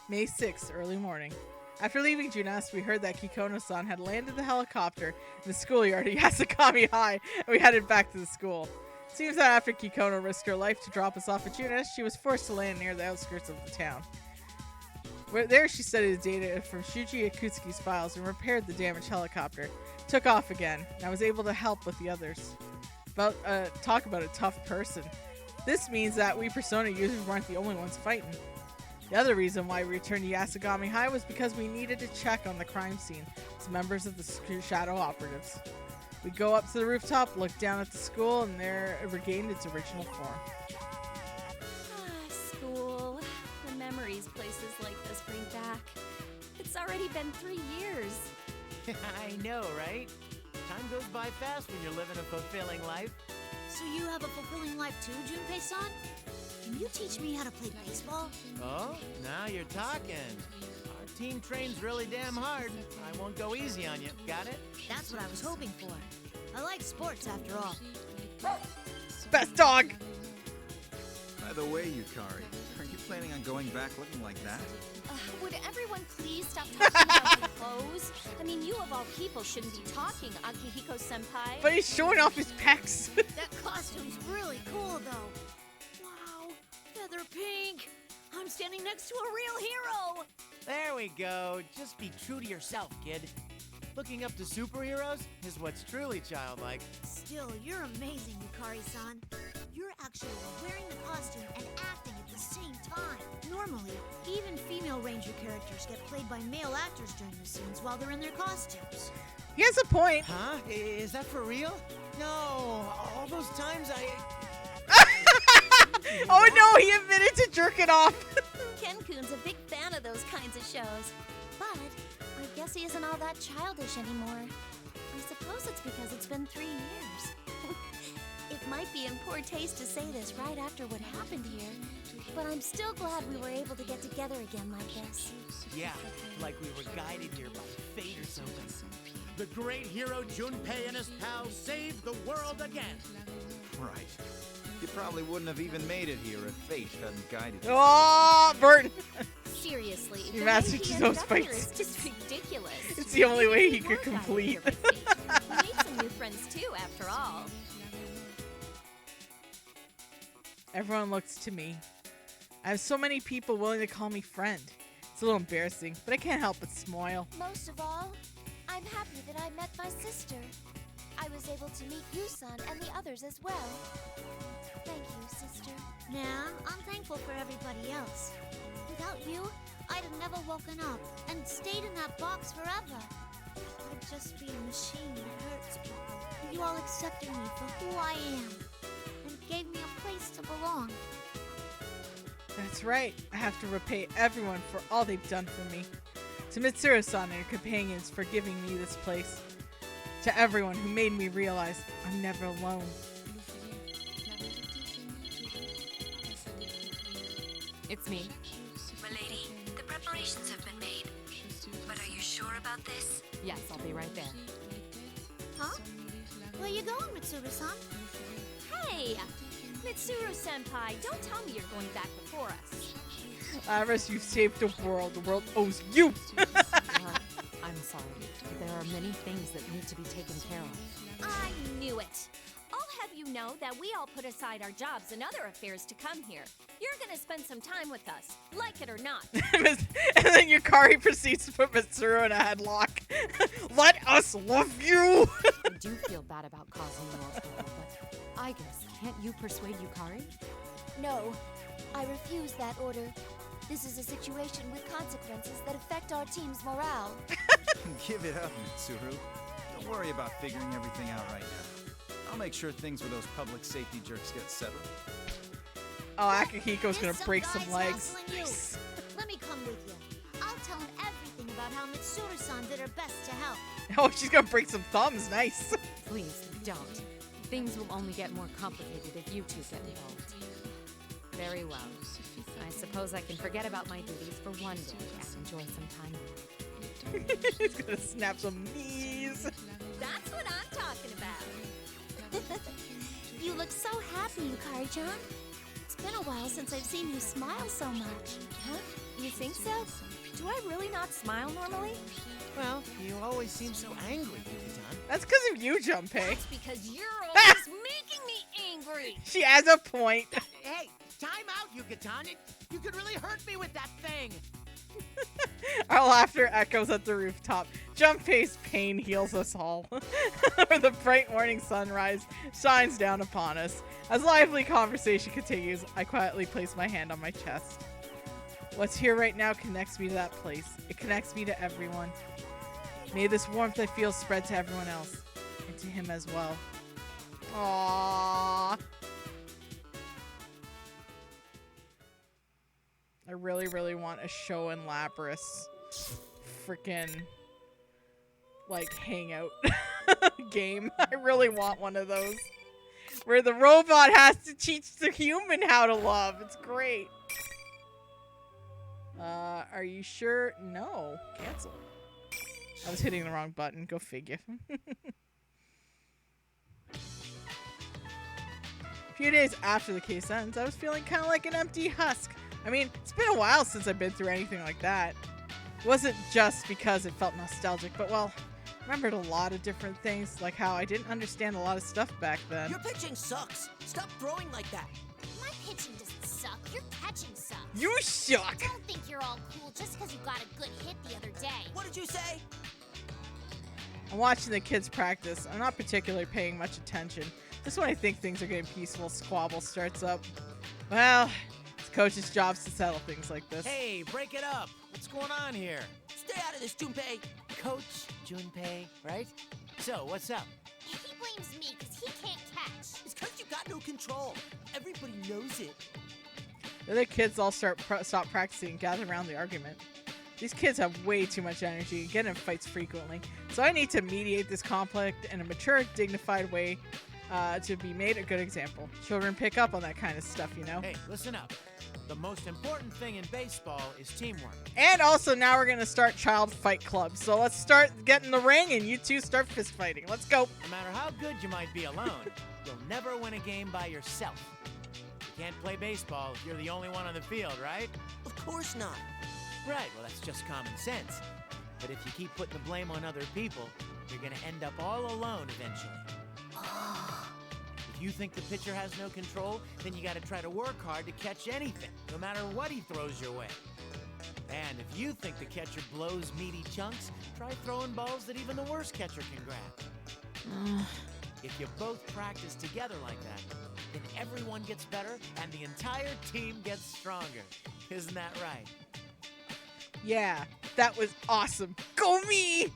May 6th, early morning. After leaving Junas, we heard that Kikono-san had landed the helicopter in the schoolyard at Yasakami High, and we headed back to the school. Seems that after Kikono risked her life to drop us off at Junas, she was forced to land near the outskirts of the town. There she studied the data from Shuji Akutsuki's files and repaired the damaged helicopter. Took off again, and I was able to help with the others. Talk about a tough person. This means that we Persona users weren't the only ones fighting. The other reason why we returned to Yasagami High was because we needed to check on the crime scene as members of the Shadow Operatives. We go up to the rooftop, look down at the school, and there it regained its original form. School. The memories places like this bring back. It's already been 3 years. I know, right? Time goes by fast when you're living a fulfilling life. So you have a fulfilling life too, Junpei-san? Can you teach me how to play baseball? Oh, now you're talking. Our team trains really damn hard. I won't go easy on you. Got it? That's what I was hoping for. I like sports after all. Best dog! By the way, Yukari, are you planning on going back looking like that? Would everyone please stop talking about your clothes? I mean, you of all people shouldn't be talking, Akihiko-senpai. But he's showing off his pecs. That costume's really cool, though. Wow, feather pink. I'm standing next to a real hero. There we go. Just be true to yourself, kid. Looking up to superheroes is what's truly childlike. Still, you're amazing, Yukari-san. You're actually wearing the costume and acting at the same time. Normally, even female ranger characters get played by male actors during the scenes while they're in their costumes. He has a point. Huh? Is that for real? No, all those times Oh no, he admitted to jerking off. Ken-kun's a big fan of those kinds of shows. But I guess he isn't all that childish anymore. I suppose it's because it's been 3 years. It might be in poor taste to say this right after what happened here, but I'm still glad we were able to get together again like this. Yeah, like we were guided here by fate or something. The great hero Junpei and his pals saved the world again. Right. You probably wouldn't have even made it here if fate hadn't guided you. Oh, Burton! Seriously, He the mastered way he those ended up here fights. is just ridiculous. It's the only way he could complete. We made some new friends too, after all. Everyone looks to me. I have so many people willing to call me friend. It's a little embarrassing, but I can't help but smile. Most of all, I'm happy that I met my sister. I was able to meet Yusan and the others as well. Thank you, sister. Nah, I'm thankful for everybody else. Without you, I'd have never woken up and stayed in that box forever. I'd just be a machine that hurts people. You all accepted me for who I am and gave me a place to belong. That's right. I have to repay everyone for all they've done for me. To Mitsuru-san and her companions for giving me this place. To everyone who made me realize I'm never alone. It's me. Milady, the preparations have been made. But are you sure about this? Yes, I'll be right there. Huh? Where you going, Mitsuru-san? Hey! Mitsuru-senpai, don't tell me you're going back before us. Iris, you've saved the world owes you! I'm sorry. There are many things that need to be taken care of. I knew it. I'll have you know that we all put aside our jobs and other affairs to come here. You're gonna spend some time with us, like it or not. And then Yukari proceeds to put Mitsuru in a headlock. Let us love you! I do feel bad about causing you all trouble, but I guess, can't you persuade Yukari? No, I refuse that order. This is a situation with consequences that affect our team's morale. Give it up, Mitsuru. Don't worry about figuring everything out right now. I'll make sure things with those public safety jerks get settled. Oh, Akihiko's gonna break some guys legs. hassling you. Let me come with you. I'll tell him everything about how Mitsuru-san did her best to help. Oh, she's gonna break some thumbs. Nice. Please, don't. Things will only get more complicated if you two get involved. Very well. I suppose I can forget about my duties for one day and enjoy some time. He's gonna snap some knees. That's what I'm talking about. You look so happy, Yukari-chan. It's been a while since I've seen you smile so much. Huh? You think so? Do I really not smile normally? Well, you always seem so angry, Yuki-tan. That's because of you, Junpei. That's because you're always making me angry. She has a point. Hey, time out, Yuki-tan. You could really hurt me with that thing. Our laughter echoes at the rooftop. Junpei's pain heals us all. Where the bright morning sunrise shines down upon us. As lively conversation continues, I quietly place my hand on my chest. What's here right now connects me to that place. It connects me to everyone. May this warmth I feel spread to everyone else. And to him as well. Aww. I really, really want a show in Lapras freaking like hangout game. I really want one of those where the robot has to teach the human how to love. It's great. Are you sure? No. Cancel. I was hitting the wrong button. Go figure. A few days after the case ends, I was feeling kind of like an empty husk. I mean, it's been a while since I've been through anything like that. It wasn't just because it felt nostalgic, but well, I remembered a lot of different things, like how I didn't understand a lot of stuff back then. Your pitching sucks. Stop throwing like that. My pitching doesn't suck. Your catching sucks. You suck. Don't think you're all cool just because you got a good hit the other day. What did you say? I'm watching the kids practice. I'm not particularly paying much attention. Just when I think things are getting peaceful, squabble starts up. Well, it's coach's job to settle things like this. Hey, break it up. What's going on here? Stay out of this, Junpei. Coach Junpei, right? So, what's up? He blames me because he can't catch. It's because you got no control. Everybody knows it. The other kids all stop practicing and gather around the argument. These kids have way too much energy and get in fights frequently, so I need to mediate this conflict in a mature, dignified way to be made a good example. Children pick up on that kind of stuff, you know? Hey, listen up. The most important thing in baseball is teamwork. And also now we're going to start child fight clubs, so let's start getting the ring and you two start fist fighting. Let's go. No matter how good you might be alone, you'll never win a game by yourself. You can't play baseball if you're the only one on the field, right? Of course not. Right, well, that's just common sense. But if you keep putting the blame on other people, you're going to end up all alone eventually. If you think the pitcher has no control, then you got to try to work hard to catch anything, no matter what he throws your way. And if you think the catcher blows meaty chunks, try throwing balls that even the worst catcher can grab. If you both practice together like that, then everyone gets better and the entire team gets stronger. Isn't that right? Yeah, that was awesome. Go me!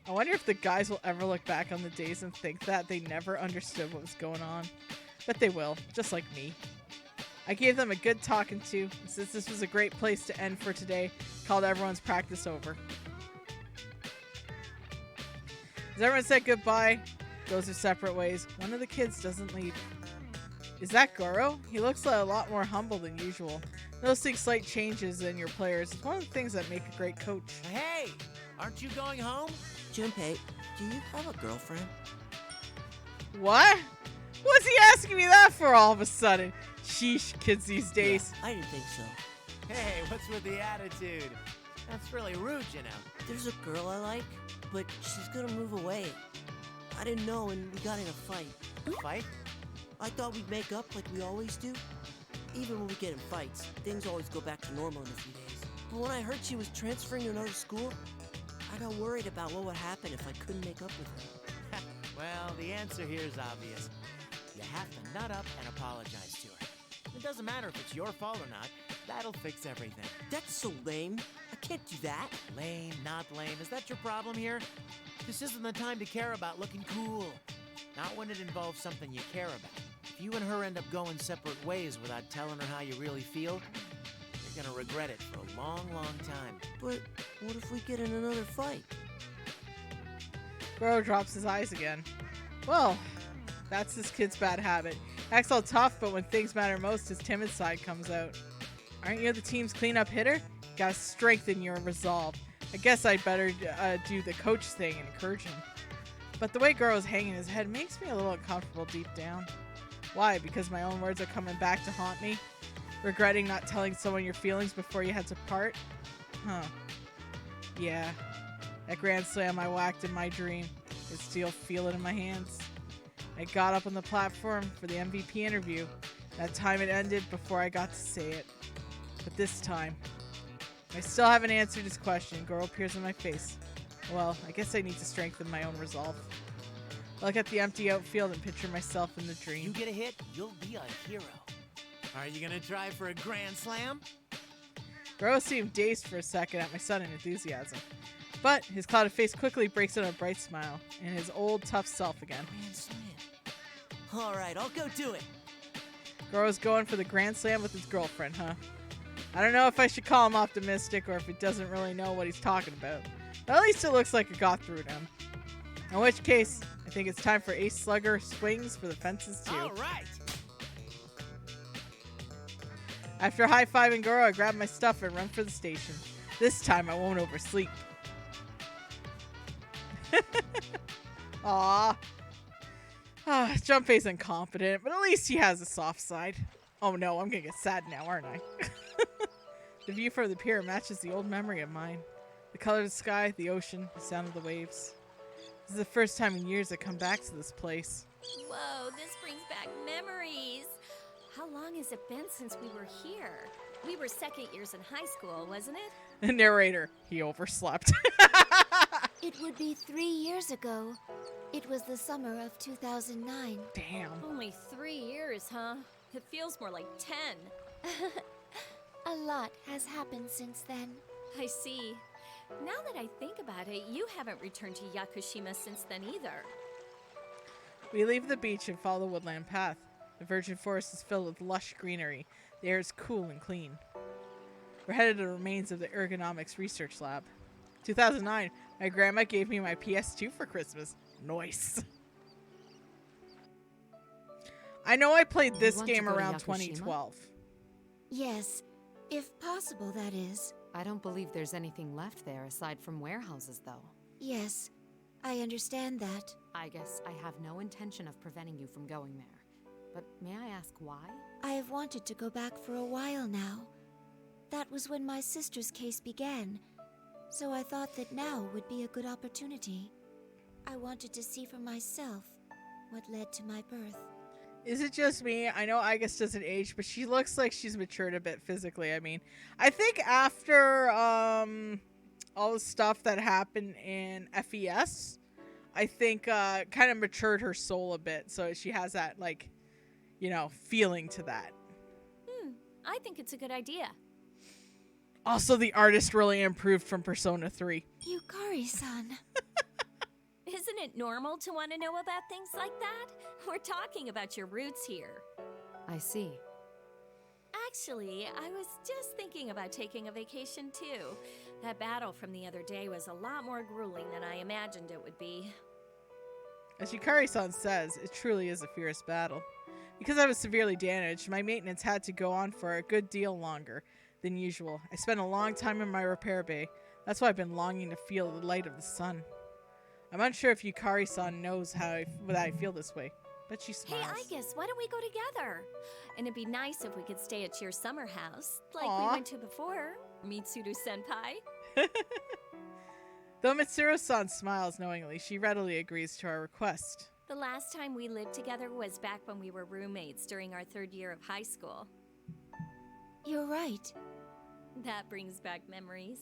I wonder if the guys will ever look back on the days and think that they never understood what was going on. But they will, just like me. I gave them a good talking to, and since this was a great place to end for today, called everyone's practice over. As everyone said goodbye, goes their separate ways. One of the kids doesn't leave. Is that Goro? He looks a lot more humble than usual. Noticing slight changes in your players is one of the things that make a great coach. Hey, aren't you going home? Junpei, do you have a girlfriend? What? What's he asking me that for all of a sudden? Sheesh, kids these days. Yeah, I didn't think so. Hey, what's with the attitude? That's really rude, you know. There's a girl I like, but she's gonna move away. I didn't know and we got in a fight. Fight? I thought we'd make up like we always do. Even when we get in fights, things always go back to normal in a few days. But when I heard she was transferring to another school, I got worried about what would happen if I couldn't make up with her. Well, the answer here is obvious. You have to nut up and apologize to her. It doesn't matter if it's your fault or not. That'll fix everything. That's so lame. I can't do that. Lame, not lame. Is that your problem here? This isn't the time to care about looking cool. Not when it involves something you care about. If you and her end up going separate ways without telling her how you really feel, you're gonna regret it for a long, long time. But what if we get in another fight? Goro drops his eyes again. Well, that's this kid's bad habit. Acts all tough, but when things matter most, his timid side comes out. Aren't you the team's cleanup hitter? Gotta strengthen your resolve. I guess I'd better do the coach thing and encourage him. But the way Goro's hanging his head makes me a little uncomfortable deep down. Why? Because my own words are coming back to haunt me? Regretting not telling someone your feelings before you had to part? Huh. Yeah. That grand slam I whacked in my dream. I still feel it in my hands. I got up on the platform for the MVP interview. That time it ended before I got to say it. But this time, I still haven't answered his question. Goro appears in my face. Well, I guess I need to strengthen my own resolve. Look at the empty outfield and picture myself in the dream. You get a hit, you'll be a hero. Are you gonna try for a grand slam? Goro seemed dazed for a second at my sudden enthusiasm. But his clouded face quickly breaks out a bright smile, and his old tough self again. Grand slam. All right, I'll go do it. Goro's going for the grand slam with his girlfriend, huh? I don't know if I should call him optimistic or if he doesn't really know what he's talking about. But at least it looks like it got through to him. In which case, I think it's time for Ace Slugger swings for the fences too. All right. After high-fiving Goro, I grab my stuff and run for the station. This time I won't oversleep. Aww. Junpei's incompetent, but at least he has a soft side. Oh no, I'm gonna get sad now, aren't I? The view from the pier matches the old memory of mine. The color of the sky, the ocean, the sound of the waves. This is the first time in years I come back to this place. Whoa, this brings back memories. How long has it been since we were here? We were second years in high school, wasn't it? The narrator, he overslept. It would be 3 years ago. It was the summer of 2009. Damn. Only 3 years, huh? It feels more like 10. A lot has happened since then. I see. Now that I think about it, you haven't returned to Yakushima since then either. We leave the beach and follow the woodland path. The virgin forest is filled with lush greenery. The air is cool and clean. We're headed to the remains of the ergonomics research lab. 2009, my grandma gave me my PS2 for Christmas. Nice. I know I played this game around 2012. Yes, if possible, that is. I don't believe there's anything left there aside from warehouses, though. Yes, I understand that. I guess I have no intention of preventing you from going there. But may I ask why? I have wanted to go back for a while now. That was when my sister's case began, so I thought that now would be a good opportunity. I wanted to see for myself what led to my birth. Is it just me? I know Aigis doesn't age, but she looks like she's matured a bit physically. I mean, I think after all the stuff that happened in FES, I think kind of matured her soul a bit. So she has that, like, you know, feeling to that. I think it's a good idea. Also, the artist really improved from Persona 3. Yukari-san. Isn't it normal to want to know about things like that? We're talking about your roots here. I see. Actually, I was just thinking about taking a vacation too. That battle from the other day was a lot more grueling than I imagined it would be. As Yukari-san says, it truly is a fierce battle. Because I was severely damaged, my maintenance had to go on for a good deal longer than usual. I spent a long time in my repair bay. That's why I've been longing to feel the light of the sun. I'm unsure if Yukari-san knows that I feel this way, but she smiles. Hey, Aigis, why don't we go together? And it'd be nice if we could stay at your summer house, like Aww. we went to before. Mitsuru-senpai. Though Mitsuru-san smiles knowingly, she readily agrees to our request. The last time we lived together was back when we were roommates during our 3rd year of high school. You're right. That brings back memories.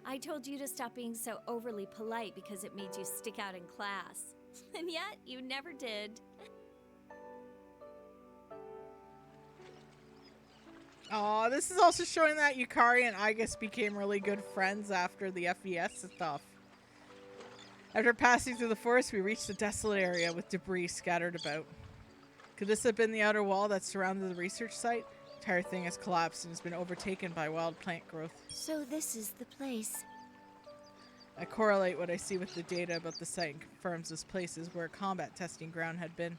I told you to stop being so overly polite because it made you stick out in class. And yet, you never did. Aw, this is also showing that Yukari and Aigis became really good friends after the FES stuff. After passing through the forest, we reached a desolate area with debris scattered about. Could this have been the outer wall that surrounded the research site? The entire thing has collapsed and has been overtaken by wild plant growth. So this is the place. I correlate what I see with the data about the site and confirms this place is where a combat testing ground had been.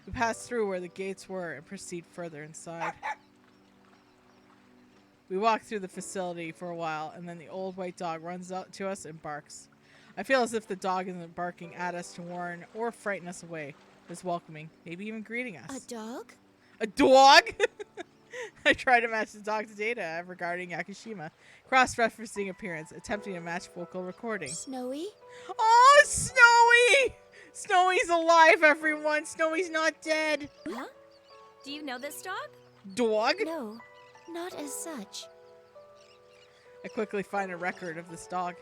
We pass through where the gates were and proceed further inside. We walk through the facility for a while, and then the old white dog runs up to us and barks. I feel as if the dog isn't barking at us to warn or frighten us away. It's welcoming, maybe even greeting us. A dog? A dog? I try to match the dog's data regarding Yakushima, cross-referencing appearance, attempting to match vocal recording. Snowy? Oh, Snowy! Snowy's alive, everyone! Snowy's not dead! Huh? Do you know this dog? Dog? No, not as such. I quickly find a record of this dog.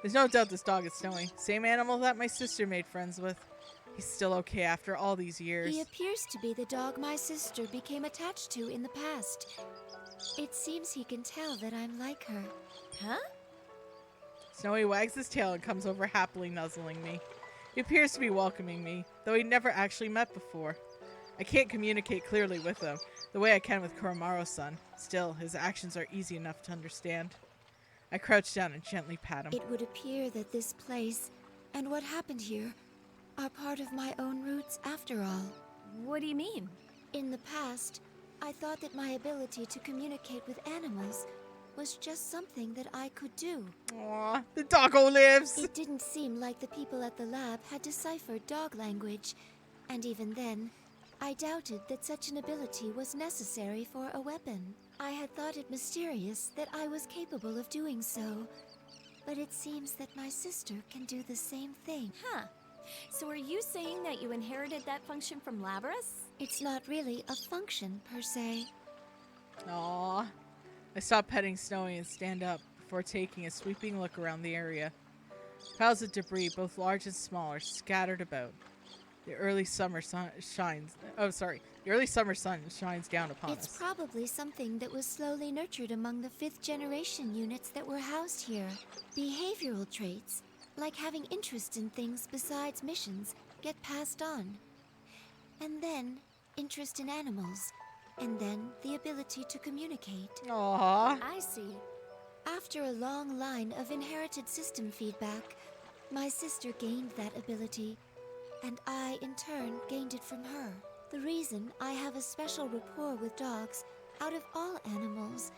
There's no doubt this dog is Snowy. Same animal that my sister made friends with. He's still okay after all these years. He appears to be the dog my sister became attached to in the past. It seems he can tell that I'm like her. Huh? Snowy wags his tail and comes over happily nuzzling me. He appears to be welcoming me, though we never actually met before. I can't communicate clearly with him, the way I can with Koromaru-san. Still, his actions are easy enough to understand. I crouch down and gently pat him. It would appear that this place, and what happened here, are part of my own roots after all. What do you mean? In the past, I thought that my ability to communicate with animals was just something that I could do. Aw, the doggo lives! It didn't seem like the people at the lab had deciphered dog language, and even then, I doubted that such an ability was necessary for a weapon. I had thought it mysterious that I was capable of doing so, but it seems that my sister can do the same thing. Huh. So are you saying that you inherited that function from Labrys? It's not really a function, per se. Aww. I stop petting Snowy and stand up before taking a sweeping look around the area. Piles of debris, both large and small, are scattered about. The early summer sun shines down upon us. It's probably something that was slowly nurtured among the 5th generation units that were housed here. Behavioral traits, like having interest in things besides missions, get passed on. And then, interest in animals. And then, the ability to communicate. Aww. I see. After a long line of inherited system feedback, my sister gained that ability, and I, in turn, gained it from her. The reason I have a special rapport with dogs, out of all animals,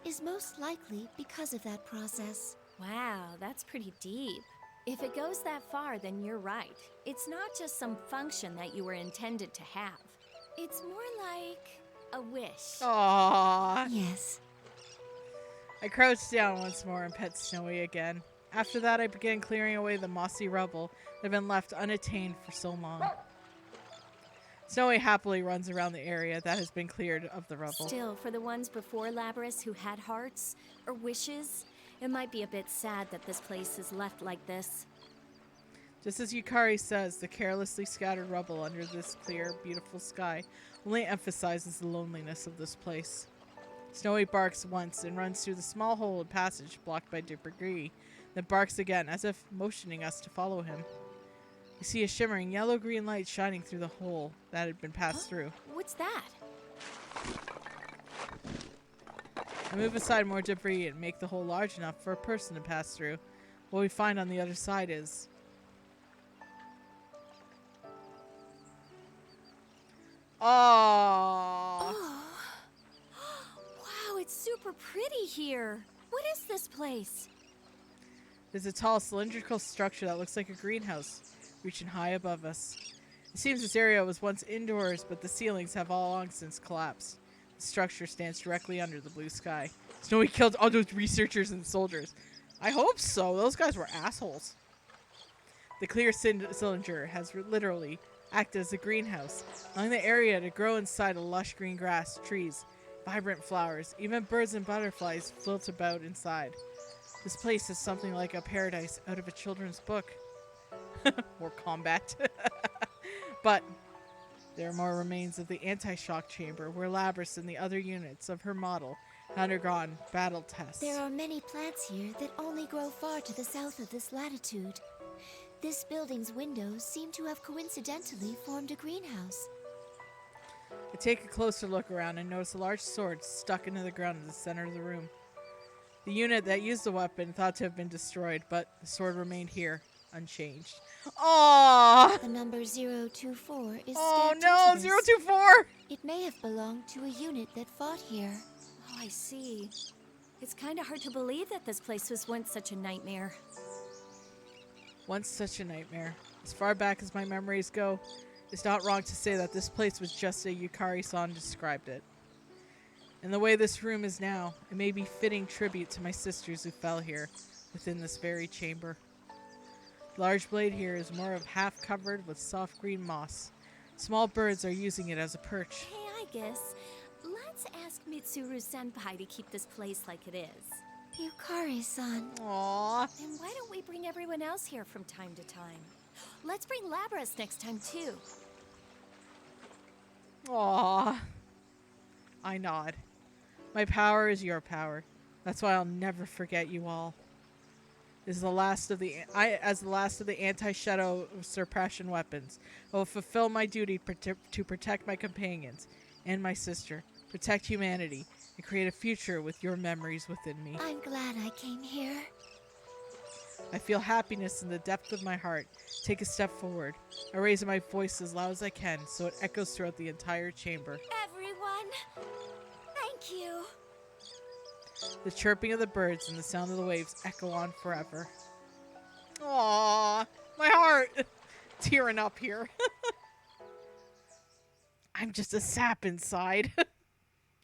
is most likely because of that process. Wow, that's pretty deep. If it goes that far, then you're right. It's not just some function that you were intended to have. It's more like a wish. Aww. Yes. I crouch down once more and pet Snowy again. After that, I begin clearing away the mossy rubble that had been left unattained for so long. Snowy happily runs around the area that has been cleared of the rubble. Still, for the ones before Labrys who had hearts or wishes, it might be a bit sad that this place is left like this. Just as Yukari says, the carelessly scattered rubble under this clear, beautiful sky only emphasizes the loneliness of this place. Snowy barks once and runs through the small hole in passage blocked by debris, then barks again, as if motioning us to follow him. We see a shimmering yellow-green light shining through the hole that had been passed through. What's that? I move aside more debris and make the hole large enough for a person to pass through. What we find on the other side is... Oh. Wow, it's super pretty here. What is this place? There's a tall cylindrical structure that looks like a greenhouse, reaching high above us. It seems this area was once indoors, but the ceilings have all long since collapsed. The structure stands directly under the blue sky. Snowy killed all those researchers and soldiers. I hope so. Those guys were assholes. The clear cylinder has literally acted as a greenhouse, allowing the area to grow inside of lush green grass, trees, vibrant flowers. Even birds and butterflies float about inside. This place is something like a paradise out of a children's book. More combat. But there are more remains of the anti-shock chamber where Labrys and the other units of her model had undergone battle tests. There are many plants here that only grow far to the south of this latitude. This building's windows seem to have coincidentally formed a greenhouse. I take a closer look around and notice a large sword stuck into the ground in the center of the room. The unit that used the weapon thought to have been destroyed, but the sword remained here, unchanged. Aww! The number 024 is Oh stamped no, into this. 024! It may have belonged to a unit that fought here. Oh, I see. It's kind of hard to believe that this place was once such a nightmare. Once such a nightmare. As far back as my memories go, it's not wrong to say that this place was just as Yukari-san described it. And the way this room is now, it may be fitting tribute to my sisters who fell here, within this very chamber. The large blade here is more of half covered with soft green moss. Small birds are using it as a perch. Hey, I guess let's ask Mitsuru-senpai to keep this place like it is. Yukari-san. Aww. And why don't we bring everyone else here from time to time? Let's bring Labras next time, too. Aww. I nod. My power is your power. That's why I'll never forget you all. This is the last of the as the last of the anti-shadow suppression weapons. I will fulfill my duty to protect my companions and my sister, protect humanity, and create a future with your memories within me. I'm glad I came here. I feel happiness in the depth of my heart. Take a step forward. I raise my voice as loud as I can so it echoes throughout the entire chamber. Everyone, thank you. The chirping of the birds and the sound of the waves echo on forever. Aww, my heart! Tearing up here. I'm just a sap inside.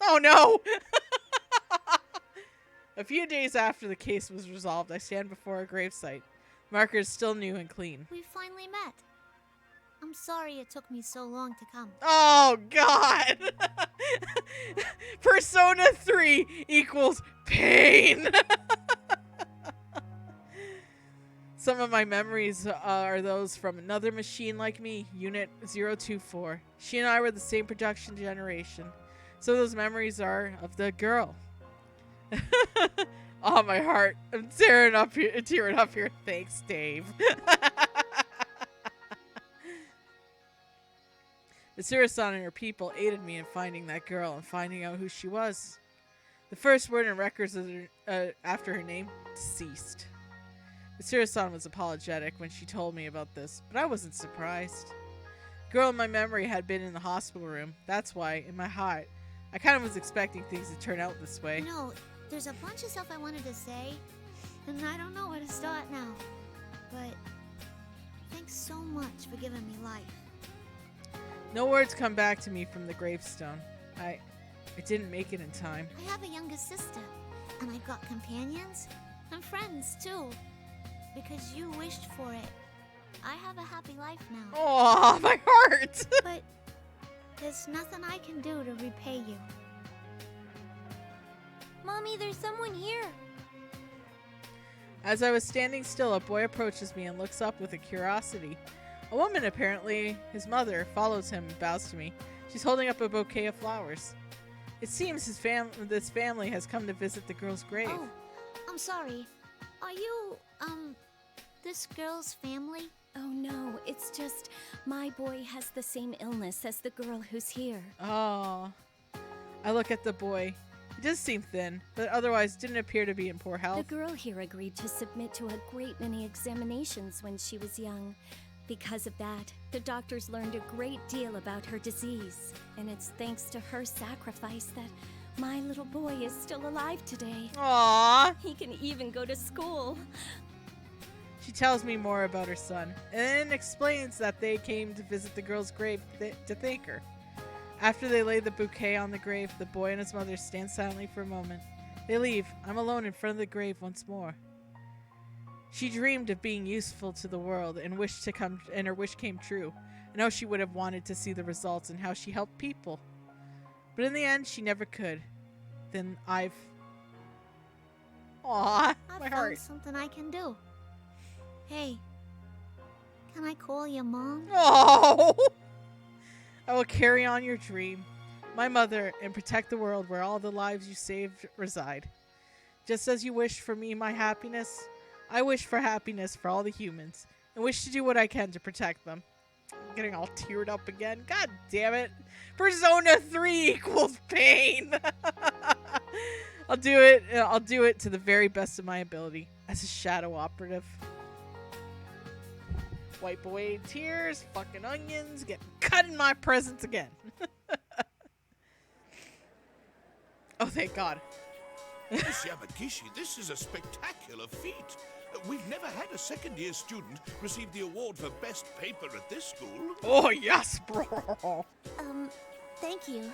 Oh no! A few days after the case was resolved, I stand before a gravesite. Marker is still new and clean. We finally met. I'm sorry it took me so long to come. Oh god! Persona 3 equals pain! Some of my memories are those from another machine like me, Unit 024. She and I were the same production generation. So those memories are of the girl. Oh, my heart. I'm tearing up here. Thanks, Dave. Mitsuru-san and her people aided me in finding that girl and finding out who she was. The first word in records after her name, deceased. Mitsuru-san was apologetic when she told me about this, but I wasn't surprised. The girl in my memory had been in the hospital room. That's why, in my heart, I kind of was expecting things to turn out this way. You know, there's a bunch of stuff I wanted to say, and I don't know where to start now. But thanks so much for giving me life. No words come back to me from the gravestone. I didn't make it in time. I have a younger sister, and I've got companions and friends too. Because you wished for it. I have a happy life now. Oh, my heart! But there's nothing I can do to repay you. Mommy, there's someone here. As I was standing still, a boy approaches me and looks up with a curiosity. A woman, apparently his mother, follows him and bows to me. She's holding up a bouquet of flowers. It seems this family has come to visit the girl's grave. Oh, I'm sorry. Are you, this girl's family? Oh no, it's just my boy has the same illness as the girl who's here. Oh. I look at the boy. He does seem thin, but otherwise didn't appear to be in poor health. The girl here agreed to submit to a great many examinations when she was young. Because of that, the doctors learned a great deal about her disease. And it's thanks to her sacrifice that my little boy is still alive today. Aww. He can even go to school. She tells me more about her son, and then explains that they came to visit the girl's grave to thank her. After they lay the bouquet on the grave, the boy and his mother stand silently for a moment. They leave. I'm alone in front of the grave once more. She dreamed of being useful to the world and her wish came true. I know she would have wanted to see the results and how she helped people. But in the end, she never could. Then Aw, I my found heart. something I can do. Hey, can I call your mom? Oh! I will carry on your dream, my mother, and protect the world where all the lives you saved reside. Just as you wished for me my happiness, I wish for happiness for all the humans, and wish to do what I can to protect them. I'm getting all teared up again. God damn it. Persona 3 equals pain. I'll do it to the very best of my ability as a shadow operative. Wipe away tears, fucking onions, get cut in my presence again. Oh, thank God. Miss Yamagishi, this is a spectacular feat. We've never had a second-year student receive the award for best paper at this school. Oh, yes, bro. Thank you.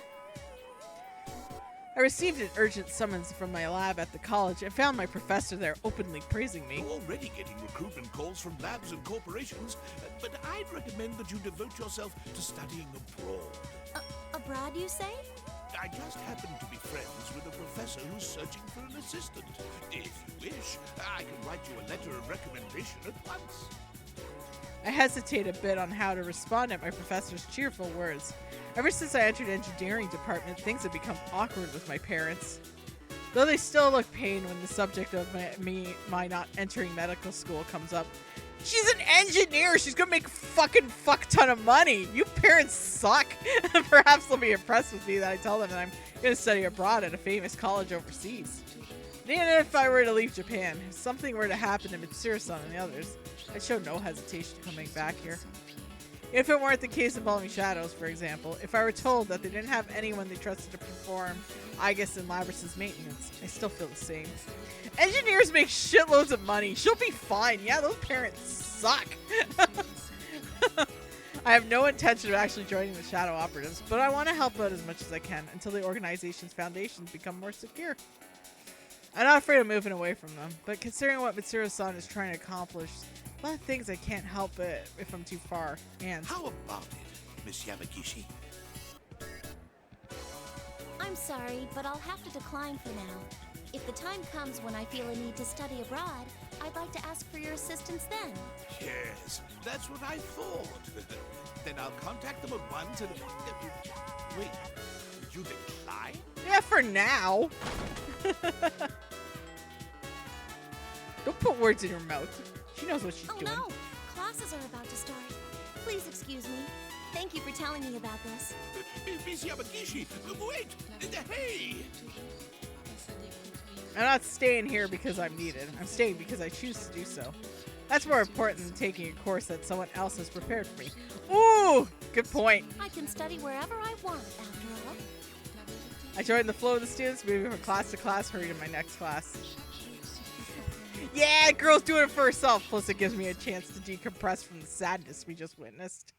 I received an urgent summons from my lab at the college and found my professor there openly praising me. You're already getting recruitment calls from labs and corporations, but I'd recommend that you devote yourself to studying abroad. Abroad, you say? I just happen to be friends with a professor who's searching for an assistant. If you wish, I can write you a letter of recommendation at once. I hesitate a bit on how to respond at my professor's cheerful words. Ever since I entered engineering department, things have become awkward with my parents. Though they still look pained when the subject of my not entering medical school comes up. She's an engineer! She's gonna make a fuck ton of money! You parents suck! Perhaps they'll be impressed with me that I tell them that I'm gonna study abroad at a famous college overseas. And even if I were to leave Japan, if something were to happen to Mitsuru-san and the others, I'd show no hesitation coming back here. If it weren't the case involving Shadows, for example, if I were told that they didn't have anyone they trusted to perform Aigis and Labrys's maintenance, I still feel the same. Engineers make shitloads of money. She'll be fine. Yeah, those parents suck. I have no intention of actually joining the Shadow Operatives, but I want to help out as much as I can until the organization's foundations become more secure. I'm not afraid of moving away from them, but considering what Mitsuru-san is trying to accomplish, a lot of things I can't help it if I'm too far. And how about it, Miss Yamagishi? I'm sorry, but I'll have to decline for now. If the time comes when I feel a need to study abroad, I'd like to ask for your assistance then. Yes, that's what I thought. Then I'll contact them at once and... wait, you decline? Yeah, for now. Don't put words in her mouth. She knows what she's doing. Oh no! Classes are about to start. Please excuse me. Thank you for telling me about this. Miss Yamagishi, wait! Hey! I'm not staying here because I'm needed. I'm staying because I choose to do so. That's more important than taking a course that someone else has prepared for me. Ooh! Good point. I can study wherever I want, after all. I joined the flow of the students, moving from class to class, hurried to my next class. Yeah, girl's doing it for herself. Plus, it gives me a chance to decompress from the sadness we just witnessed.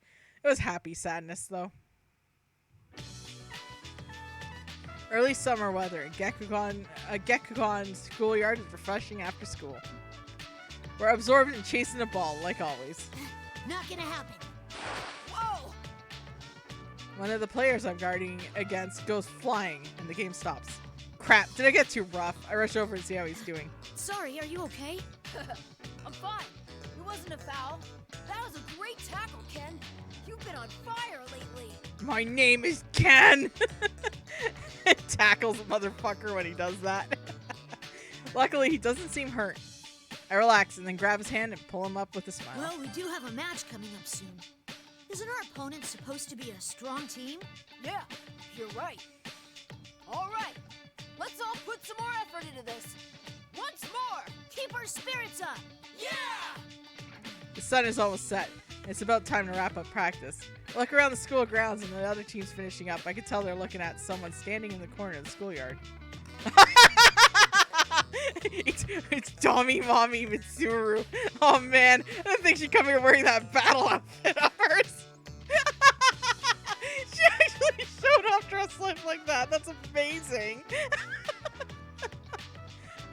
It was happy sadness, though. Early summer weather. Gekugan schoolyard is refreshing after school. We're absorbed in chasing a ball, like always. Not gonna happen. Whoa! One of the players I'm guarding against goes flying, and the game stops. Crap, did I get too rough? I rush over and see how he's doing. Sorry, are you okay? I'm fine. It wasn't a foul. That was a great tackle, Ken. You've been on fire lately. My name is Ken! Tackles a motherfucker when he does that. Luckily, he doesn't seem hurt. I relax and then grab his hand and pull him up with a smile. Well, we do have a match coming up soon. Isn't our opponent supposed to be a strong team? Yeah, you're right. All right, let's all put some more effort into this. Once more! Keep our spirits up! Yeah! The sun is almost set. It's about time to wrap up practice. I look around the school grounds and the other team's finishing up. I can tell they're looking at someone standing in the corner of the schoolyard. It's Tommy Mommy Mitsuru. Oh man, I didn't think she'd come here wearing that battle outfit of hers. She actually showed up dressed like that. That's amazing.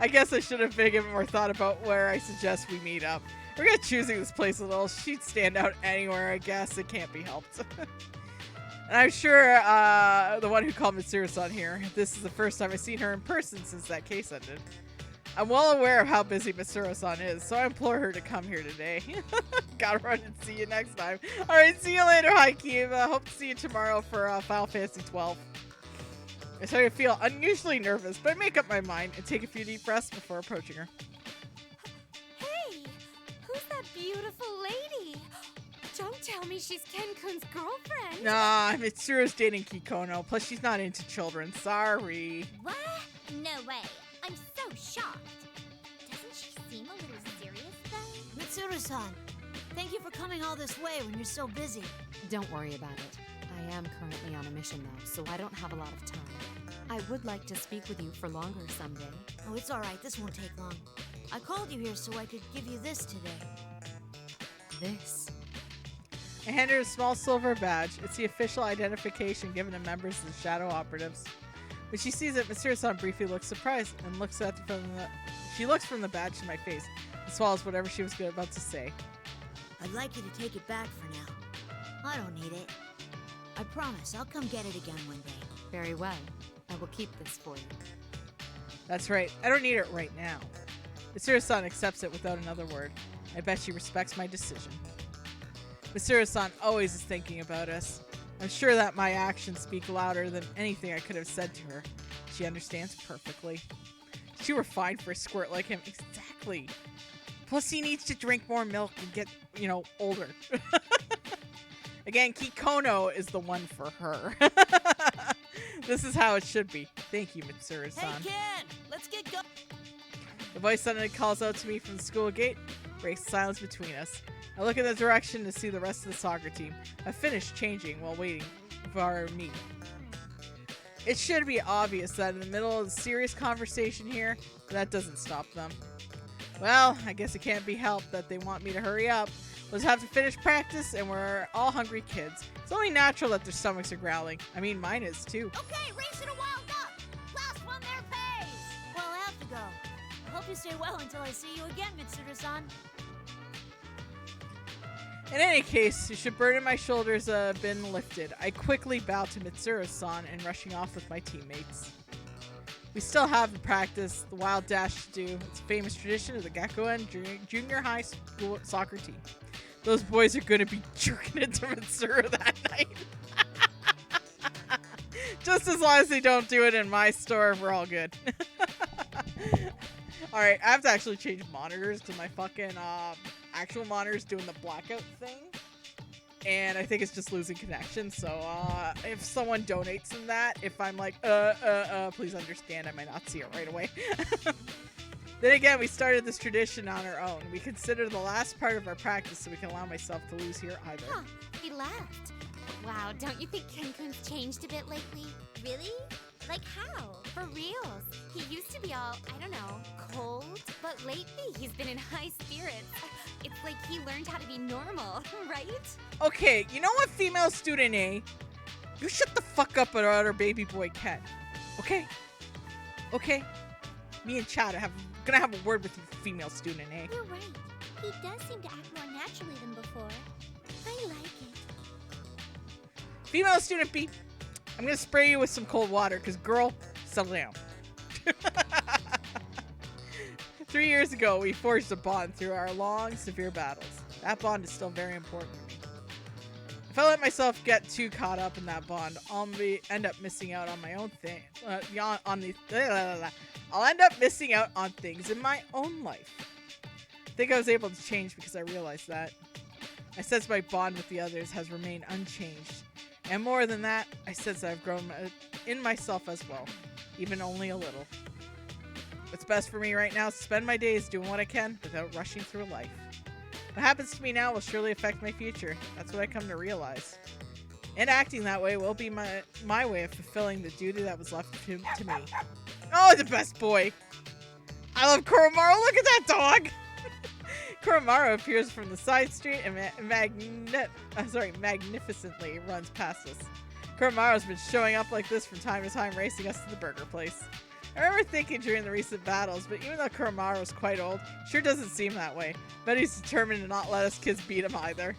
I guess I should have given more thought about where I suggest we meet up. We're gonna choosing this place a little. She'd stand out anywhere, I guess. It can't be helped. And I'm sure the one who called Mitsuru-san here, this is the first time I've seen her in person since that case ended. I'm well aware of how busy Mitsuru-san is, so I implore her to come here today. Gotta run and see you next time. Alright, see you later, Haikyuuba. Hope to see you tomorrow for Final Fantasy 12. I started to feel unusually nervous, but I make up my mind and take a few deep breaths before approaching her. Hey, who's that beautiful lady? Don't tell me she's Ken-kun's girlfriend. Nah, Mitsuru's dating Kikono, plus she's not into children. Sorry. What? No way. I'm so shocked. Doesn't she seem a little serious, though? Mitsuru-san, thank you for coming all this way when you're so busy. Don't worry about it. I am currently on a mission, though, so I don't have a lot of time. I would like to speak with you for longer someday. Oh, it's all right. This won't take long. I called you here so I could give you this today. This? I hand her a small silver badge. It's the official identification given to members of the Shadow Operatives. When she sees it, Mitsuru-san briefly looks surprised and looks she looks from the badge to my face and swallows whatever she was about to say. I'd like you to take it back for now. I don't need it. I promise I'll come get it again one day. Very well. I will keep this for you. That's right. I don't need it right now. Mitsuru-san accepts it without another word. I bet she respects my decision. Mitsuru-san always is thinking about us. I'm sure that my actions speak louder than anything I could have said to her. She understands perfectly. She were fine for a squirt like him. Exactly. Plus, he needs to drink more milk and get, older. Again, Kikono is the one for her. This is how it should be. Thank you, Mitsuru-san. Hey, Ken! Let's get going! The voice suddenly calls out to me from the school gate, breaks silence between us. I look in the direction to see the rest of the soccer team. I finished changing while waiting for me. It should be obvious that in the middle of a serious conversation here, that doesn't stop them. Well, I guess it can't be helped that they want me to hurry up. We'll just have to finish practice, and we're all hungry kids. It's only natural that their stomachs are growling. I mean, mine is too. Okay, race to the wild duck! Last one there pays! Well, I have to go. I hope you stay well until I see you again, Mitsuru-san. In any case, should burden my shoulders been lifted, I quickly bow to Mitsuru-san and rushing off with my teammates. We still have the practice, the wild dash to do. It's a famous tradition of the Gakuen junior high school soccer team. Those boys are going to be jerking it to Mitsuru that night. Just as long as they don't do it in my store, we're all good. Alright, I have to actually change monitors because my fucking actual monitor is doing the blackout thing. And I think it's just losing connection. So if someone donates in that, if I'm like, please understand, I might not see it right away. Then again, we started this tradition on our own. We consider the last part of our practice so we can allow myself to lose here either. Huh, he laughed. Wow, don't you think Ken-kun's changed a bit lately? Really? Like how? For reals. He used to be all, I don't know, cold. But lately, he's been in high spirits. It's like he learned how to be normal, right? Okay, you know what, female student A? You shut the fuck up about our baby boy Ken. Okay? Okay? Me and Chad gonna have a word with you, female student A. You're right. He does seem to act more naturally than before. I like it. Female student B, I'm gonna spray you with some cold water, because girl, settle down. 3 years ago, we forged a bond through our long, severe battles. That bond is still very important to me. If I let myself get too caught up in that bond, I'll end up missing out on my own thing. I'll end up missing out on things in my own life. I think I was able to change because I realized that. I sense my bond with the others has remained unchanged. And more than that, I sense that I've grown in myself as well, even only a little. What's best for me right now is to spend my days doing what I can without rushing through life. What happens to me now will surely affect my future. That's what I come to realize. And acting that way will be my way of fulfilling the duty that was left to me. Oh, the best boy! I love Koromaru. Look at that dog! Koromaru appears from the side street and magnificently runs past us. Koromaru's been showing up like this from time to time, racing us to the burger place. I remember thinking during the recent battles, but even though Koromaru is quite old, sure doesn't seem that way. But he's determined to not let us kids beat him either.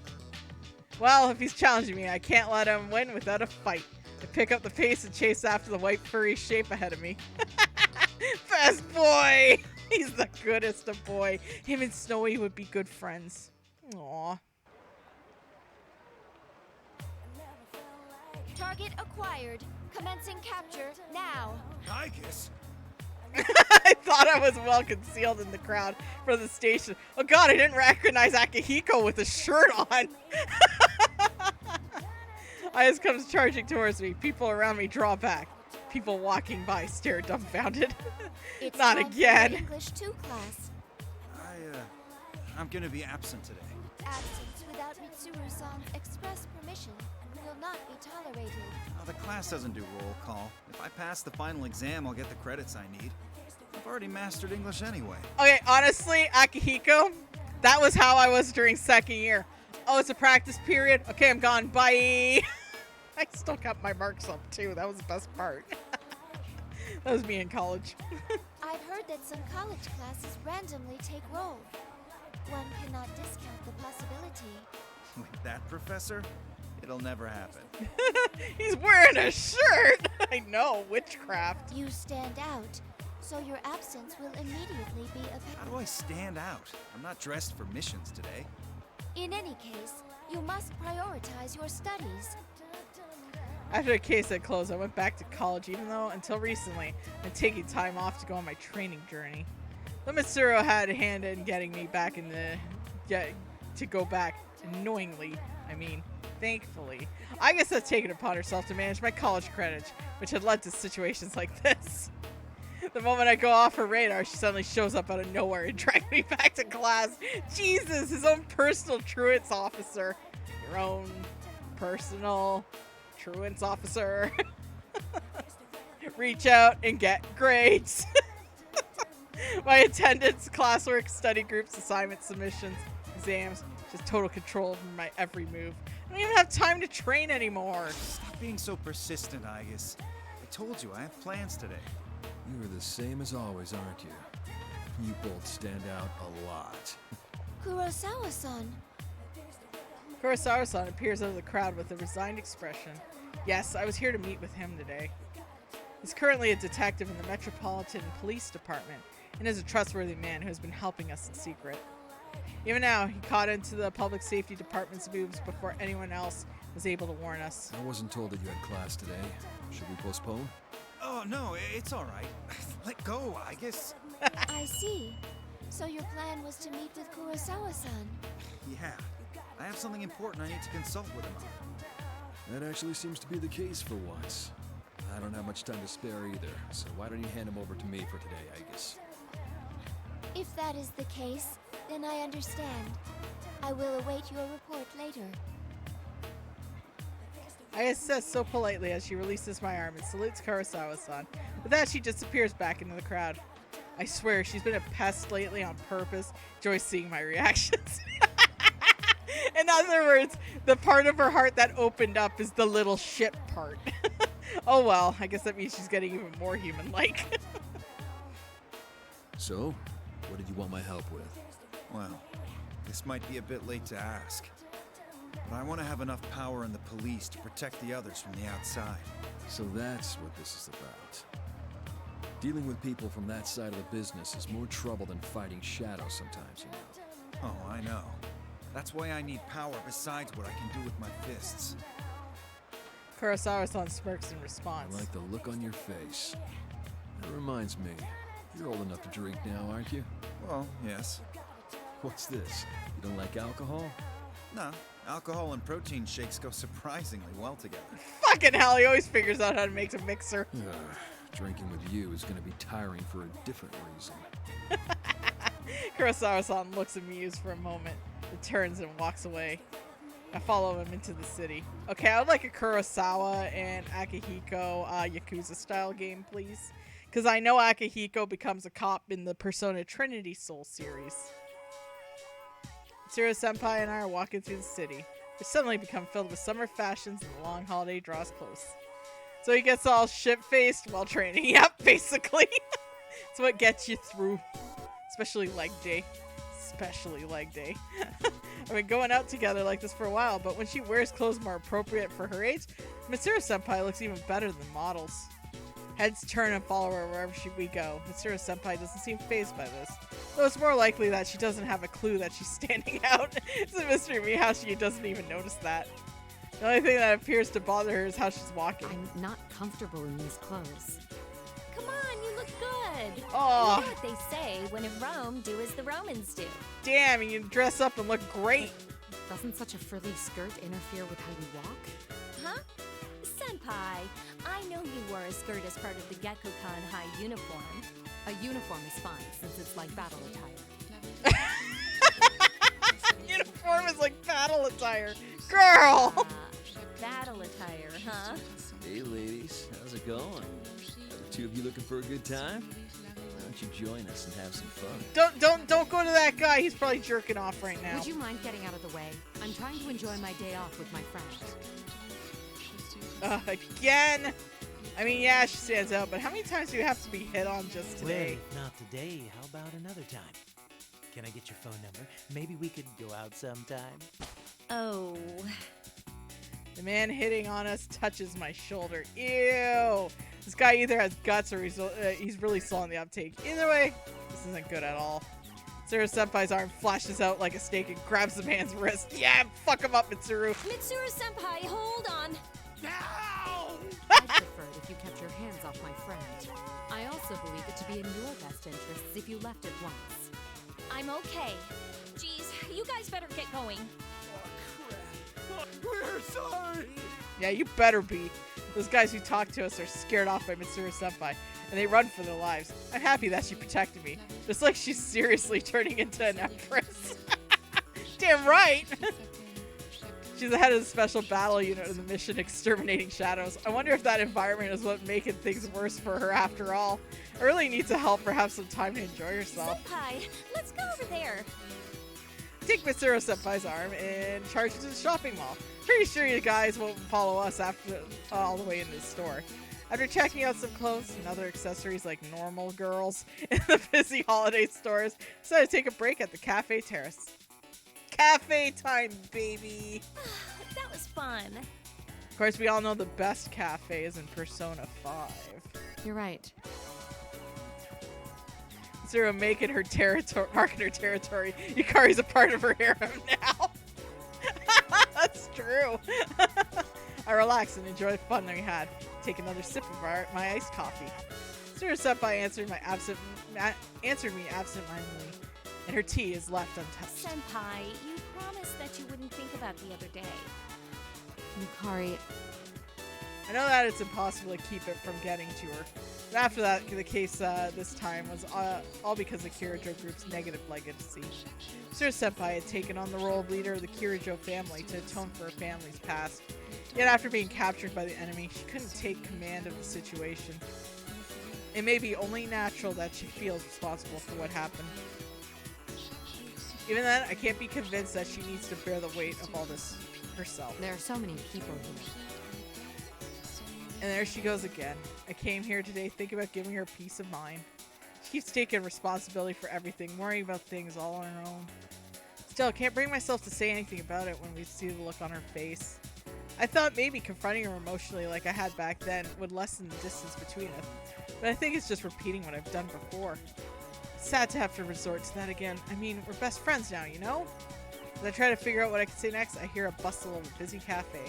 Well, if he's challenging me, I can't let him win without a fight. I pick up the pace and chase after the white furry shape ahead of me. Best boy! He's the goodest of boy. Him and Snowy would be good friends. Aww. Target acquired. Commencing capture now. I guess. I thought I was well concealed in the crowd for the station. Oh god, I didn't recognize Akihiko with a shirt on. Ayas comes charging towards me. People around me draw back. People walking by stare dumbfounded. It's Not time for again. your English 2 class. I'm gonna be absent today. Absence without Mitsuru-san's express permission. will not be tolerated. Oh, the class doesn't do roll call. If I pass the final exam, I'll get the credits I need. I've already mastered English anyway. Okay, honestly, Akihiko, that was how I was during second year. Oh, it's a practice period. Okay, I'm gone. Bye. I still got my marks up, too. That was the best part. That was me in college. I've heard that some college classes randomly take roll. One cannot discount the possibility. With that professor, it'll never happen. He's wearing a shirt. I know, witchcraft. You stand out, so your absence will immediately be affected. How do I stand out? I'm not dressed for missions today. In any case, you must prioritize your studies. After the case had closed, I went back to college, even though, until recently, I'd taken time off to go on my training journey. The Mitsuru had a hand in getting me back in to go back, knowingly, thankfully. I guess I've taken it upon herself to manage my college credits, which had led to situations like this. The moment I go off her radar, she suddenly shows up out of nowhere and drags me back to class. Jesus, his own personal truants officer. Your own personal truants officer. Reach out and get grades. My attendance, classwork, study groups, assignments, submissions, exams, just total control over my every move. I don't even have time to train anymore. Stop being so persistent, Aegis. I told you I have plans today. You are the same as always, aren't you? You both stand out a lot. Kurosawa-san. Kurosawa-san appears out of the crowd with a resigned expression. Yes, I was here to meet with him today. He's currently a detective in the Metropolitan Police Department and is a trustworthy man who has been helping us in secret. Even now, he caught into the Public Safety Department's moves before anyone else was able to warn us. I wasn't told that you had class today. Should we postpone? Oh, no, it's all right. Let go, Aegis. I see. So your plan was to meet with Kurosawa-san? Yeah. I have something important I need to consult with him on. That actually seems to be the case for once. I don't have much time to spare either, so why don't you hand him over to me for today, Aegis? If that is the case, then I understand. I will await your report later. Aya says so politely as she releases my arm and salutes Kurosawa-san. With that, she disappears back into the crowd. I swear, she's been a pest lately on purpose. Enjoy seeing my reactions. In other words, the part of her heart that opened up is the little shit part. Oh well, I guess that means she's getting even more human-like. So, what did you want my help with? Well, this might be a bit late to ask, but I want to have enough power in the police to protect the others from the outside. So that's what this is about. Dealing with people from that side of the business is more trouble than fighting shadows sometimes, you know. Oh, I know. That's why I need power besides what I can do with my fists. Kurosawa-san smirks in response. I like the look on your face. That reminds me, you're old enough to drink now, aren't you? Well, yes. What's this? You don't like alcohol? No, alcohol and protein shakes go surprisingly well together. Fucking hell, he always figures out how to make a mixer. Drinking with you is going to be tiring for a different reason. Kurosawa-san looks amused for a moment, then turns and walks away. I follow him into the city. Okay, I would like a Kurosawa and Akihiko Yakuza-style game, please. Because I know Akihiko becomes a cop in the Persona Trinity Soul series. Mitsuru-senpai and I are walking through the city, which suddenly become filled with summer fashions and the long holiday draws close. So he gets all shit-faced while training. Yep, basically. It's what gets you through. Especially leg day. Especially leg day. I've been going out together like this for a while, but when she wears clothes more appropriate for her age, Mitsuru-senpai looks even better than models. Heads turn and follow her wherever we go. Mitsuru-senpai doesn't seem fazed by this, though it's more likely that she doesn't have a clue that she's standing out. It's a mystery to me how she doesn't even notice that. The only thing that appears to bother her is how she's walking. I'm not comfortable in these clothes. Come on, you look good. Aw. You know what they say, when in Rome, do as the Romans do. Damn, you dress up and look great. Doesn't such a frilly skirt interfere with how you walk? Huh? Senpai, I know you wore a skirt as part of the Gekko-kan High uniform. A uniform is fine, since it's like battle attire. Uniform is like battle attire. Girl! battle attire, huh? Hey, ladies. How's it going? Are the two of you looking for a good time? Why don't you join us and have some fun? Don't go to that guy. He's probably jerking off right now. Would you mind getting out of the way? I'm trying to enjoy my day off with my friends. Again? I mean, yeah, she stands out, but how many times do you have to be hit on just today? Well, if not today, how about another time? Can I get your phone number? Maybe we could go out sometime. Oh. The man hitting on us touches my shoulder. Ew. This guy either has guts or he's really slow on the uptake. Either way, this isn't good at all. Mitsuru Senpai's arm flashes out like a snake and grabs the man's wrist. Yeah, fuck him up, Mitsuru. Mitsuru Senpai, hold on. I'd prefer it if you kept your hands off my friend. I also believe it to be in your best interests if you left at once. I'm okay. Geez, you guys better get going. We're sorry! Yeah, you better be. Those guys who talk to us are scared off by Mitsuru Senpai, and they run for their lives. I'm happy that she protected me. Just like she's seriously turning into an empress. Damn right! She's the head of the special battle unit of the mission Exterminating Shadows. I wonder if that environment is what making things worse for her after all. I really need to help her have some time to enjoy herself. Senpai, let's go over there. Take Mitsuru Senpai's arm and charge it to the shopping mall. Pretty sure you guys won't follow us after all the way in the store. After checking out some clothes and other accessories like normal girls in the busy holiday stores, decided to take a break at the Cafe Terrace. Cafe time, baby! That was fun. Of course, we all know the best cafe is in Persona 5. You're right. Zero making her territory, marking her territory. Yukari's a part of her harem now. That's true. I relaxed and enjoyed the fun that we had. Take another sip of my iced coffee. Zero Senpai answered me absent-mindedly, and her tea is left untouched. Senpai, you promised that you wouldn't think about the other day. Yukari, I know that it's impossible to keep it from getting to her. But after that, the case this time was all because of Kirijo Group's negative legacy. Sir Senpai had taken on the role of leader of the Kirijo family to atone for her family's past. Yet after being captured by the enemy, she couldn't take command of the situation. It may be only natural that she feels responsible for what happened. Even then, I can't be convinced that she needs to bear the weight of all this herself. there are so many people here. And there she goes again. I came here today thinking about giving her peace of mind. She keeps taking responsibility for everything, worrying about things all on her own. Still, I can't bring myself to say anything about it when we see the look on her face. I thought maybe confronting her emotionally like I had back then would lessen the distance between us, but I think it's just repeating what I've done before. It's sad to have to resort to that again. I mean, we're best friends now, you know? As I try to figure out what I can say next, I hear a bustle of a busy cafe.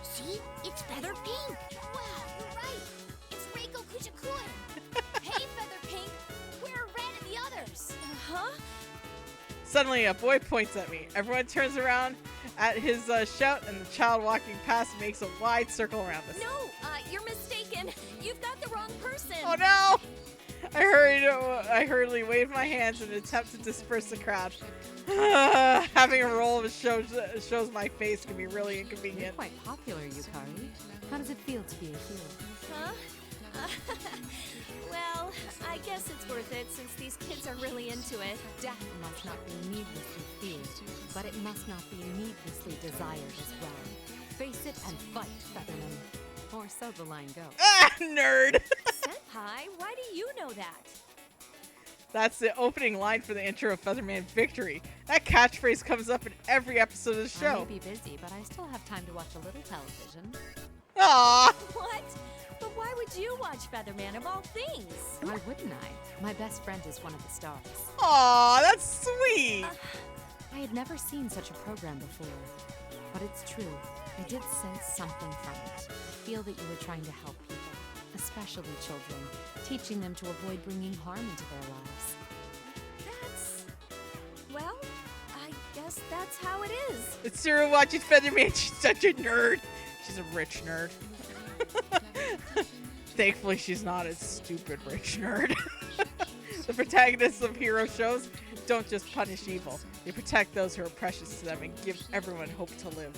See? It's Feather Pink! Wow, you're right. It's Reiko Kujakuen. Hey, Feather Pink. Where are Red and the others? Huh? Suddenly, a boy points at me. Everyone turns around at his shout, and the child walking past makes a wide circle around us. No, you're mistaken. You've got the wrong person. Oh no! I hurriedly wave my hands in an attempt to disperse the crowd. Having a roll of shows my face can be really You're inconvenient. quite popular, Yukari. How does it feel to be a hero? Huh? Well, I guess it's worth it since these kids are really into it. Death must not be needlessly feared, but it must not be needlessly desired as well. Face it and fight, Featherman. Or so the line goes. Ah, nerd! Senpai, why do you know that? That's the opening line for the intro of Featherman Victory. That catchphrase comes up in every episode of the I show. may be busy, but I still have time to watch a little television. Aww! What? But why would you watch Featherman of all things? Why wouldn't I? My best friend is one of the stars. Aw, that's sweet! I had never seen such a program before. But it's true. I did sense something from it. I feel that you were trying to help people, especially children, teaching them to avoid bringing harm into their lives. That's... Well, I guess that's how it is. Mitsuru watches Featherman. She's such a nerd. She's a rich nerd. Thankfully, she's not a stupid rich nerd. The protagonists of hero shows don't just punish evil. They protect those who are precious to them and give everyone hope to live.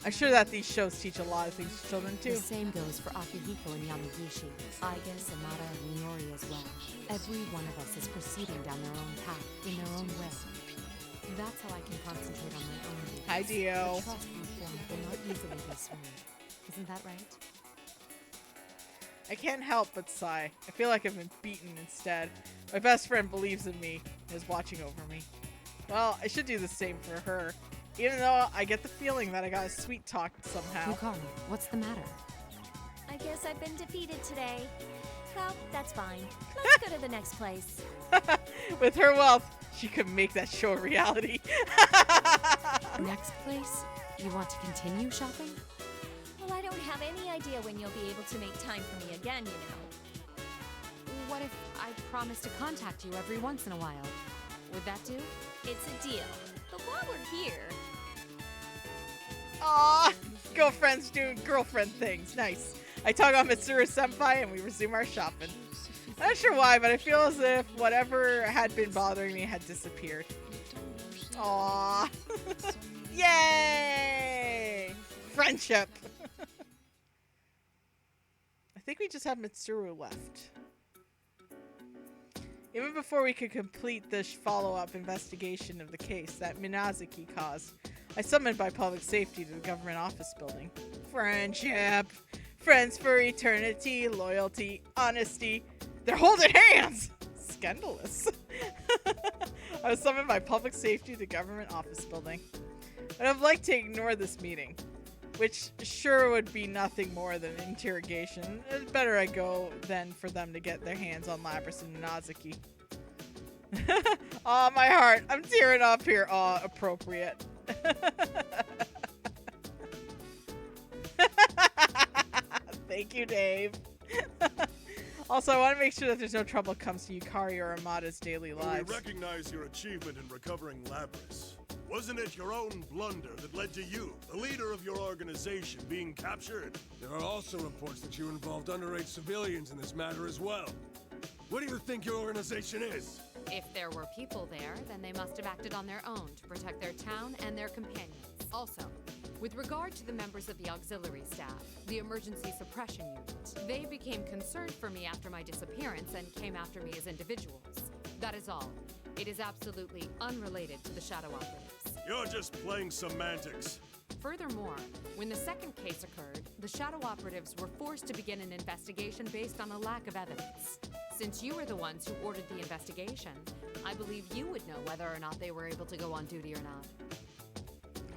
I'm sure that these shows teach a lot of things to children too. The same goes for Akihiko and Yamagishi, Aiga, Samada, and Miori as well. Every one of us is proceeding down their own path, in their own way. That's how I can concentrate on my own needs. Hi, Dio. The trust we form will not easily be swayed. Isn't that right? I can't help but sigh. I feel like I've been beaten instead. My best friend believes in me and is watching over me. Well, I should do the same for her. Even though I get the feeling that I got sweet talked somehow. Yukari, what's the matter? I guess I've been defeated today. Well, that's fine. Let's go to the next place. With her wealth, she could make that show a reality. Next place? You want to continue shopping? Well, I don't have any idea when you'll be able to make time for me again, you know. What if I promise to contact you every once in a while? Would that do? It's a deal. But while we're here... Aww! Girlfriends doing girlfriend things. Nice. I tug on Mitsuru-senpai and we resume our shopping. Not sure why, but I feel as if whatever had been bothering me had disappeared. Aww. Yay! Friendship. I think we just have Mitsuru left. Even before we could complete the follow-up investigation of the case that Minazuki caused, I summoned by public safety to the government office building. Friendship. Friends for eternity, loyalty, honesty. They're holding hands! Scandalous. I was summoned by public safety to the government office building. I'd have liked to ignore this meeting, which sure would be nothing more than an interrogation. It's better I go than for them to get their hands on Labras and Minazuki. Aw, my heart. I'm tearing up here. Aw, appropriate. Thank you, Dave. Also, I want to make sure that there's no trouble comes to Yukari or Amada's daily lives. We recognize your achievement in recovering Labras. Wasn't it your own blunder that led to you, the leader of your organization, being captured? There are also reports that you involved underage civilians in this matter as well. What do you think your organization is? If there were people there, then they must have acted on their own to protect their town and their companions. Also, with regard to the members of the auxiliary staff, the emergency suppression unit, they became concerned for me after my disappearance and came after me as individuals. That is all. It is absolutely unrelated to the Shadow Operatives. You're just playing semantics. Furthermore, when the second case occurred, the Shadow Operatives were forced to begin an investigation based on a lack of evidence. Since you were the ones who ordered the investigation, I believe you would know whether or not they were able to go on duty or not.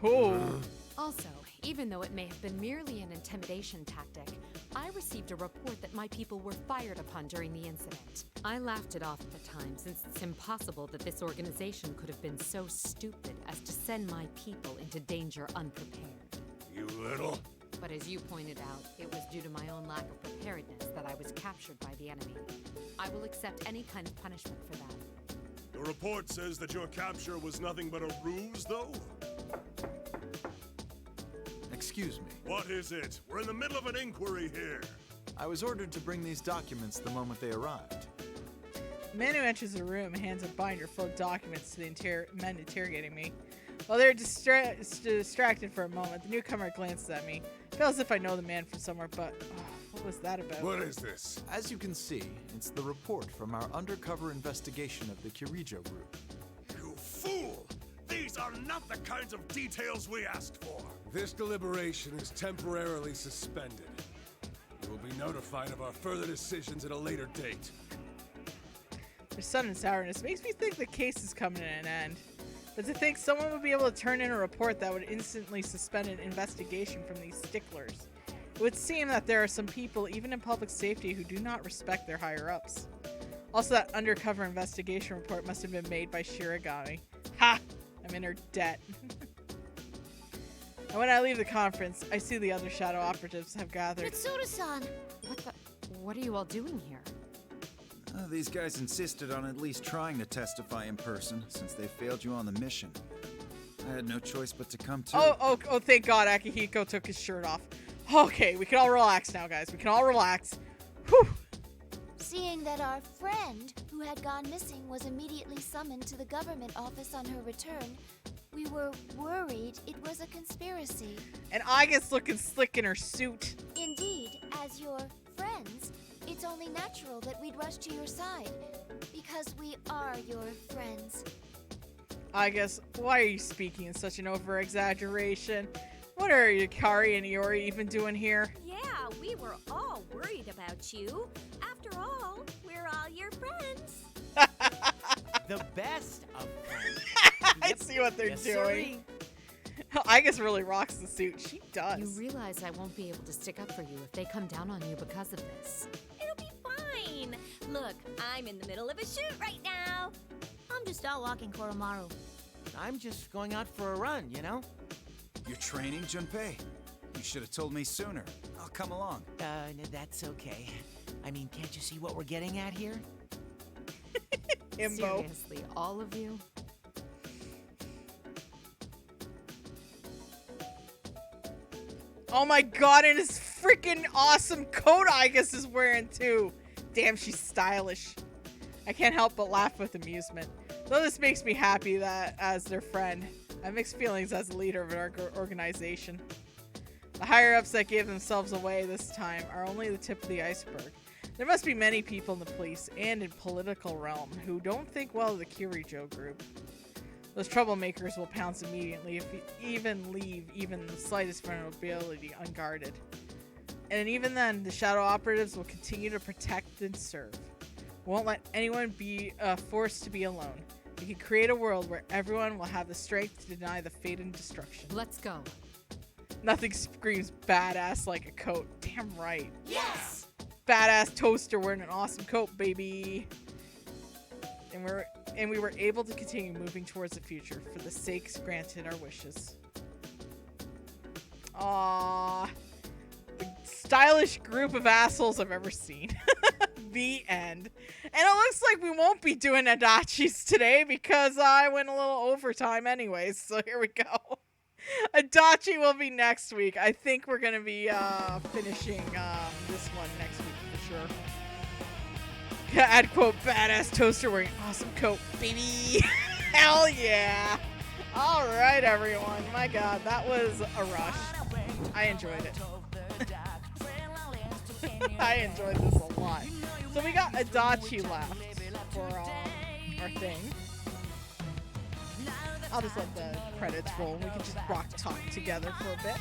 Oh. Also, even though it may have been merely an intimidation tactic, I received a report that my people were fired upon during the incident. I laughed it off at the time, since it's impossible that this organization could have been so stupid as to send my people into danger unprepared. You little... But as you pointed out, it was due to my own lack of preparedness that I was captured by the enemy. I will accept any kind of punishment for that. Your report says that your capture was nothing but a ruse, though? Excuse me. What is it? We're in the middle of an inquiry here. I was ordered to bring these documents the moment they arrived. The man who enters the room hands a binder full of documents to the men interrogating me. While they're distracted for a moment, the newcomer glances at me. I feel as if I know the man from somewhere, but what was that about? What is this? As you can see, it's the report from our undercover investigation of the Kirijo group. You fool! These are not the kinds of details we asked for. This deliberation is temporarily suspended. You will be notified of our further decisions at a later date. Their sudden sourness makes me think the case is coming to an end. But to think someone would be able to turn in a report that would instantly suspend an investigation from these sticklers. It would seem that there are some people, even in public safety, who do not respect their higher-ups. Also, that undercover investigation report must have been made by Shiragami. Ha! I'm in her debt. And when I leave the conference, I see the other shadow operatives have gathered. Mitsuru-san! What are you all doing here? These guys insisted on at least trying to testify in person, since they failed you on the mission. I had no choice but to come too. Oh, thank God Akihiko took his shirt off. Okay, we can all relax now, guys. We can all relax. Whew. Seeing that our friend, who had gone missing, was immediately summoned to the government office on her return, We were worried it was a conspiracy. And Aigis looking slick in her suit. Indeed, as your friends, it's only natural that we'd rush to your side. Because we are your friends. Aigis, why are you speaking in such an over-exaggeration? What are Yukari and Iori even doing here? Yeah, we were all worried about you. After all, we're all your friends. The best of friends. I see what they're Yes, doing. Aigis really rocks the suit. She does. You realize I won't be able to stick up for you if they come down on you because of this. It'll be fine. Look, I'm in the middle of a shoot right now. I'm just out walking Koromaru. I'm just going out for a run, you know? You're training, Junpei? You should have told me sooner. I'll come along. That's okay. I mean, can't you see what we're getting at here? Imbo. Seriously, all of you? Oh my god, and his freaking awesome coat Aigis is wearing too. Damn, she's stylish. I can't help but laugh with amusement. Though this makes me happy that, as their friend, I have mixed feelings as the leader of an organization. The higher-ups that gave themselves away this time are only the tip of the iceberg. There must be many people in the police and in political realm who don't think well of the Kirijo group. Those troublemakers will pounce immediately if we even leave even the slightest vulnerability unguarded. And even then, the Shadow Operatives will continue to protect and serve. We won't let anyone be forced to be alone. We can create a world where everyone will have the strength to deny the fate and destruction. Let's go. Nothing screams badass like a coat. Damn right. Yes! Badass toaster wearing an awesome coat, baby. And we were able to continue moving towards the future for the sakes granted our wishes. Aww. The stylish group of assholes I've ever seen. The end. And it looks like we won't be doing Adachi's today because I went a little overtime anyways, so here we go. Adachi will be next week. I think we're going to be finishing this one next week for sure. Add quote, badass toaster wearing awesome coat, baby. Hell yeah. All right, everyone. My God, that was a rush. I enjoyed it. I enjoyed this a lot. So we got Adachi left for our thing. I'll just let the credits roll and we can just rock talk together for a bit.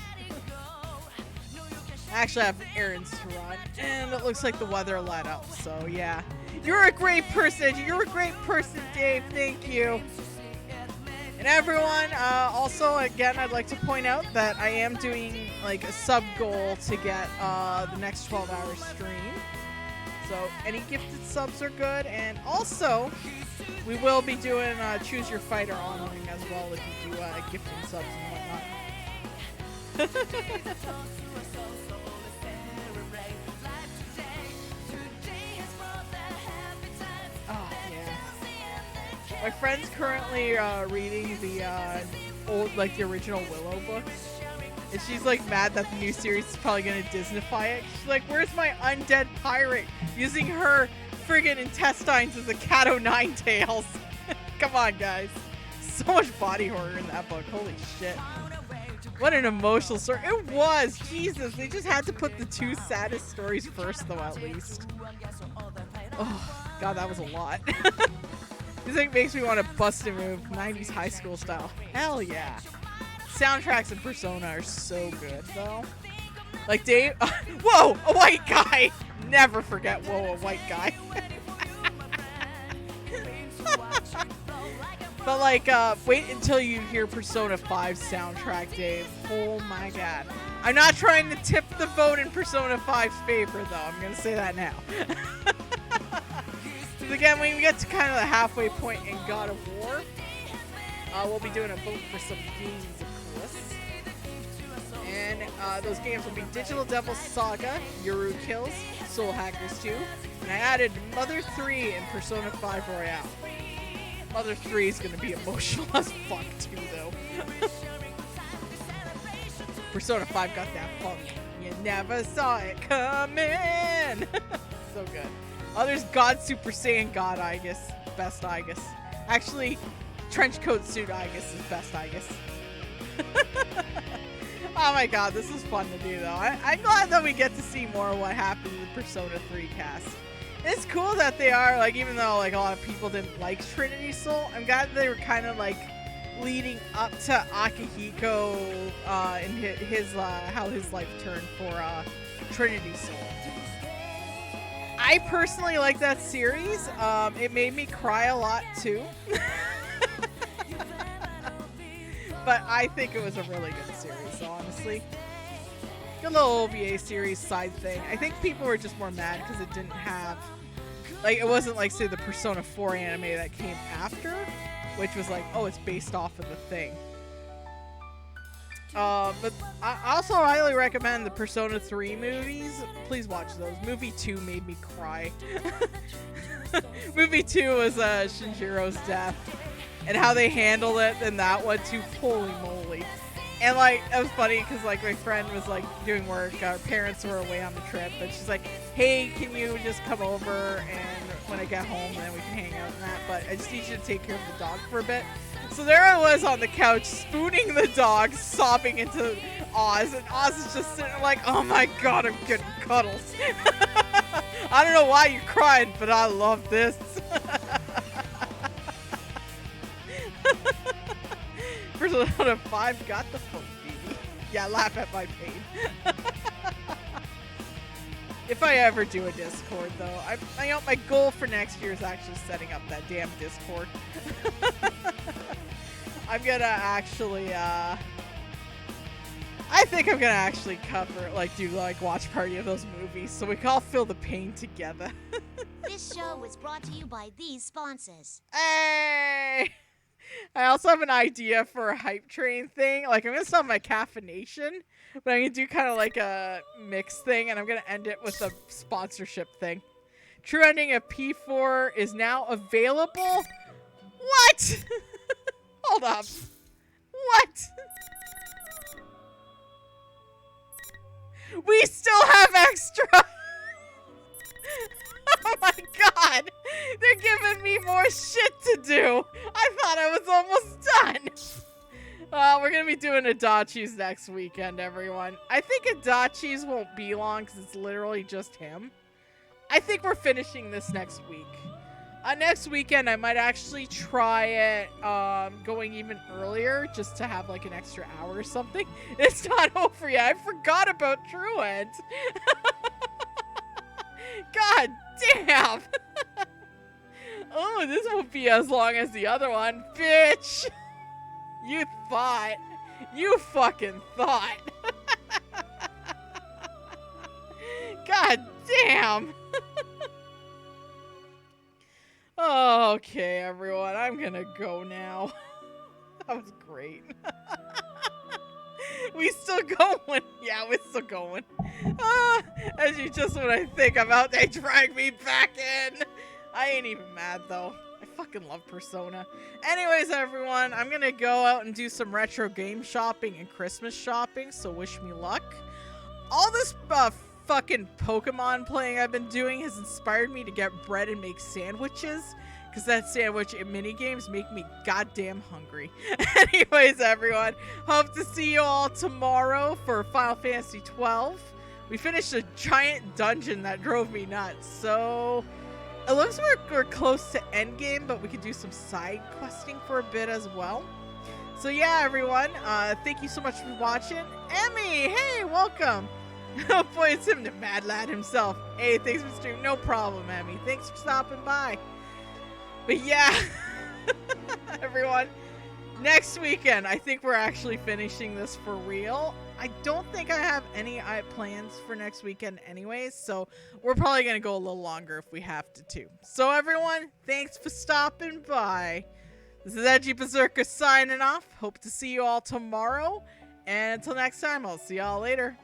I actually have errands to run, and it looks like the weather let up, so yeah. You're a great person. You're a great person, Dave. Thank you. And everyone, also, again, I'd like to point out that I am doing like a sub goal to get the next 12-hour stream. So any gifted subs are good, and we will be doing Choose Your Fighter honoring as well if you do gifting subs and whatnot. Oh, yeah. My friend's currently reading the the original Willow book. And she's like mad that the new series is probably gonna Disneyfy it. She's like, where's my undead pirate using her friggin' intestines as a cat o' nine tails? Come on, guys. So much body horror in that book. Holy shit. What an emotional story. It was. Jesus. They just had to put the two saddest stories first, though, at least. Oh, God, that was a lot. This thing makes me want to bust a move. 90s high school style. Hell yeah. Soundtracks in Persona are so good, though. Like, Dave... Whoa! A white guy! Never forget, whoa, a white guy. But, like, wait until you hear Persona 5's soundtrack, Dave. Oh, my God. I'm not trying to tip the vote in Persona 5's favor, though. I'm going to say that now. Because, again, when we get to kind of the halfway point in God of War, we'll be doing a vote for some games, of course. And those games will be Digital Devil Saga, Yoru Kills, Soul Hackers 2, and I added Mother 3 and Persona 5 Royale. Mother 3 is going to be emotional as fuck too, though. Persona 5 got that funk. You never saw it coming! So good. There's God Super Saiyan God Aigis. Best Aigis. Actually, trench coat suit Aegis is best Aegis. Oh my god, this is fun to do though. I'm glad that we get to see more of what happened in the Persona 3 cast. It's cool that they are, like, even though like a lot of people didn't like Trinity Soul, I'm glad they were kind of like leading up to Akihiko and his how his life turned for Trinity Soul. I personally like that series. It made me cry a lot too. But I think it was a really good series, so honestly. Good little OVA series side thing. I think people were just more mad because it didn't have, like, it wasn't like, say, the Persona 4 anime that came after, which was like, oh, it's based off of the thing. But I also highly recommend the Persona 3 movies. Please watch those. Movie 2 made me cry. Movie 2 was Shinjiro's death. And how they handled it in that one too, holy moly. And like, it was funny because like my friend was like doing work, our parents were away on the trip, and she's like, hey, can you just come over and when I get home and then we can hang out and that, but I just need you to take care of the dog for a bit. So there I was on the couch spooning the dog, sobbing into Oz, and Oz is just sitting there like, oh my god, I'm getting cuddles. I don't know why you're crying, but I love this. Persona 5 got the phone, baby. Yeah, laugh at my pain. If I ever do a Discord, though, I know my goal for next year is actually setting up that damn Discord. I'm gonna actually, I think I'm gonna actually cover, like, do, like, watch party of those movies so we can all feel the pain together. This show was brought to you by these sponsors. Hey! I also have an idea for a hype train thing. Like, I'm gonna sell my caffeination, but I'm gonna do kind of like a mix thing, and I'm gonna end it with a sponsorship thing. True ending of P4 is now available. What? Hold up. What? We still have extra. Oh my god! They're giving me more shit to do! I thought I was almost done! We're gonna be doing Adachi's next weekend, everyone. I think Adachi's won't be long because it's literally just him. I think we're finishing this next week. Next weekend, I might actually try it going even earlier just to have like an extra hour or something. It's not over yet. I forgot about Truant. God damn! Oh, this won't be as long as the other one. Bitch! You thought. You fucking thought. God damn! Okay, everyone. I'm gonna go now. That was great. We still going? Yeah, we're still going. As you just when I think about, they drag me back in. I ain't even mad though. I fucking love Persona. Anyways, everyone, I'm gonna go out and do some retro game shopping and Christmas shopping, so wish me luck. All this fucking Pokemon playing I've been doing has inspired me to get bread and make sandwiches. Because that sandwich and minigames make me goddamn hungry. Anyways, everyone, hope to see you all tomorrow for Final Fantasy XII. We finished a giant dungeon that drove me nuts. So, it looks like we're close to endgame, but we could do some side questing for a bit as well. So yeah, everyone, thank you so much for watching. Emmy, hey, welcome. Oh boy, it's him, the mad lad himself. Hey, thanks for streaming. No problem, Emmy. Thanks for stopping by. But yeah, everyone, next weekend, I think we're actually finishing this for real. I don't think I have any plans for next weekend anyways, so we're probably going to go a little longer if we have to too. So everyone, thanks for stopping by. This is Edgy Berserker signing off. Hope to see you all tomorrow. And until next time, I'll see y'all later.